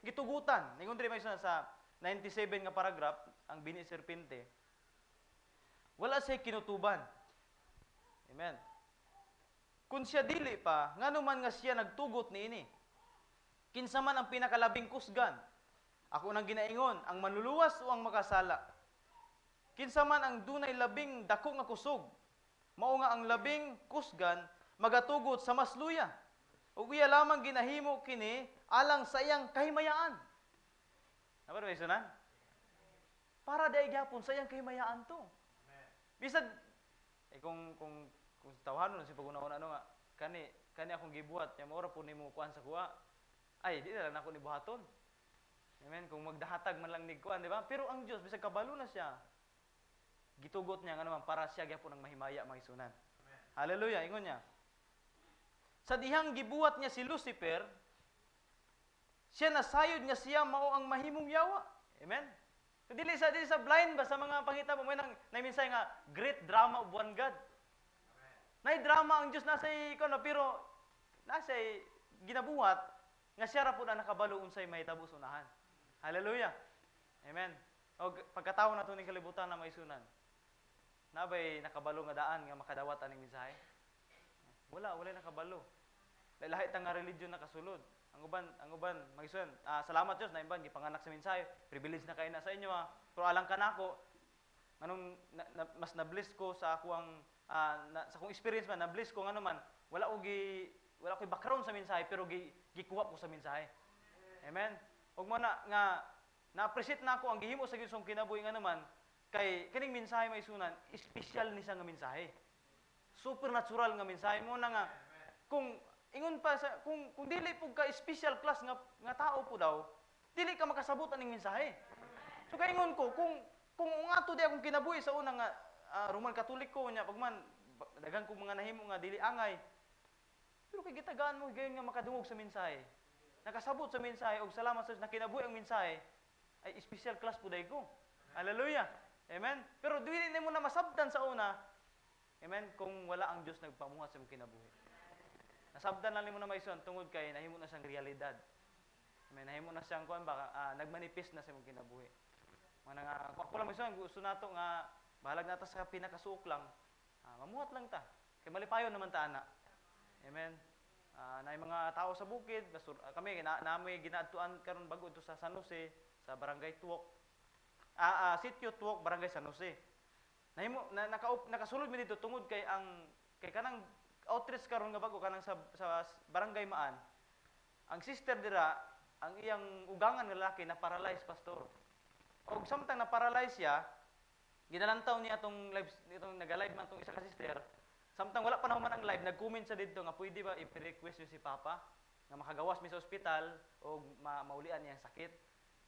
gitugutan. Ningon diri maisunan sa 97 nga paragraph ang bini serpente. Wala siya kinutuban. Amen. Kung siya dili pa, ngano man nga siya nagtugot niini. Kinsa man ang pinakalabing kusgan? Ako nang ginaingon, ang manluluwas o ang makasala? Kinsa man ang dunay labing dako nga kusog? Mao nga ang labing kusgan magatugot sa masluya. Ug iya lamang ginahimo kini alang sa iyang kahimayaan. Napa ba isunan? Para day gyapon sa iyang kahimayaan to. Bisag kung tawhanon si pag-una-una ano nga kani akong gibuhat nya maura po nimo kuan sa kuha. Ay di na lang ako ni buhaton. Amen. Kung magdahatag man lang ni kuan, di ba? Pero ang Dios bisag kabalo na siya. Gitugot niya nga naman para siya gyapon ang mahimaya maisunan. Hallelujah, ingon niya. Sa dihang gibuhat niya si Lucifer, siya nasayod nga siya mao ang mahimong yawa. Amen. Dili sa blind ba sa mga pangita mo may nang minsay nga great drama of one God. Nay drama ang Dios nasa ikono pero nasa ginabuhat nga siya ra pud ang nakabalo unsay mahitabo sa unahan. Hallelujah. Amen. Og pagkatawo nato ning kalibutan na maisunan. Nabay nakabalo nga daan nga makadawat aning mensahe. Wala nakabalo. Lahi ta nga religion nakasulod. Ang uban maisunan. Salamat Dios na imban gipanganak sa mensahe. Privilege na kay na sa inyo Pero alang kanako anong mas na-bless ko sa ako ang sa akong experience man na-bless ko ngano man wala ko background sa mensahe pero gikuha ko sa mensahe. Amen. Ug mo na nga na-appreciate na ako ang gihimo sa Gisong kinabuhi nga naman kay kining mensahe maisunan, special ni sa nga mensahe. Supernatural nga mensahe mo na nga kung ingon pa sa kung dili pug ka special class nga tao po daw, dili ka makasabot aning mensahe. So kay ingon ko kung ato di akong kinabuhi sa una nga Roman Katoliko nya pagman daghan ko mga nahimo nga dili angay. Pero kay gitagaan mo gayon nga makadungog sa mensahe. Nakasabot sa mensahe og salamat sa Dios na kinabuhi ang mensahe ay special class po day ko. Hallelujah. Amen. Pero dili nimo na masabtan sa una. Amen. Kung wala ang Dios nagpamuhat sa imong kinabuhi. Nasabtan lang nimo na maison tungod kay nahimo na siyang realidad. Amen. Nahimo na siyang kuan baka nagmanifest na sa imong kinabuhi. Mga nga ako lang maison gusto nato nga bahalag nata sa pinakasuok lang. Mamuhat lang ta. Kay malipayon naman ta ana. Amen. Na mga tao sa bukid, kami namoy ginaadtuan karon bago ito sa San Jose, sa Barangay Tuok. Sitio Tuok, Barangay San Jose. Nakasulod mi dito tungod kay kanang outreach karon nga bago kanang sa Barangay Maan. Ang sister dira, ang iyang ugangan nga lalaki na paralyzed pastor. Og samtang na paralyze siya, ginalantaw niya itong nag-live man itong isa ka sister. Samtang wala pa naman ang live, nag-comment sa dito nga pwede ba i-request niyo si Papa nga makagawas mi sa ospital o maulian niya ang sakit.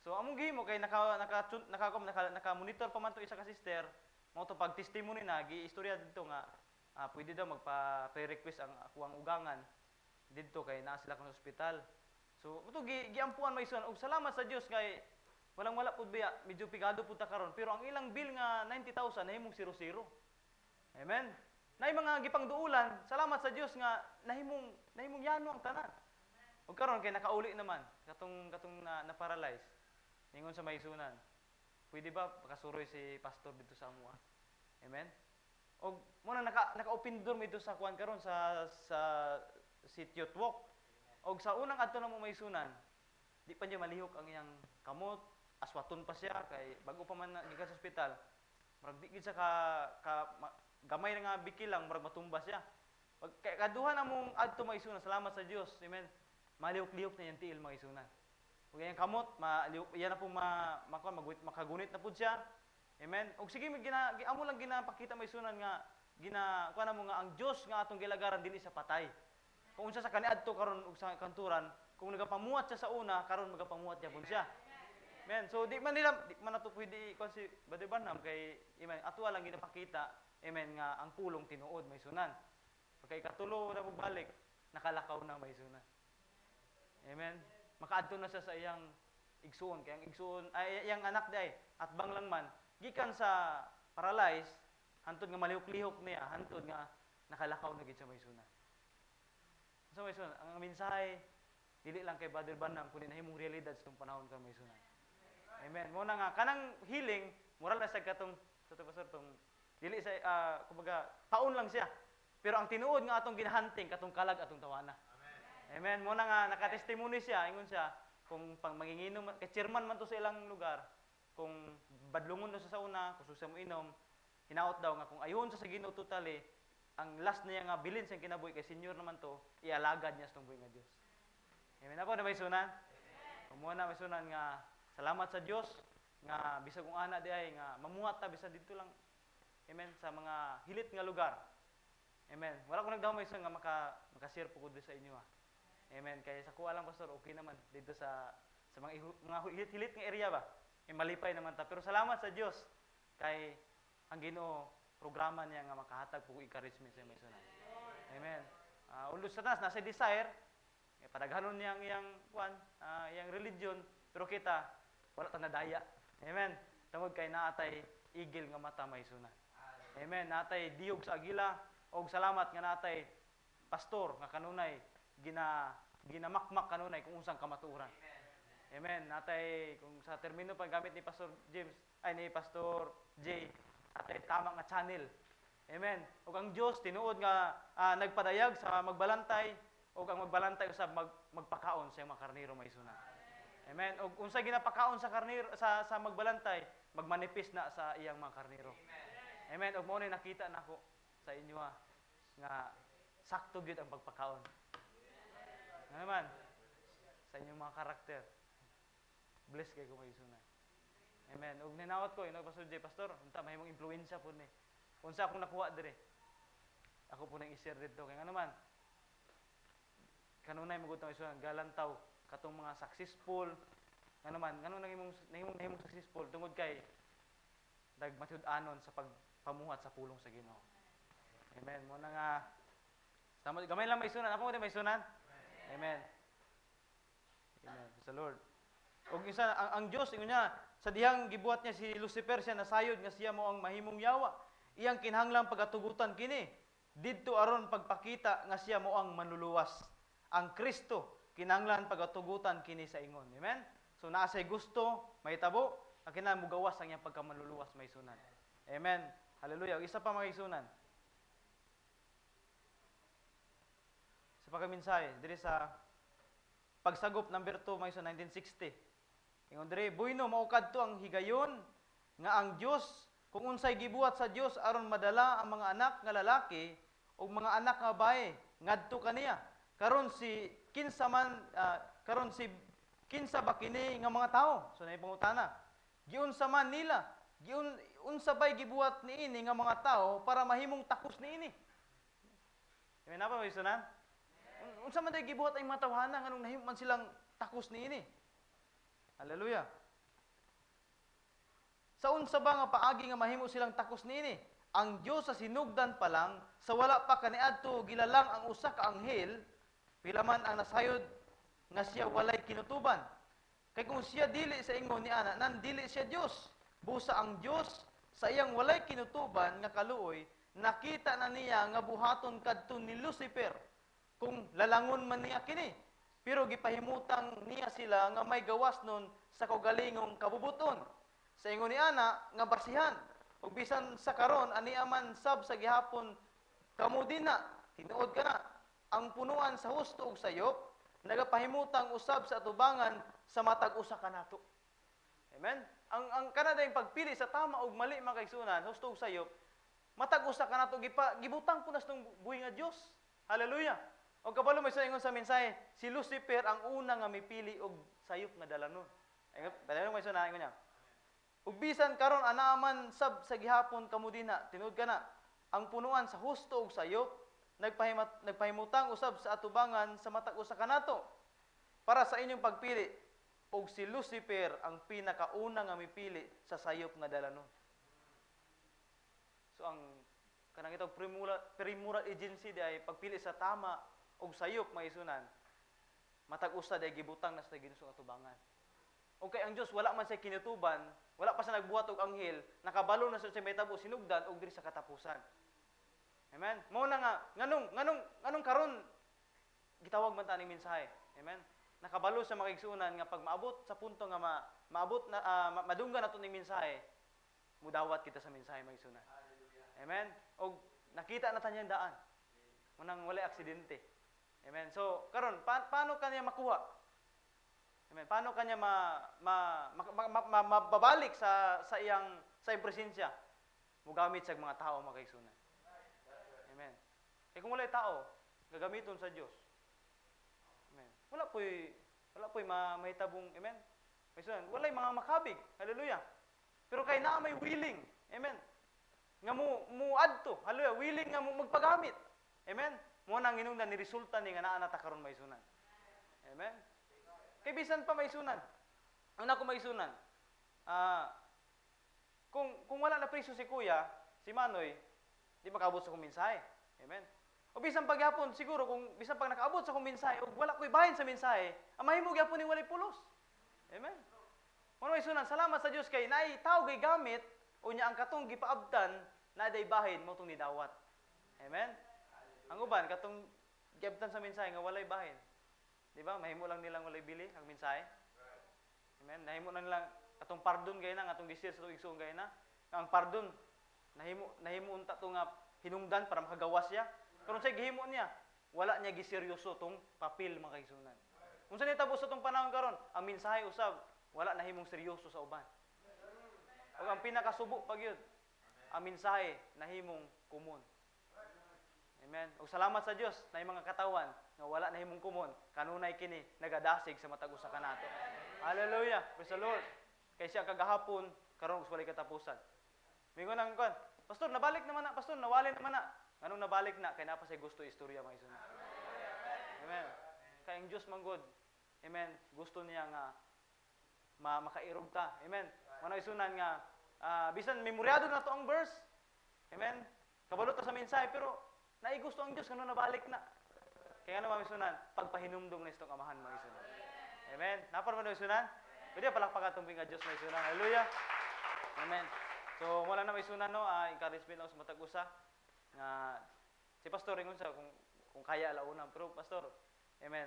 So among gihimo kay naka-monitor pa man to isa ka sister, mo to pag testimony na gi-istorya dito nga pwede daw magpa-pre-request ang ako ang ugangan dito kay naa sila sa ospital. So mo to giampuan may ison og salamat sa Dios kay wala pud biya medyo pigado pud ta karon pero ang ilang bill nga 90,000 nahimong 0-0. Amen. Nay mga gipangduulan, salamat sa Dios nga nahimong yano ang tanan. Ug karon kay nakauli naman katong na paralyze. Ningon sa maisunan. Pwede ba pakasuroy si pastor dito sa amuha? Amen. Og mo na naka-open door mi dito sa kuan karon sa Sitio Twok. Og sa unang adto na mo maisunan, di pa niya malihok ang iyang kamot, aswaton pa siya kay bago pa man gikan sa ospital. Murag di gid sa gamay na nga bikil lang murag matumba siya. Pag kaduha na mong adto maisunan, salamat sa Dios. Amen. Malihok-lihok na yung tiil mga isunan. Ug yang kamot, iyan na po makagunit na pud siya. Amen. Ug sige amo lang ginapakita may sunan nga kuan mo nga ang Dios nga atong gilagaran dili sa patay. Kung unsa sa kaniadto karon ug sa kanturan, kung nagapamuhat siya sa una, karon magapamuhat gyapon siya. Amen. So di man nato pwede kon si Brother Barnum kay amen, atwa lang ginapakita, amen, nga ang pulong tinuod may sunan. Pagkay katulo na pagbalik, nakalakaw na may sunan. Amen. Makaadto na siya sa iyang igsuon kay ang igsuon ay iyang anak day at bang lang man gikan sa paralyze hantod nga malihok-lihok niya hantod nga nakalakaw na gid sa maysuna. So maysuna ang mensahe dili lang kay Brother Barnum kundi nahimong realidad sa panahon kan maysuna. Amen. Mo na nga kanang healing moral na sa katong pastor tong dili sa kumbaga taon lang siya. Pero ang tinuod nga atong ginahunting katong kalag atong tawana. Amen. Mo na nga nakatestimony siya, ingon siya kung pang manginginom kay chairman man to sa ilang lugar, kung badlungon na siya sa una, kung susa mo inom, hinaot daw nga kung ayon sa Ginoo totally, ang last niya nga bilin sa kinabuhi kay senior naman to, ialagad niya sa buhi nga Dios. Amen. Apo na may sunan. Mo na may sunan nga salamat sa Dios nga bisag kung ana di ay nga mamuhat ta bisag dito lang. Amen sa mga hilit nga lugar. Amen. Wala ko nagdamay sa nga maka-share po ko sa inyo ha. Amen. Kaya sa kuha lang pastor, okay naman dito sa mga hilit nga area ba. Malipay naman ta. Pero salamat sa Dios kay ang Ginoo programa niya nga makahatag po encouragement sa mga sunan. Amen. Ulo sa taas nasa desire, padaghanon niya ang iyang religion, pero kita wala ta nadaya. Amen. Tungod kay naatay igil nga mata may sunan. Amen. Natay diog sa agila og salamat nga natay pastor nga kanunay ginamakmak kanunay kung unsang kamatuoran. Amen. Natay kung sa termino pa gamit ni Pastor James ay ni Pastor J, atay tama nga channel. Amen. Ug ang Dios tinuod nga nagpadayag sa magbalantay ug ang magbalantay usab magpakaon sa mga karnero may sunan. Amen. Ug unsa ginapakaon sa karnero sa magbalantay, magmanifest na sa iyang mga karnero. Amen. Ug mao ni nakita nako sa inyo nga sakto gyud ang pagpakaon. Ano naman? Sa inyong mga karakter. Bless kayo kung may sunan. Amen. Ug ninawat ko, Pastor J, Pastor, unta mahimong impluwensya po ni. Unsa akong nakuha dire. Ako po nang i-share dito. Kaya nga naman, kanunay magud tong isunan galantaw katong mga successful. Nga naman, ganun nahimong successful tungod kay nagmatud-anon sa pagpamuhat sa pulong sa Ginoo. Amen. Mo na nga gamay lang may sunan. Ako mo din may sunan. Amen. Amen. Praise the Lord. Og isa ang Dios ingon niya sa dihang gibuhat niya si Lucifer siya nasayod nga siya mo ang mahimong yawa. Iyang kinahanglang pagatugutan kini. Didto aron pagpakita nga siya mo ang manluluwas. Ang Kristo kinahanglan pagatugutan kini sa ingon. Amen. So naa say gusto mahitabo ang kinahanglan mugawas ang iyang pagkamanluluwas may sunan. Amen. Hallelujah. Isa pa mga isunan. Sa pagkaminsahe, diri sa pagsagop number 2 may 1960. Ingon diri, buyno maukad to ang higayon nga ang Dios kung unsay gibuhat sa Dios aron madala ang mga anak nga lalaki ug mga anak nga babaye ngadto kaniya. Karon kinsa ba kini nga mga tao? So nay pangutana. Giunsa man nila? Unsa bay gibuhat niini nga mga tao para mahimong takos niini? Amen na ba may sunan? Unsa man day gibuhat ay mga tawhana nganong nahimo man silang takos niini. Hallelujah. Sa unsa ba nga paagi nga mahimo silang takos niini? Ang Dios sa sinugdan pa lang sa wala pa kaniadto gilalang ang usa ka anghel pila man ang nasayod nga siya walay kinutuban. Kay kung siya dili sa ingon ni ana nan dili siya Dios. Busa ang Dios sa iyang walay kinutuban nga kaluoy nakita na niya nga buhaton kadto ni Lucifer kung lalangon man niya kini. Pero gipahimutang niya sila nga may gawas nun sa kaugalingong kabubuton. Sa ingon ni ana nga basihan. Ug bisan sa karon aniya man sab sa gihapon kamo dina tinuod kana ang punuan sa husto ug sayop nagapahimutang usab sa atubangan sa matag usa kanato. Amen. Ang kana dayong pagpili sa tama ug mali mga kaigsunan, husto ug sayop, matag usa kanato gibutang punas ng buhi nga Dios. Hallelujah. O kabalo may ingon sa mensahe, si Lucifer ang una nga mipili og sayop nga dalanon. Ay, balayon may sunay niya. Ug bisan karon anaaman sab sa gihapon kamo dina, tinud kana, ang punuan sa husto ug sayop nagpahimutang usab sa atubangan sa matag usa kanato. Para sa inyong pagpili, ug si Lucifer ang pinakauna nga mipili sa sayop nga dalanon. So ang kanang itong premoral agency ay pagpili sa tama og sayop maisunan, matag usa day gibutang na sa Ginoo atubangan. O kay ang Dios wala man say kinutuban, wala pa sa nagbuhat og anghel, nakabalo na sa mahitabo sinugdan og diri sa katapusan. Amen. Mao na nga nganong karon gitawag man ta ning mensahe. Amen. Nakabalo sa mga igsunan nga pag maabot sa punto nga maabot na madunggan nato ning mensahe, mudawat kita sa mensahe mga igsunan. Amen. Og nakita na tanyang daan. Munang wala aksidente. Amen. So karon paano kanya makuha? Amen. Paano kanya mababalik sa iyang presensya? Mugamit sa mga tao mga kaigsunan. Amen. Eh kung walay tao, gagamiton sa Dios. Amen. Wala po'y mahitabong, amen. Kaigsunan, walay mga makabig. Hallelujah. Pero kay naa may willing. Amen. Nga mo adto. Hallelujah. Willing nga mo magpagamit. Amen. Mo nang hinungdan ni resulta ni nga naa nata karon maisunan. Amen. Kay bisan pa maisunan. Ang nako maisunan. Kung wala na preso si Kuya, si Manoy, di makaabot sa kong mensahe. Amen. O bisan pagyapon siguro kung bisan pag nakaabot sa kong mensahe ug wala ko'y bahin sa mensahe, ang mahimo gyapon ning walay pulos. Amen. Mo maisunan, salamat sa Dios kay naay tao gay gamit unya ang katong gipaabtan na day bahin mo tong nidawat. Amen. Ang uban katong giabtan sa mensahe nga walay bahin. Di ba? Mahimo lang nilang walay bili ang mensahe. Amen. Nahimo lang nilang atong pardon gay na atong gisir sa tuig igsoon gay na. Ang pardon nahimo unta to nga hinungdan para makagawas siya. Karon say gihimo niya, wala niya giseryoso tong papel mga kaigsunan. Unsa ni tabos sa tong panahon karon? Ang mensahe usab wala nahimong seryoso sa uban. Ug ang pinakasubo pag yun, ang mensahe nahimong kumon. Amen. Ug salamat sa Dios na mga katawan nga wala nahimong kumon, kanunay kini nagadasig sa matag usa kanato. Hallelujah. Praise the Lord. Kay siya kagahapon karon walay katapusan. Mingon ang kon, pastor nabalik naman na, pastor nawali naman na. Anong nabalik na kay napa say gusto istorya mga igsoon. Amen. Kay ang Dios manggod. Amen. Gusto niya nga makairog ta. Amen. Manang isunan nga bisan memoryado na to ang verse. Amen. Kabalo ta sa mensahe pero naay gusto ang Dios kano nabalik na. Kaya ano mamisunan, pagpahinumdum na istong amahan mga isunan. Amen. Napar man isunan? Pwede palakpakan tong nga Dios mga isunan. Hallelujah. Amen. So wala na may isunan no, encouragement lang sa matag usa nga si pastor ingon sa kung kaya alauna pero pastor. Amen.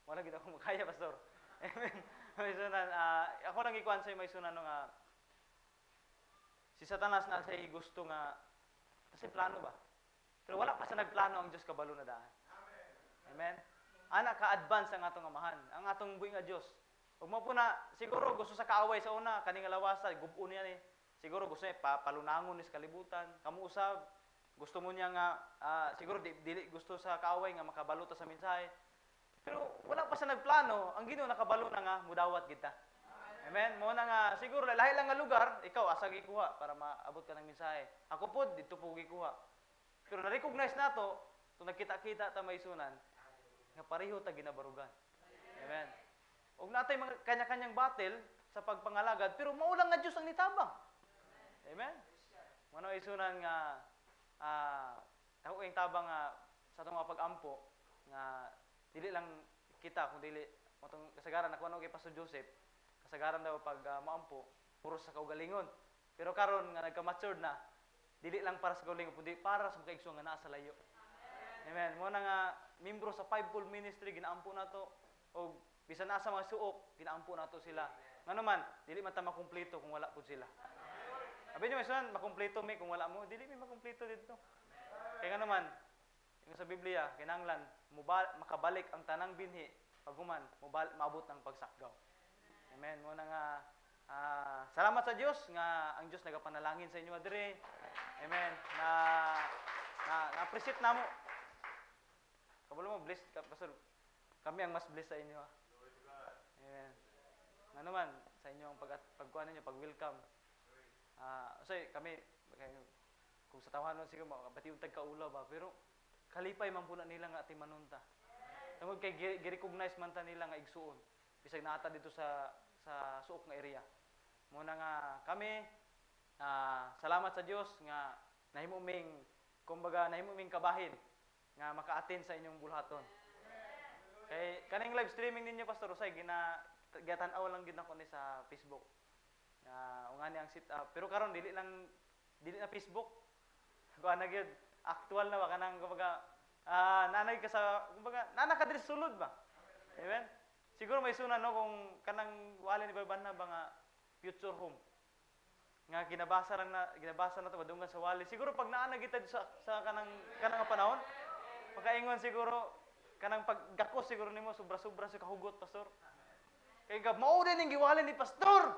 Wala gid ako makaya pastor. Amen. May isunan ako lang ikuan sa may isunan no nga si Satanas na say gusto nga kasi plano ba? Pero wala pa sa nagplano ang Dios kabalo na daan. Amen. Ana ka-advance ang atong amahan, ang atong buhi nga Dios. Ug mo po na siguro gusto sa kaaway sa una kaning lawasa gub-o niya ni. Siguro gusto niya palunangon ni sa kalibutan. Kamu usab gusto mo niya nga siguro dili gusto sa kaaway nga makabalota sa mensahe. Pero wala pa sa nagplano, ang Ginoo nakabalo na nga mudawat kita. Amen. Mo na nga siguro lahi lang nga lugar, ikaw asa gikuha para maabot ka ng mensahe. Ako pod dito po gikuha. Pero na-recognize nato, to nagkita-kita ta maisunan, nga pareho ta ginabarugan. Amen. Ug natay mga kanya-kanyang battle sa pagpangalagad, pero maulang nga Dios ang nitabang. Amen. Mano isunan nga ako yung tabang nga sa atong mga pag-ampo nga dili lang kita kung dili matong kasagaran ako ano kay Pastor Joseph, kasagaran daw pag maampo puro sa kaugalingon. Pero karon nga nagka-matured na, dili lang para sa kauling, kundi para sa makaigsoon nga naa sa layo. Amen. Mo na nga membro sa fivefold ministry ginaampo nato og bisan na sa mga suok ginaampo nato sila. Ngano man, dili man ta makumpleto kung wala pud sila. Abi nyo isunan, makumpleto mi kung wala mo, dili mi makumpleto dito. Kaya nga naman, yung sa Biblia, kinanglan, makabalik ang tanang binhi, paghuman, maabot ng pagsakgaw. Amen. Muna nga, salamat sa Diyos, nga ang Diyos nagapanalangin sa inyo adire. Amen. Na-appreciate na mo. Kabalo mo, blessed ka, Pastor. Kami ang mas blessed sa inyo. Amen. Nga naman, sa inyo ang pagkuhan ninyo, pag-welcome. Kami, kung sa tawanan siguro, makabati yung tagkaulaw ba, pero kalipay man po na nila nga ating manunta. Tungod kay gi-recognize man ta nila nga igsuon. Bisag naata dito sa suok nga area. Muna nga kami, salamat sa Dios nga nahimo ming kabahin nga maka-attend sa inyong bulhaton. Kay kaning live streaming ninyo Pastor Usay gatan-aw lang gid nako ni sa Facebook. Ungani ang sit up. Pero karon dili na Facebook. Kuan na gyud actual na ba kanang kumbaga nanay ka sa kumbaga nana ka diri sulod ba. Amen. Siguro may sunan no kung kanang wala ni Barbanna ba nga future home. Nga ginabasa na to madunggan sa wali. Siguro pag naana kita sa kanang panahon, pagkaingon siguro kanang paggakos siguro nimo sobra-sobra sa kahugot Pastor. Kay mao din ang giwali ni Pastor.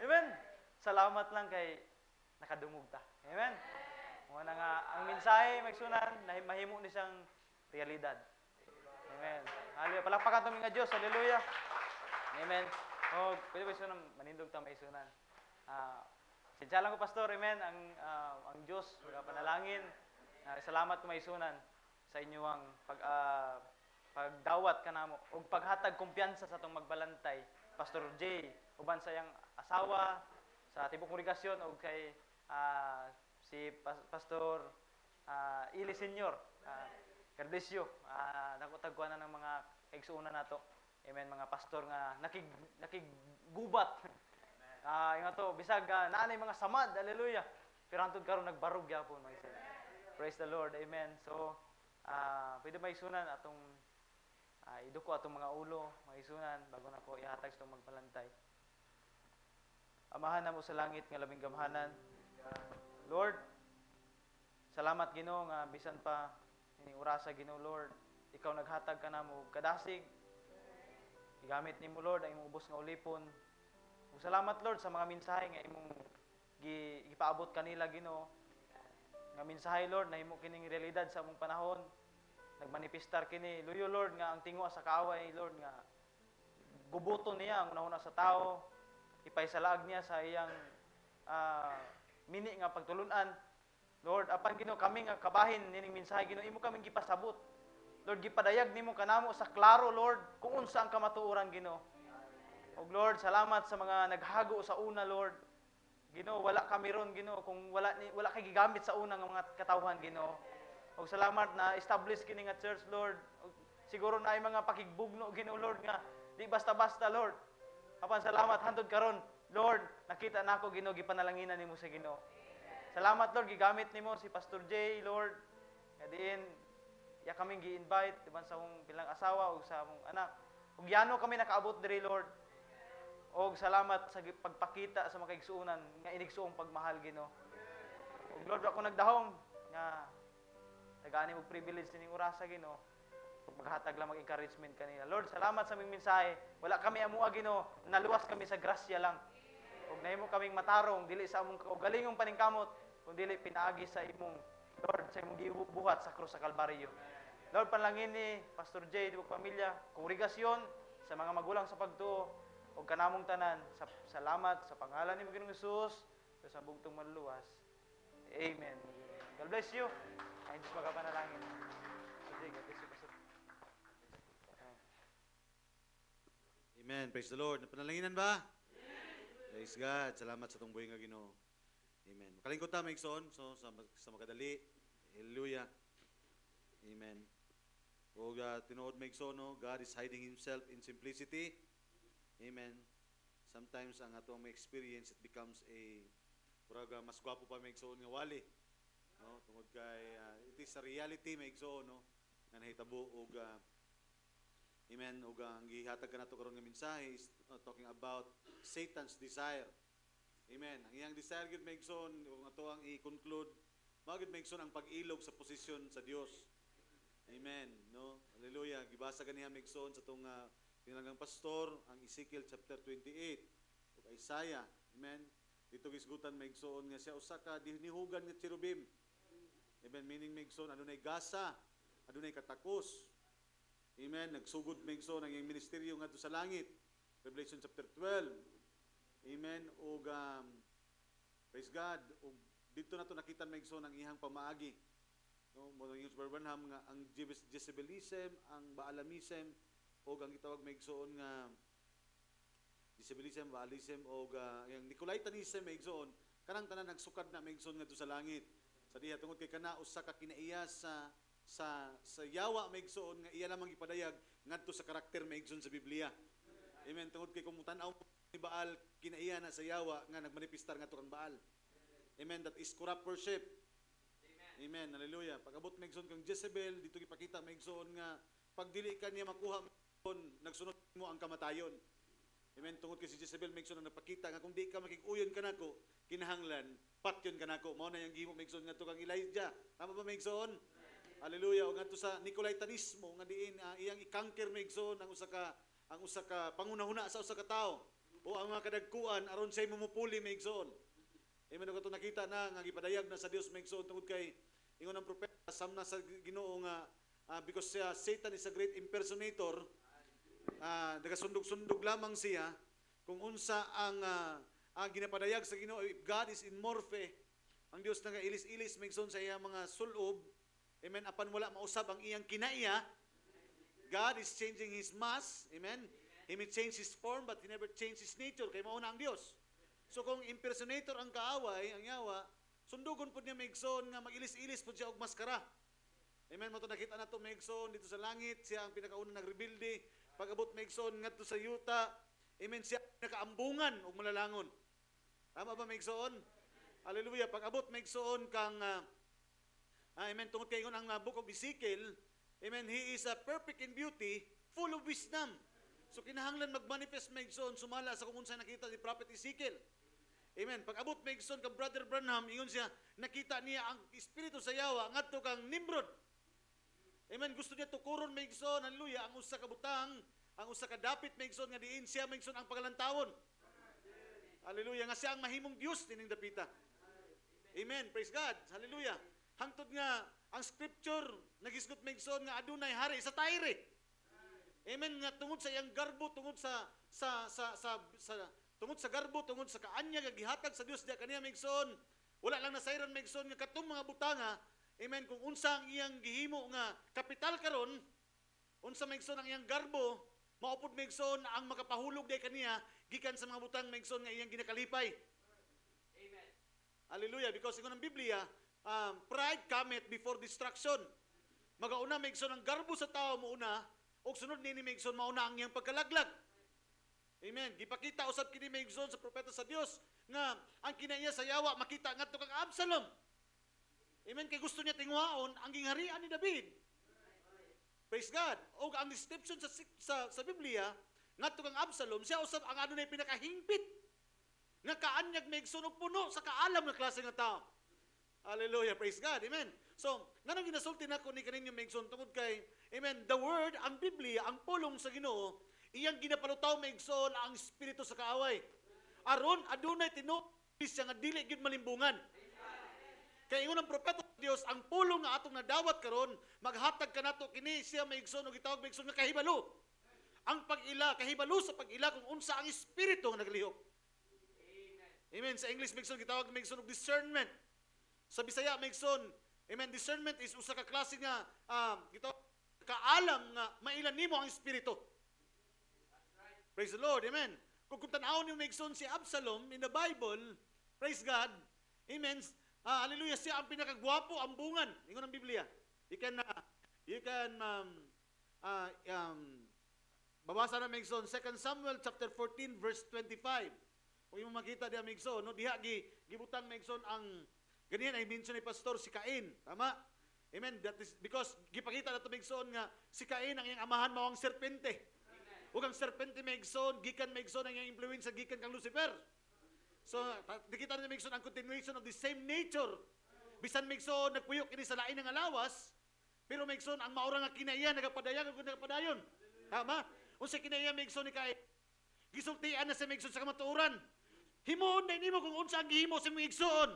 Amen. Salamat lang kay nakadungog ta. Amen. Mo na nga ang mensahe magsunan mahimo ni siyang realidad. Amen. Hallelujah. Palakpakan to mga Dios. Hallelujah. Amen. Oh, pwede ba sunan manindog ta may sunan. Sinsya lang ko Pastor. Amen. Ang Dios panalangin. Salamat ko may sunan sa inyo ang pagdawat kanamo ug paghatag kumpiyansa sa atong magbalantay. Pastor J, uban sa iyang asawa sa tibok kongregasyon ug kay si Pastor Ili Senior. God bless you. Nakutagkuan na ng mga kaigsuonan nato. Amen, mga pastor nga nakigubat. Yung to bisag naanay mga samad. Hallelujah. Pero hantod karon nagbarog gyapon mga isa. Praise the Lord. Amen. So pwede maigsunan atong iduko atong mga ulo, maisunan bago na ko ihatag sa magbalantay. Amahan na mo sa langit nga labing gamhanan. Lord, salamat Ginoo nga bisan pa ining orasa Ginoo Lord, ikaw naghatag ka namo kadasig. Gigamit nimo Lord ang imong ubos nga ulipon. Ug salamat Lord sa mga mensahe nga imong gipaabot kanila Ginoo. Nga mensahe Lord nahimo kining realidad sa among panahon. Nagmanifestar kini luyo Lord nga ang tingwa sa kaaway Lord nga gubuton niya ang unahuna sa tao, ipaisalaag niya sa iyang mini nga pagtulunan. Lord, apan Ginoo kami nga kabahin nining mensahe Ginoo imo kaming gipasabot. Lord, gipadayag nimo kanamo sa klaro Lord kung unsa ang kamatuoran Ginoo. Og Lord, salamat sa mga naghago sa una Lord. Ginoo, wala kami ron Ginoo kung wala kay gigamit sa una nga mga katawhan Ginoo. Og salamat na establish kini nga church Lord. Og siguro na ay mga pakigbugno Ginoo Lord nga di basta-basta Lord. Apan salamat hantod karon Lord, nakita nako Ginoo gipanalanginan nimo sa Ginoo. Salamat Lord gigamit nimo si Pastor J Lord. Kadiin ya kaming gi-invite diban sa akong pilang asawa ug sa among anak. Ug yano kami nakaabot diri Lord. Og salamat sa pagpakita sa mga kaigsuonan nga inigsuong pagmahal Ginoo. Og Lord ako nagdahom nga tagaani mo privilege ning orasa Ginoo. Maghatag lang mag-encouragement kanila. Lord, salamat sa aming mensahe. Wala kami amua Ginoo, naluwas kami sa grasya lang. Ug nahimo kaming matarong dili sa among kaugalingong paningkamot, kundi dili pinaagi sa imong Lord sa imong gibuhat sa krus sa Kalbaryo. Lord, panalangin ni Pastor J, di pamilya, kongregasyon, sa mga magulang sa pagtuo, ug kanamong tanan, salamat sa pangalan ni Ginoong Hesus, sa bugtong manluwas. Amen. God bless you. Ay, Diyos magapanalangin. God bless you, Pastor. Amen. Praise the Lord. Napanalanginan ba? Praise God. Salamat sa itong buhay nga Ginoo. Amen. Makalingkot ta, Maigsoon. So, sa makadali. Hallelujah. Amen. O tinuod Maigsoon, no? God is hiding Himself in simplicity. Amen. Sometimes ang atong may experience, it becomes a Murag mas gwapo pa may igsoon nga wali. No, tungod kay it is a reality may igsoon no nga nahitabo og amen ug ang gihatag kanato karon nga mensahe is talking about Satan's desire. Amen. Ang iyang desire gid may igsoon ug ato ang i-conclude mao gid may igsoon ang pag-ilog sa posisyon sa Dios. Amen. No? Hallelujah. Gibasa ganiha may igsoon sa tong pinanggang pastor ang Ezekiel chapter 28 ug Isaiah. Amen. Dito gisgutan may igsoon nga siya usa ka dinihugan nga cherubim. Amen. Meaning may igsoon adunay gasa, adunay katakos. Amen. Nagsugod may igsoon ang iyang ministeryo ngadto sa langit. Revelation chapter 12. Amen. Ug praise God. Ug dito nato nakita may igsoon ang iyang pamaagi. No, mo yung Branham nga ang Jezebalism, ang Baalism o ang gitawag may igsoon nga Jezebalism, Baalism o yung Nicolaitanism may igsoon kanang tanan nagsukad na may igsoon ngadto sa langit. Sa diha tungod kay kana usa ka kinaiya sa yawa may igsoon nga iya lamang gipadayag ngadto sa karakter may igsoon sa Biblia. Amen. Tungod kay kung tan-aw ni Baal kinaiya na sa yawa nga nagmanifestar ngadto kang Baal. Amen. That is corrupt worship. Amen. Hallelujah. Pag-abot maigsoon kang Jezebel, dito ipakita maigsoon nga pag dili ka niya makuha nagsunod mo ang kamatayon. Amen. Tungod kay si Jezebel maigsoon ang napakita nga kung di ka makig-uyon kanako, kinahanglan patyon kanako. Mao na yang gihimo maigsoon ngadto kang Elijah. Tama ba maigsoon? Hallelujah. O ngadto sa Nicolaitanismo nga diin iyang i-conquer maigsoon ang usa ka pangunahuna sa usa ka tawo o ang mga kadagkuan aron say mamupuli maigsoon. Amen. Ug ato nakita na nga gipadayag na sa Dios maigsoon tungod kay ingon ang propeta samna sa Ginoo nga because Satan is a great impersonator, nagasundog-sundog lamang siya kung unsa ang ginapadayag sa Ginoo. If God is in morphe, ang Dios nga ilis-ilis maigsoon sa iyang mga sulob. Amen. Apan wala mausab ang iyang kinaiya. God is changing His mass. Amen. He may change His form but He never change His nature kay mao na ang Dios. So kung impersonator ang kaaway, ang yawa, sundugon po niya maigsoon nga mag-ilis-ilis po siya og maskara. Amen. Mato nakita nato maigsoon dito sa langit, siya ang pinakaunang nagrebilde. Pag-abot maigsoon ngadto sa yuta, amen, siya ang nakaambungan og malalangon. Tama ba maigsoon? Hallelujah. Pag-abot maigsoon kang amen, tungod kay ingon ang book of Ezekiel, amen, he is a perfect in beauty, full of wisdom. So kinahanglan mag-manifest maigsoon sumala sa kung unsa nakita ni Prophet Ezekiel. Amen. Pag-abot maigsoon kang Brother Branham, ingon siya, nakita niya ang espiritu sa yawa ngadto kang Nimrod. Amen. Gusto niya tukuron maigsoon, hallelujah, ang usa ka butang, ang usa ka dapit maigsoon nga diin siya maigsoon ang pagalantawon. Hallelujah, nga siya ang mahimong Dios dining dapita. Amen. Praise God. Hallelujah. Hangtod nga ang scripture nagisgot maigsoon nga adunay hari sa Tyre. Amen. Nga tungod sa iyang garbo, tungod tungod sa garbo, tungod sa kaanya nga gihatag sa Dios diya kaniya maigsoon. Wala lang nasayran maigsoon nga katong mga butanga, amen, kung unsa ang iyang gihimo nga kapital karon, unsa maigsoon ang iyang garbo, maupod maigsoon ang makapahulog day kaniya gikan sa mga butang maigsoon nga iyang ginakalipay. Amen. Hallelujah. Because ingon ang Biblia, pride cometh before destruction. Magauna maigsoon ang garbo sa tao mouna, ug sunod nini maigsoon mauna ang iyang pagkalaglag. Amen. Gipakita usab kini maigsoon sa propeta sa Dios nga ang kinaiya sa yawa makita ngadto kang Absalom. Amen. Kay gusto niya tingwaon ang gingharian ni David. Praise God. O ang description sa Biblia ngadto kang Absalom, siya usab ang adunay pinakahingpit nga kaanyag maigsoon og puno sa kaalam nga klase nga tao. Hallelujah. Praise God. Amen. So, nganong ginasulti nako ni kaninyo maigsoon tungod kay amen, the word, ang Biblia, ang pulong sa Ginoo, iyang ginapalutaw maigsoon ang espiritu sa kaaway. Aron adunay tinuod siya nga dili gyud malimbungan. Kay ingon ang propeta sa Dios, ang pulong nga atong nadawat karon maghatag kanato kini siya maigsoon og gitawag maigsoon nga kahibalo. Ang pag-ila, kahibalo sa pag-ila kung unsa ang espiritu nga naglihok. Amen. Sa English maigsoon gitawag maigsoon og discernment. Sa Bisaya maigsoon, amen, discernment is usa ka klase nga gitawag kaalam nga mailan nimo ang espiritu. Praise the Lord. Amen. Kung tan-awon niyo maigsoon si Absalom in the Bible, praise God. Amen. Hallelujah, siya ang pinakagwapo ambungan. Ingon ang Biblia. You can babasa na maigsoon 2 Samuel chapter 14 verse 25. Kung imo makita diha Migson, no, diha gibutang Migson ang ganyan ay mention ni pastor si Cain. Tama? Amen. That is because gipakita nato Migson nga si Cain ang iyang amahan mao ang serpente. Ug ang serpente Migson, gikan Migson ang iyang influence gikan kang Lucifer. So, nakita na Migson ang continuation of the same nature. Bisan Migson nagpuyok ini sa lain nga lawas, pero Migson ang maura nga kinaiya nagapadayon ug nagapadayon. Tama? Unsa kinaiya Migson ni Cain? Gisultian na si Migson sa kamatuoran. Himuon na nimo kung unsa ang gihimo si Migson.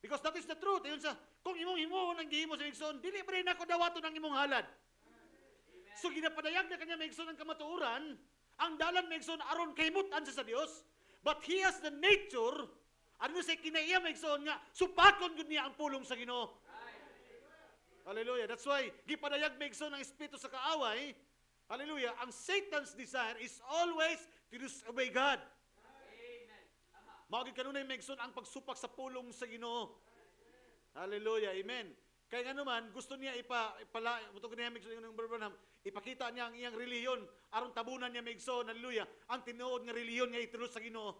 Because that is the truth. Yun sa, kung imong himuon ang gihimo si Migson, dili pa rin ako dawaton ang imong halad. So ginapadayag na kanya Migson ang kamatuoran, ang dalan Migson aron kaymutan sa Dios, but he has the nature, ano sa kinaiya Migson nga, supakon gud niya ang pulong sa Ginoo. Hallelujah. That's why, gipadayag Migson ang espiritu sa kaaway. Hallelujah. Ang Satan's desire is always to disobey God. Maugid kanunay Migson ang pagsupak sa pulong sa Ginoo. Hallelujah. Amen. Kaya nga naman, gusto niya ipakita niya ang iyang reliyon aron tabunan niya Migson. Hallelujah. Ang tinuod nga reliyon nga itulo sa Ginoo.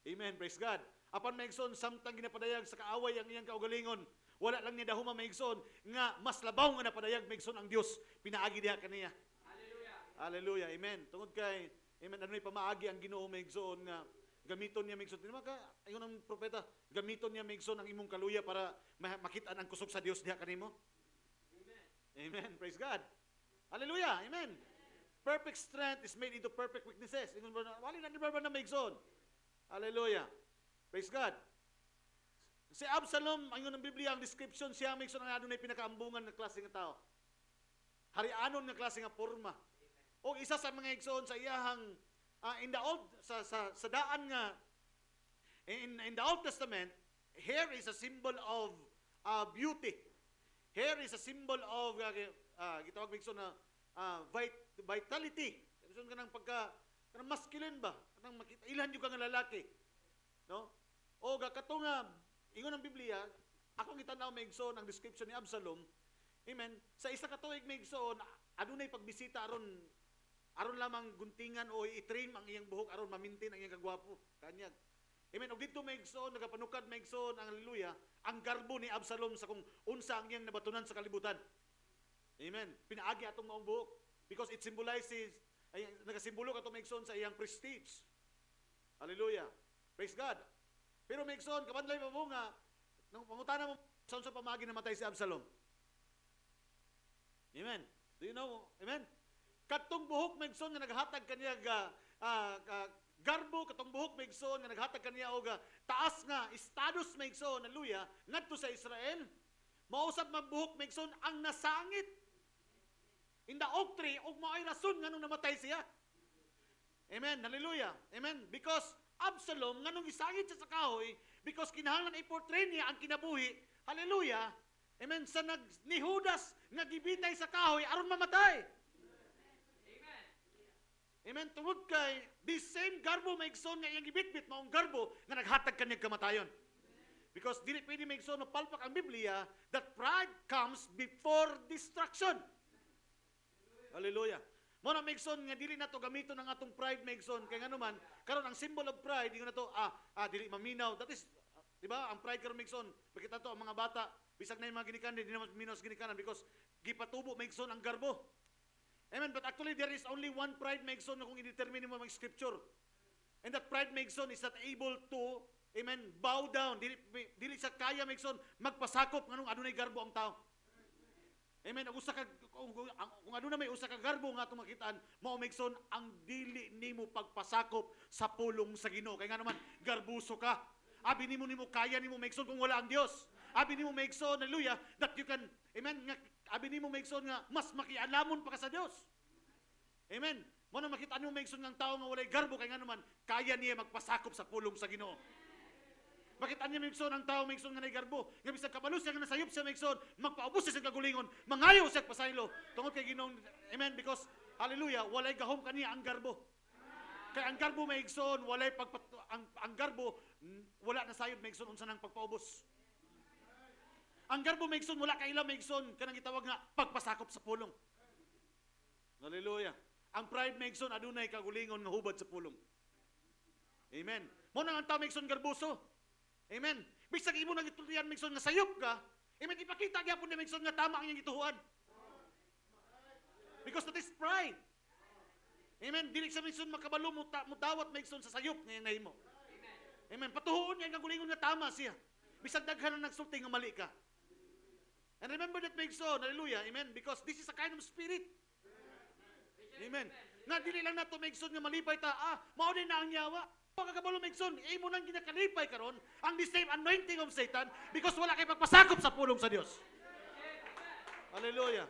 Amen. Praise God. Apan Migson, samtang ginapadayag sa kaaway ang iyang kaugalingon, wala lang niya dahuma Migson nga mas labaw nga napadayag Migson ang Dios. Pinaagi diha kaniya. Hallelujah. Hallelujah. Amen. Tungod kay, amen, ano'y pamaagi ang Ginoo Migson nga gamiton niya Migson. Tinama ka, ayon ang propeta, gamiton niya Migson ang imong kaluya para makitaan ang kusog sa Dios diha kanimo. Amen. Amen. Praise God. Hallelujah. Amen. Perfect strength is made into perfect weaknesses. Ingon ba na, wali na na Migson. Hallelujah. Praise God. Si Absalom, ayon ang Biblia, ang description siya Migson ang adunay pinakaambungan nga klase nga tao. Harianon nga klase nga porma. O isa sa mga igsoon sa iyahang in the old sa daan nga in the Old Testament, hair is a symbol of beauty. Hair is a symbol of gitawag Migson na vitality. Migson kanang pagka kanang masculine ba? Kanang makita ilan jud ka nga lalaki. No? O kato nga ingon ang Biblia, akong gitanaw Migson ang description ni Absalom. Amen. Sa isa ka tuig Migson, adunay pagbisita aron lamang guntingan o i-trim ang iyang buhok aron ma-maintain ang iyang kagwapo. Kanyag. Amen. Og dito Migson, nagapanukad Migson ang hallelujah, ang garbo ni Absalom sa kung unsa ang iyang nabatunan sa kalibutan. Amen. Pinaagi atong maong buhok because it symbolizes nagasimbolo kato Migson sa iyang prestige. Hallelujah. Praise God. Pero Migson, kabadlay pa mo nga nang pangutana mo sa unsa pamaagi namatay si Absalom. Amen. Do you know? Amen. Katong buhok Migson nga naghatag kaniya garbo, katong buhok Migson nga naghatag kaniya og taas nga status Migson, hallelujah, ngadto sa Israel. Mausab magbuhok Migson ang nasangit. In the oak tree og maay rason nganong namatay siya. Amen. Hallelujah. Amen. Because Absalom nganong isangit siya sa kahoy because kinahanglan i-portray niya ang kinabuhi. Hallelujah. Amen. Sa ni Judas nga gibitay sa kahoy aron mamatay. Amen. Tungod kay this same garbo Migson nga iyang gibitbit maong garbo nga naghatag kaniyang kamatayon. Because dili pwede Migson palpak ang Biblia that pride comes before destruction. Hallelujah. Mo na Migson nga dili nato gamiton ang atong pride Migson kay nganuman karon ang symbol of pride ingon nato dili maminaw. That is di ba ang pride karon Migson makita to ang mga bata bisag na yung mga ginikanan di naman minos ginikanan because gipatubo Migson ang garbo. Amen. But actually, there is only one pride Migson na kung i-determine mo ang scripture. And that pride Migson is not able to, amen, bow down. Dili sa kaya Migson magpasakop nganong adunay garbo ang tao. Amen. Kung aduna may usa ka garbo nga atong makitaan, mao Migson ang dili nimo pagpasakop sa pulong sa Ginoo. Kay nga naman garbuso ka. Abi nimo kaya nimo Migson kung wala ang Dios. Abi nimo Migson, hallelujah, that you can, amen, nga abi nimo Migson nga mas makialamon pa ka sa Dios. Amen. Mo na makita nimo Migson nga tao nga walay garbo kay nga naman kaya niya magpasakop sa pulong sa Ginoo. Makita niya Migson ang tao Migson nga nay garbo, nga bisag kabalo siya nga nasayop siya Migson, magpaubos siya sa kagulingon, mangayo siya pasaylo. Tungod kay Ginoo, amen, because hallelujah, walay gahom kaniya ang garbo. Kay ang garbo Migson walay ang garbo wala na sayod Migson unsa nang pagpaubos. Ang garbo Migson wala kay ila Migson kanang gitawag nga pagpasakop sa pulong. Hallelujah. Ang pride Migson adunay kagulingon nga hubad sa pulong. Amen. Mo nang ang tao maigsoon garbuso. Amen. Bisag imo nang itultihan maigsoon nga sayop ka, amen, ipakita gyapon na maigsoon nga tama ang iyang gituhuan. Because that is pride. Amen. Dili sa maigsoon makabalo mo dawat maigsoon sa sayop nga iyang nahimo. Amen. Patuhuon niya ang gulingon nga tama siya. Bisag daghan na nagsulti nga mali ka. And remember that maigsoon, hallelujah, amen, because this is a kind of spirit. Amen. Nga dili lang nato maigsoon nga malipay ta, mao din na ang yawa. Pagkakabalo maigsoon, imo nang ginakalipay karon ang the same anointing of Satan because wala kay pagpasakop sa pulong sa Dios. Hallelujah.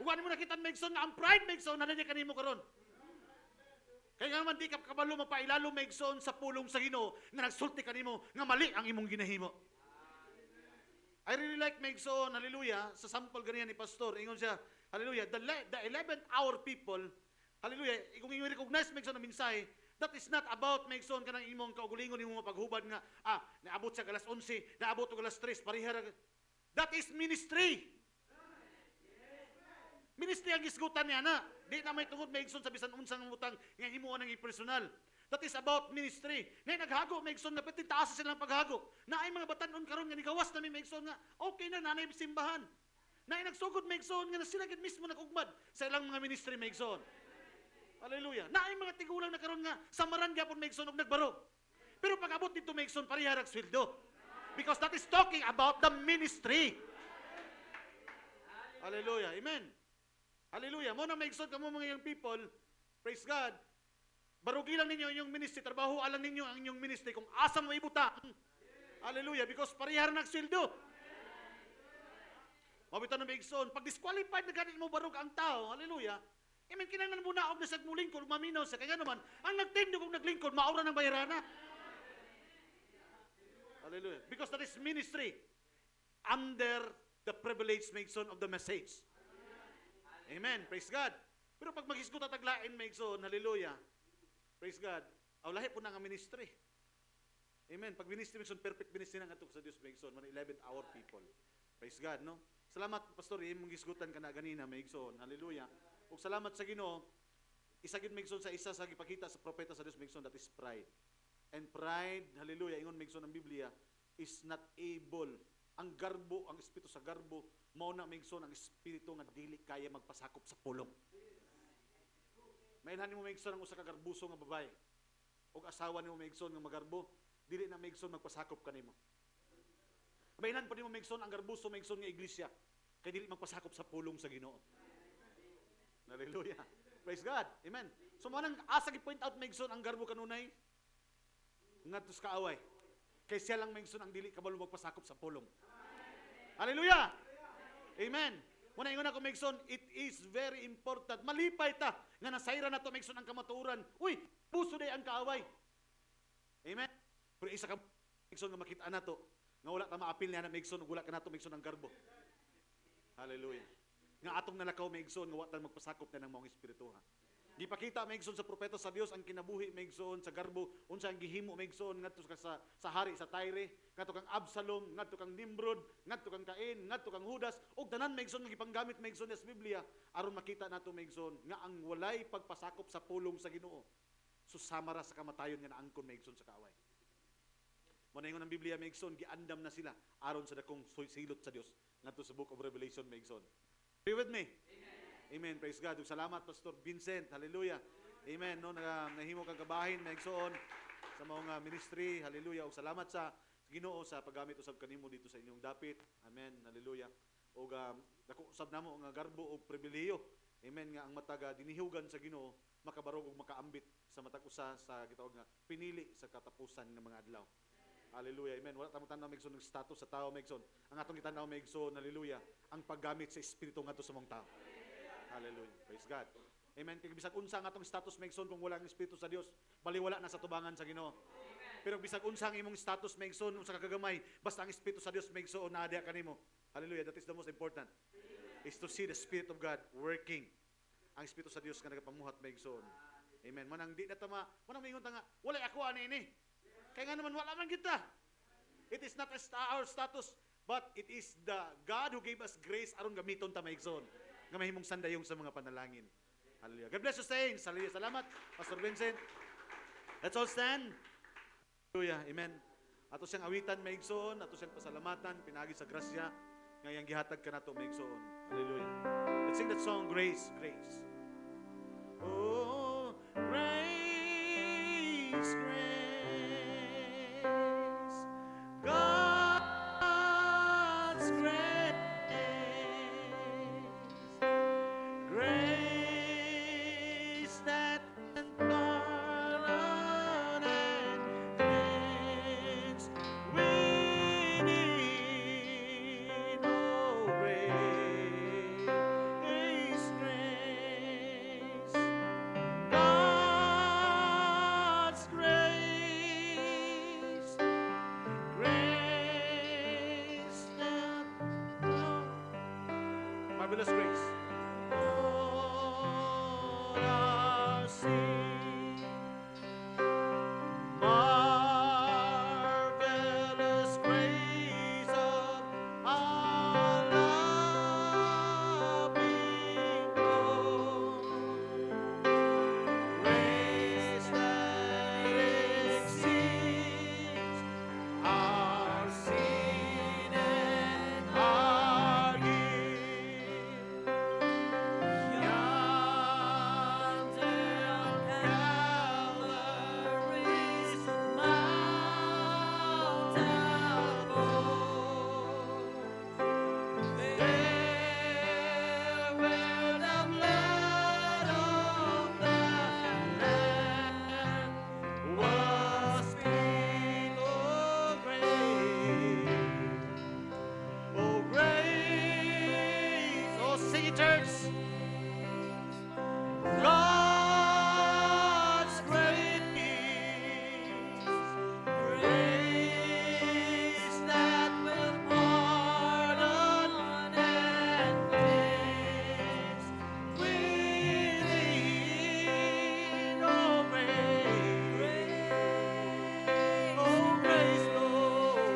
Uwan mo nakita maigsoon nga ang pride maigsoon na kanimo karon. Kaya nga naman di ka kabalo mapailalo maigsoon sa pulong sa Ginoo nga nagsulti kanimo nga mali ang imong ginahimo. I really like maigsoon, hallelujah, sa sample ganiyan ni Pastor. Ingon siya, hallelujah, the 11th hour people, hallelujah, kung inyo recognize maigsoon ang mensahe, that is not about maigsoon kanang imong kaugulingon imong paghubad nga, naabot sa alas 11, naabot og alas 3, parihara. That is ministry. Ministry ang gisgutan niya na. Di na may tungod maigsoon sa bisan unsang utang nga himuon ang personal. That is about ministry. Ngayon naghago maigsoon nga pati taas sila ng paghago. Naay mga batan-on karon nga nigawas na may maigsoon nga okay na nanay simbahan. Naay nagsugod maigsoon nga na sila gid mismo nagugmad sa ilang mga ministry maigsoon. Hallelujah. Naay mga tigulang na karon nga samaran gyapon maigsoon og nagbarog. Pero pag abot dito maigsoon pareha ra sweldo. Because that is talking about the ministry. Hallelujah. Amen. Hallelujah. Mo na maigsoon kamo mga young people, praise God. Barugi lang ninyo inyong ministry, trabaho lang ninyo ang inyong ministry kung asa mo ibutang. Hallelujah, because parihar nagsweldo. Mabito na maigsoon, pag disqualified na ganit mo barug ang tao, hallelujah, amen, kinahanglan mo naog na sa mulingkod, maminaw sa kaya naman, ang nagtendo kung naglingkod, maura ng bayarana. Hallelujah, because that is ministry under the privilege maigsoon of the message. Amen, praise God. Pero pag maghisgot at taglain maigsoon, hallelujah, praise God. Aw lahi po na nga ministry. Amen. Pag ministry maigsoon, perfect ministry nang atok sa Dios maigsoon, man 11th hour people. Praise God, no? Salamat pastor, imong gisgutan kana ganina maigsoon. Hallelujah. Ug salamat sa Ginoo. Isa gid maigsoon sa isa sa gipakita sa propeta sa Dios maigsoon, that is pride. And pride, hallelujah, ingon maigsoon ang Biblia, is not able. Ang garbo, ang espiritu sa garbo, mao na maigsoon ang espiritu nga dili kaya magpasakop sa pulong. Mainhan mo maigsoon ang usa ka garbuso nga babae. Og asawa nimo maigsoon nga magarbo, dili na maigsoon magpasakop kanimo. Mainhan pa nimo maigsoon ang garbuso maigsoon nga iglesia, kay dili magpasakop sa pulong sa Ginoo. Hallelujah. Praise God. Amen. So mo nang asa gi-point out maigsoon ang garbo kanunay ngadto sa kaaway. Kay siya lang maigsoon ang dili kabalo magpasakop sa pulong. Hallelujah. Amen. Muna ingon ako maigsoon, it is very important. Malipay ta nga nasayra na to maigsoon ang kamatuoran. Uy, puso day ang kaaway. Amen. Pero isa ka maigsoon nga makita nato nga wala ta maapil niya na maigsoon ug wala ka nato maigsoon ang garbo. Hallelujah. Nga atong nalakaw maigsoon nga wa ta magpasakop na ng mga espiritu ha. Gipakita maigsoon sa propeta sa Dios ang kinabuhi maigsoon sa garbo, unsa ang gihimo maigsoon ngadto sa hari sa Tyre, ngadto kang Absalom, ngadto kang Nimrod, ngadto kang Cain, ngadto kang Judas, ug tanan maigsoon nga gipanggamit maigsoon sa Biblia aron makita nato maigsoon nga ang walay pagpasakop sa pulong sa Ginoo susama ra sa kamatayon nga naangkon maigsoon sa kaaway. Mo na ingon ang Biblia maigsoon giandam na sila aron sa dakong silot sa Dios ngadto sa Book of Revelation maigsoon. Be with me. Amen. Praise God. Ug salamat Pastor Vincent. Hallelujah. Amen. No, nahimo kang kabahin maigsoon sa mga ministry. Hallelujah. Ug salamat sa Ginoo sa paggamit usab kanimo dito sa inyong dapit. Amen. Hallelujah. Ug dako usab namo nga garbo og pribilehiyo. Amen nga ang mataga dinihugan sa Ginoo makabarog ug makaambit sa matag usa sa gitawag nga pinili sa katapusan nga mga adlaw. Hallelujah. Amen. Wala tamo tanaw maigsoon ng status sa tao maigsoon. Ang atong gitanaw maigsoon, hallelujah, ang paggamit sa espiritu ngadto sa mga tao. Hallelujah. Praise God. Amen. Kaya bisag unsa nga atong status maigsoon kung wala ang espiritu sa Dios, baliwala na sa tubangan sa Ginoo. Pero bisag unsa ang imong status maigsoon unsa ka kagamay, basta ang espiritu sa Dios maigsoon naa diha kanimo. Hallelujah. That is the most important. Is to see the Spirit of God working. Ang espiritu sa Dios nga nagapamuhat maigsoon. Amen. Manang di na tama, manang maingon ta nga, wala ako ani ini. Kaya nga naman wala man kita. It is not our status, but it is the God who gave us grace aron gamiton ta maigsoon nga mahimong sandayong sa mga panalangin. Hallelujah. God bless you, saints. Hallelujah. Salamat, Pastor Vincent. Let's all stand. Hallelujah. Amen. Ato siyang awitan maigsoon, ato siyang pasalamatan, pinagi sa grasya, ngayang gihatag ka nato maigsoon. Hallelujah. Let's sing that song, Grace, Grace. Oh, grace, grace, God's grace that can pardon and cleanse. We need, oh, grace, grace, God's grace, grace that, marvelous grace. All our sin, marvelous grace of our loving God. Grace that exceeds our sin and our guilt. Yonder on Calvary's mount above, there where the blood of the Lamb was spilled. Oh grace, oh sing it, church. God's grace, grace that will pardon and cleanse. We need, oh grace, Lord.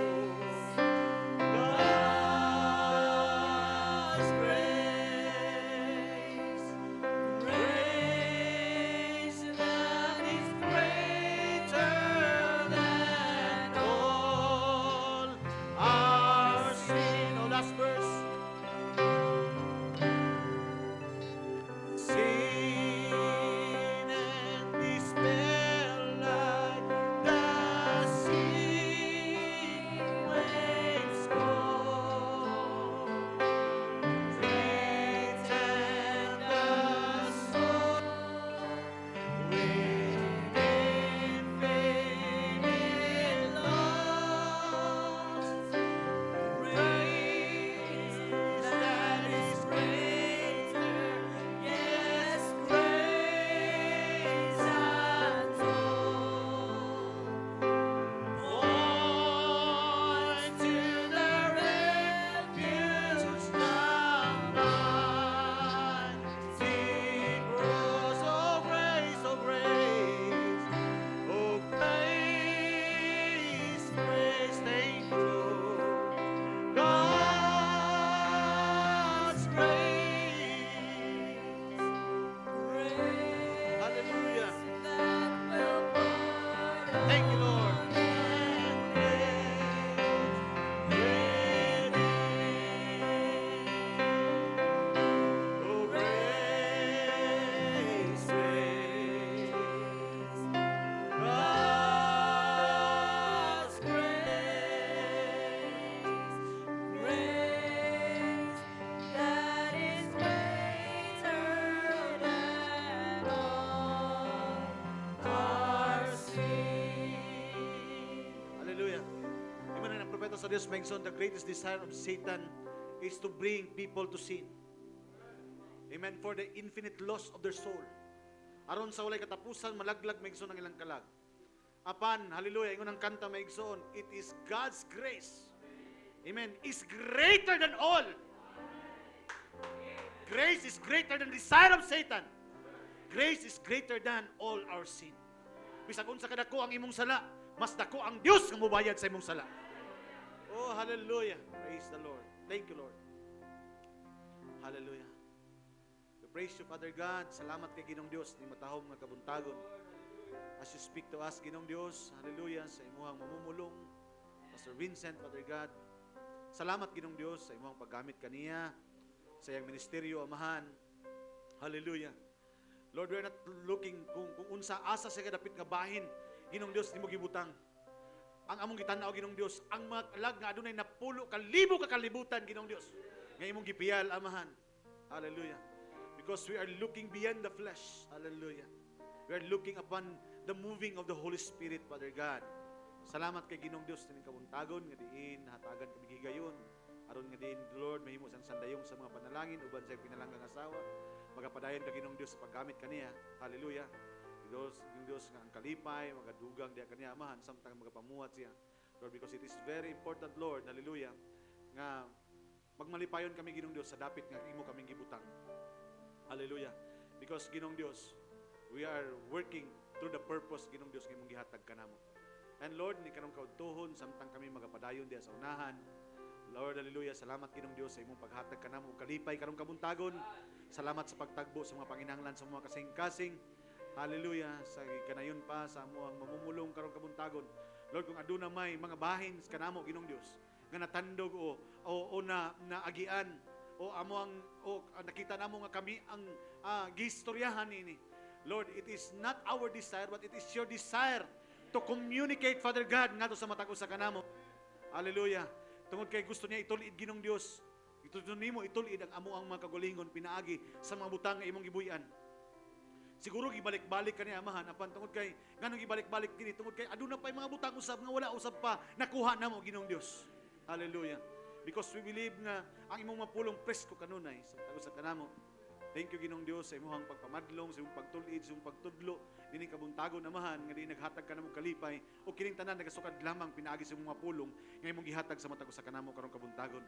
God's grace, grace that is greater than all our sin. Oh, last verse. Sin and despair like the sea waves roll. Faith and the soul within faded lost. Grace that is greater, yes, grace untold. Point to the refuge, the mighty cross. Oh grace, oh grace, oh grace, grace, thank you, Lord. God's grace, hallelujah. Thank you, Lord. Oh, grace, grace, God's grace, Grace that is greater than all our sin. hallelujah. Amen. Ang propeta sa Diyos mention, the greatest desire of Satan is to bring people to sin. Amen. For the infinite loss of their soul. Aron sa walay katapusan, malaglag maigsoon ang ilang kalag. Apan, hallelujah, ingon ang kanta maigsoon, it is God's grace. Amen. Is greater than all. Grace is greater than the desire of Satan. Grace is greater than all our sin. Bisag unsa kadako ang imong sala, mas dako ang Dios nga mobayad sa imong sala. Oh, hallelujah. Praise the Lord. Thank you, Lord. Hallelujah. We praise you, Father God. Salamat kay Ginoong Dios ni matahom nga kabuntagon. as you speak to us, Ginong Dios, hallelujah, sa imuhang mamumulong, Pastor Vincent, Father God. Salamat, Ginong Dios, sa imuhang paggamit kaniya, sa iyang ministeryo, Amahan. Hallelujah. Lord, we're not looking kung unsa asa sa kadapit nga bahin, Ginong Dios, nimo gibutang. Ang among gitanaw, Ginong Dios, ang mga kalag nga adunay napulo kalibo ka kalibutan, Ginong Dios, nga imong gipiyal, Amahan. Hallelujah. Because we are looking beyond the flesh. Hallelujah. We are looking upon the moving of the Holy Spirit, Father God. Salamat kay Ginong Dios tining kabuntagon nga diin hatagan kami gigayon. Aron nga diin, Lord, mahimo sang sandayong sa mga panalangin uban sa pinalanggang asawa. Magapadayon ka Ginong Dios sa paggamit kaniya. Hallelujah. Ginong Dios nga ang kalipay, magadugang diya kaniya, Amahan, samtang magapamuhat siya. Lord, because it is very important, Lord, hallelujah, nga magmalipayon kami, Ginong Dios, sa dapit nga imo kaming gibutang. Hallelujah. Because, Ginong Dios, we are working through the purpose, Ginong Dios, nga imong gihatag kanamo. And Lord, ni kanong kaudtuhon, samtang kami magapadayon diya sa unahan. Lord, hallelujah, salamat, Ginong Dios, sa imong paghatag kanamo, kalipay karong kabuntagon. Salamat sa pagtagbo sa mga panginahanglan sa mga kasing-kasing. Hallelujah, sa kanayon pa sa amuang mamumulong karong kabuntagon. Lord, kung aduna may mga bahin kanamo, Ginong Dios, nga natandog o naagian o amuang nakita namo nga kami ang gistoryahan ini. Lord, it is not our desire but it is your desire to communicate, Father God, ngadto sa matag usa kanamo. Hallelujah. Tungod kay gusto niya itulid, Ginong Dios. Ito nimo itulid ang amo ang mga kagulingon pinaagi sa mga butang nga imong gibuy-an. Siguro gibalik-balik kani, Amahan, apan tungod kay nganong gibalik-balik kini tungod kay aduna pay mga butang usab nga wala usab pa nakuha namo, Ginong Dios. Hallelujah. Because we believe nga ang imong mapulong presko kanunay sa tago sa kanamo. Thank you, Ginong Dios, sa imong pagpamadlong, sa imong pagtulid, sa imong pagtudlo dinhi kabuntagon, Amahan, nga dinhi naghatag kanamo kalipay o kining tanan nagasukad lamang pinaagi sa imong mapulong nga imong gihatag sa matag sa kanamo karong kabuntagon.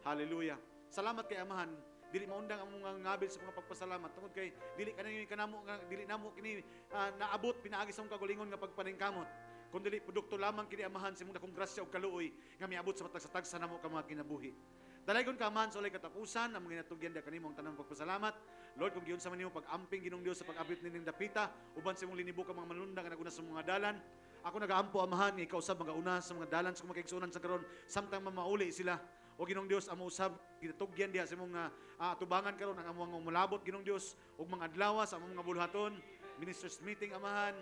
Hallelujah. Salamat kay Amahan. Dili maundang ang mga ngabil sa mga pagpasalamat tungod kay dili kanamo nga dili namo kini naabot pinaagi sa imong kagulingon nga pagpaningkamot. Kundi dili produkto lamang kini, Amahan, sa imong dakong grasya ug kaluoy nga miabot sa matag sa tagsa namo ka mga kinabuhi. Dalaygon ka, Amahan, sa ulay katapusan ang mga natugyan da kanimo ang tanang pagpasalamat. Lord, kung giyon sa man nimo pag-amping, Ginong Dios, sa pag-abot nining dapita uban sa imong linibo ka mga manlunda nga naguna sa mga dalan. Ako nagaampo, Amahan, nga ikaw usab magauna sa mga dalan sa kumakaigsunan sa karon samtang mamauli sila. O Ginong Dios, amo usab ginatugyan diha sa imong tubangan karon ang among mulabot, Ginong Dios, ug mga adlaw sa among mga bulhaton, ministers meeting, Amahan.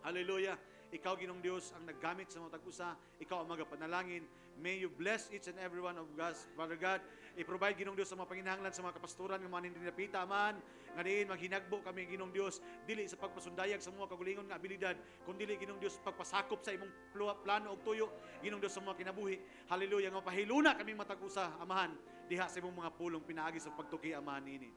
Hallelujah. Ikaw, Ginong Dios, ang naggamit sa mga tag-usa. Ikaw ang magapanalangin. May you bless each and every one of us, Father God. I-provide, Ginong Dios, sa mga panginahanglan sa mga kapastoran ng mga nindinapita, Amahan. Nga diin, maghinagbo kami, Ginong Dios, dili sa pagpasundayag sa mga kagulingon nga abilidad, kundi dili, Ginong Dios, pagpasakop sa imong plano o tuyo, Ginong Dios, sa mga kinabuhi. Hallelujah. Nga pahiluna kaming matag-usa, Amahan, diha sa imong mga pulong pinaagi sa pagtuki, Amahan, ini.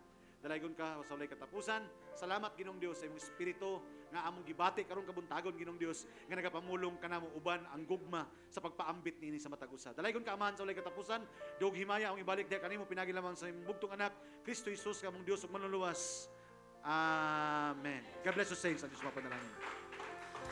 Dalaygon ka sa ulay katapusan. Salamat, Ginong Dios, sa imong espiritu nga among gibati karong kabuntagon, Ginong Dios, nga nagapamulong kanamo uban ang gugma sa pagpaambit nini sa matag usa. Dalaygon ka, Amahan, sa ulay katapusan. Dog himaya ang ibalik diha kanimo pinagi lamang sa imong bugtong anak Kristo Jesus, kamong Dios ug manluluwas. Amen. God bless you, saints. Ang Diyos mapanalangin.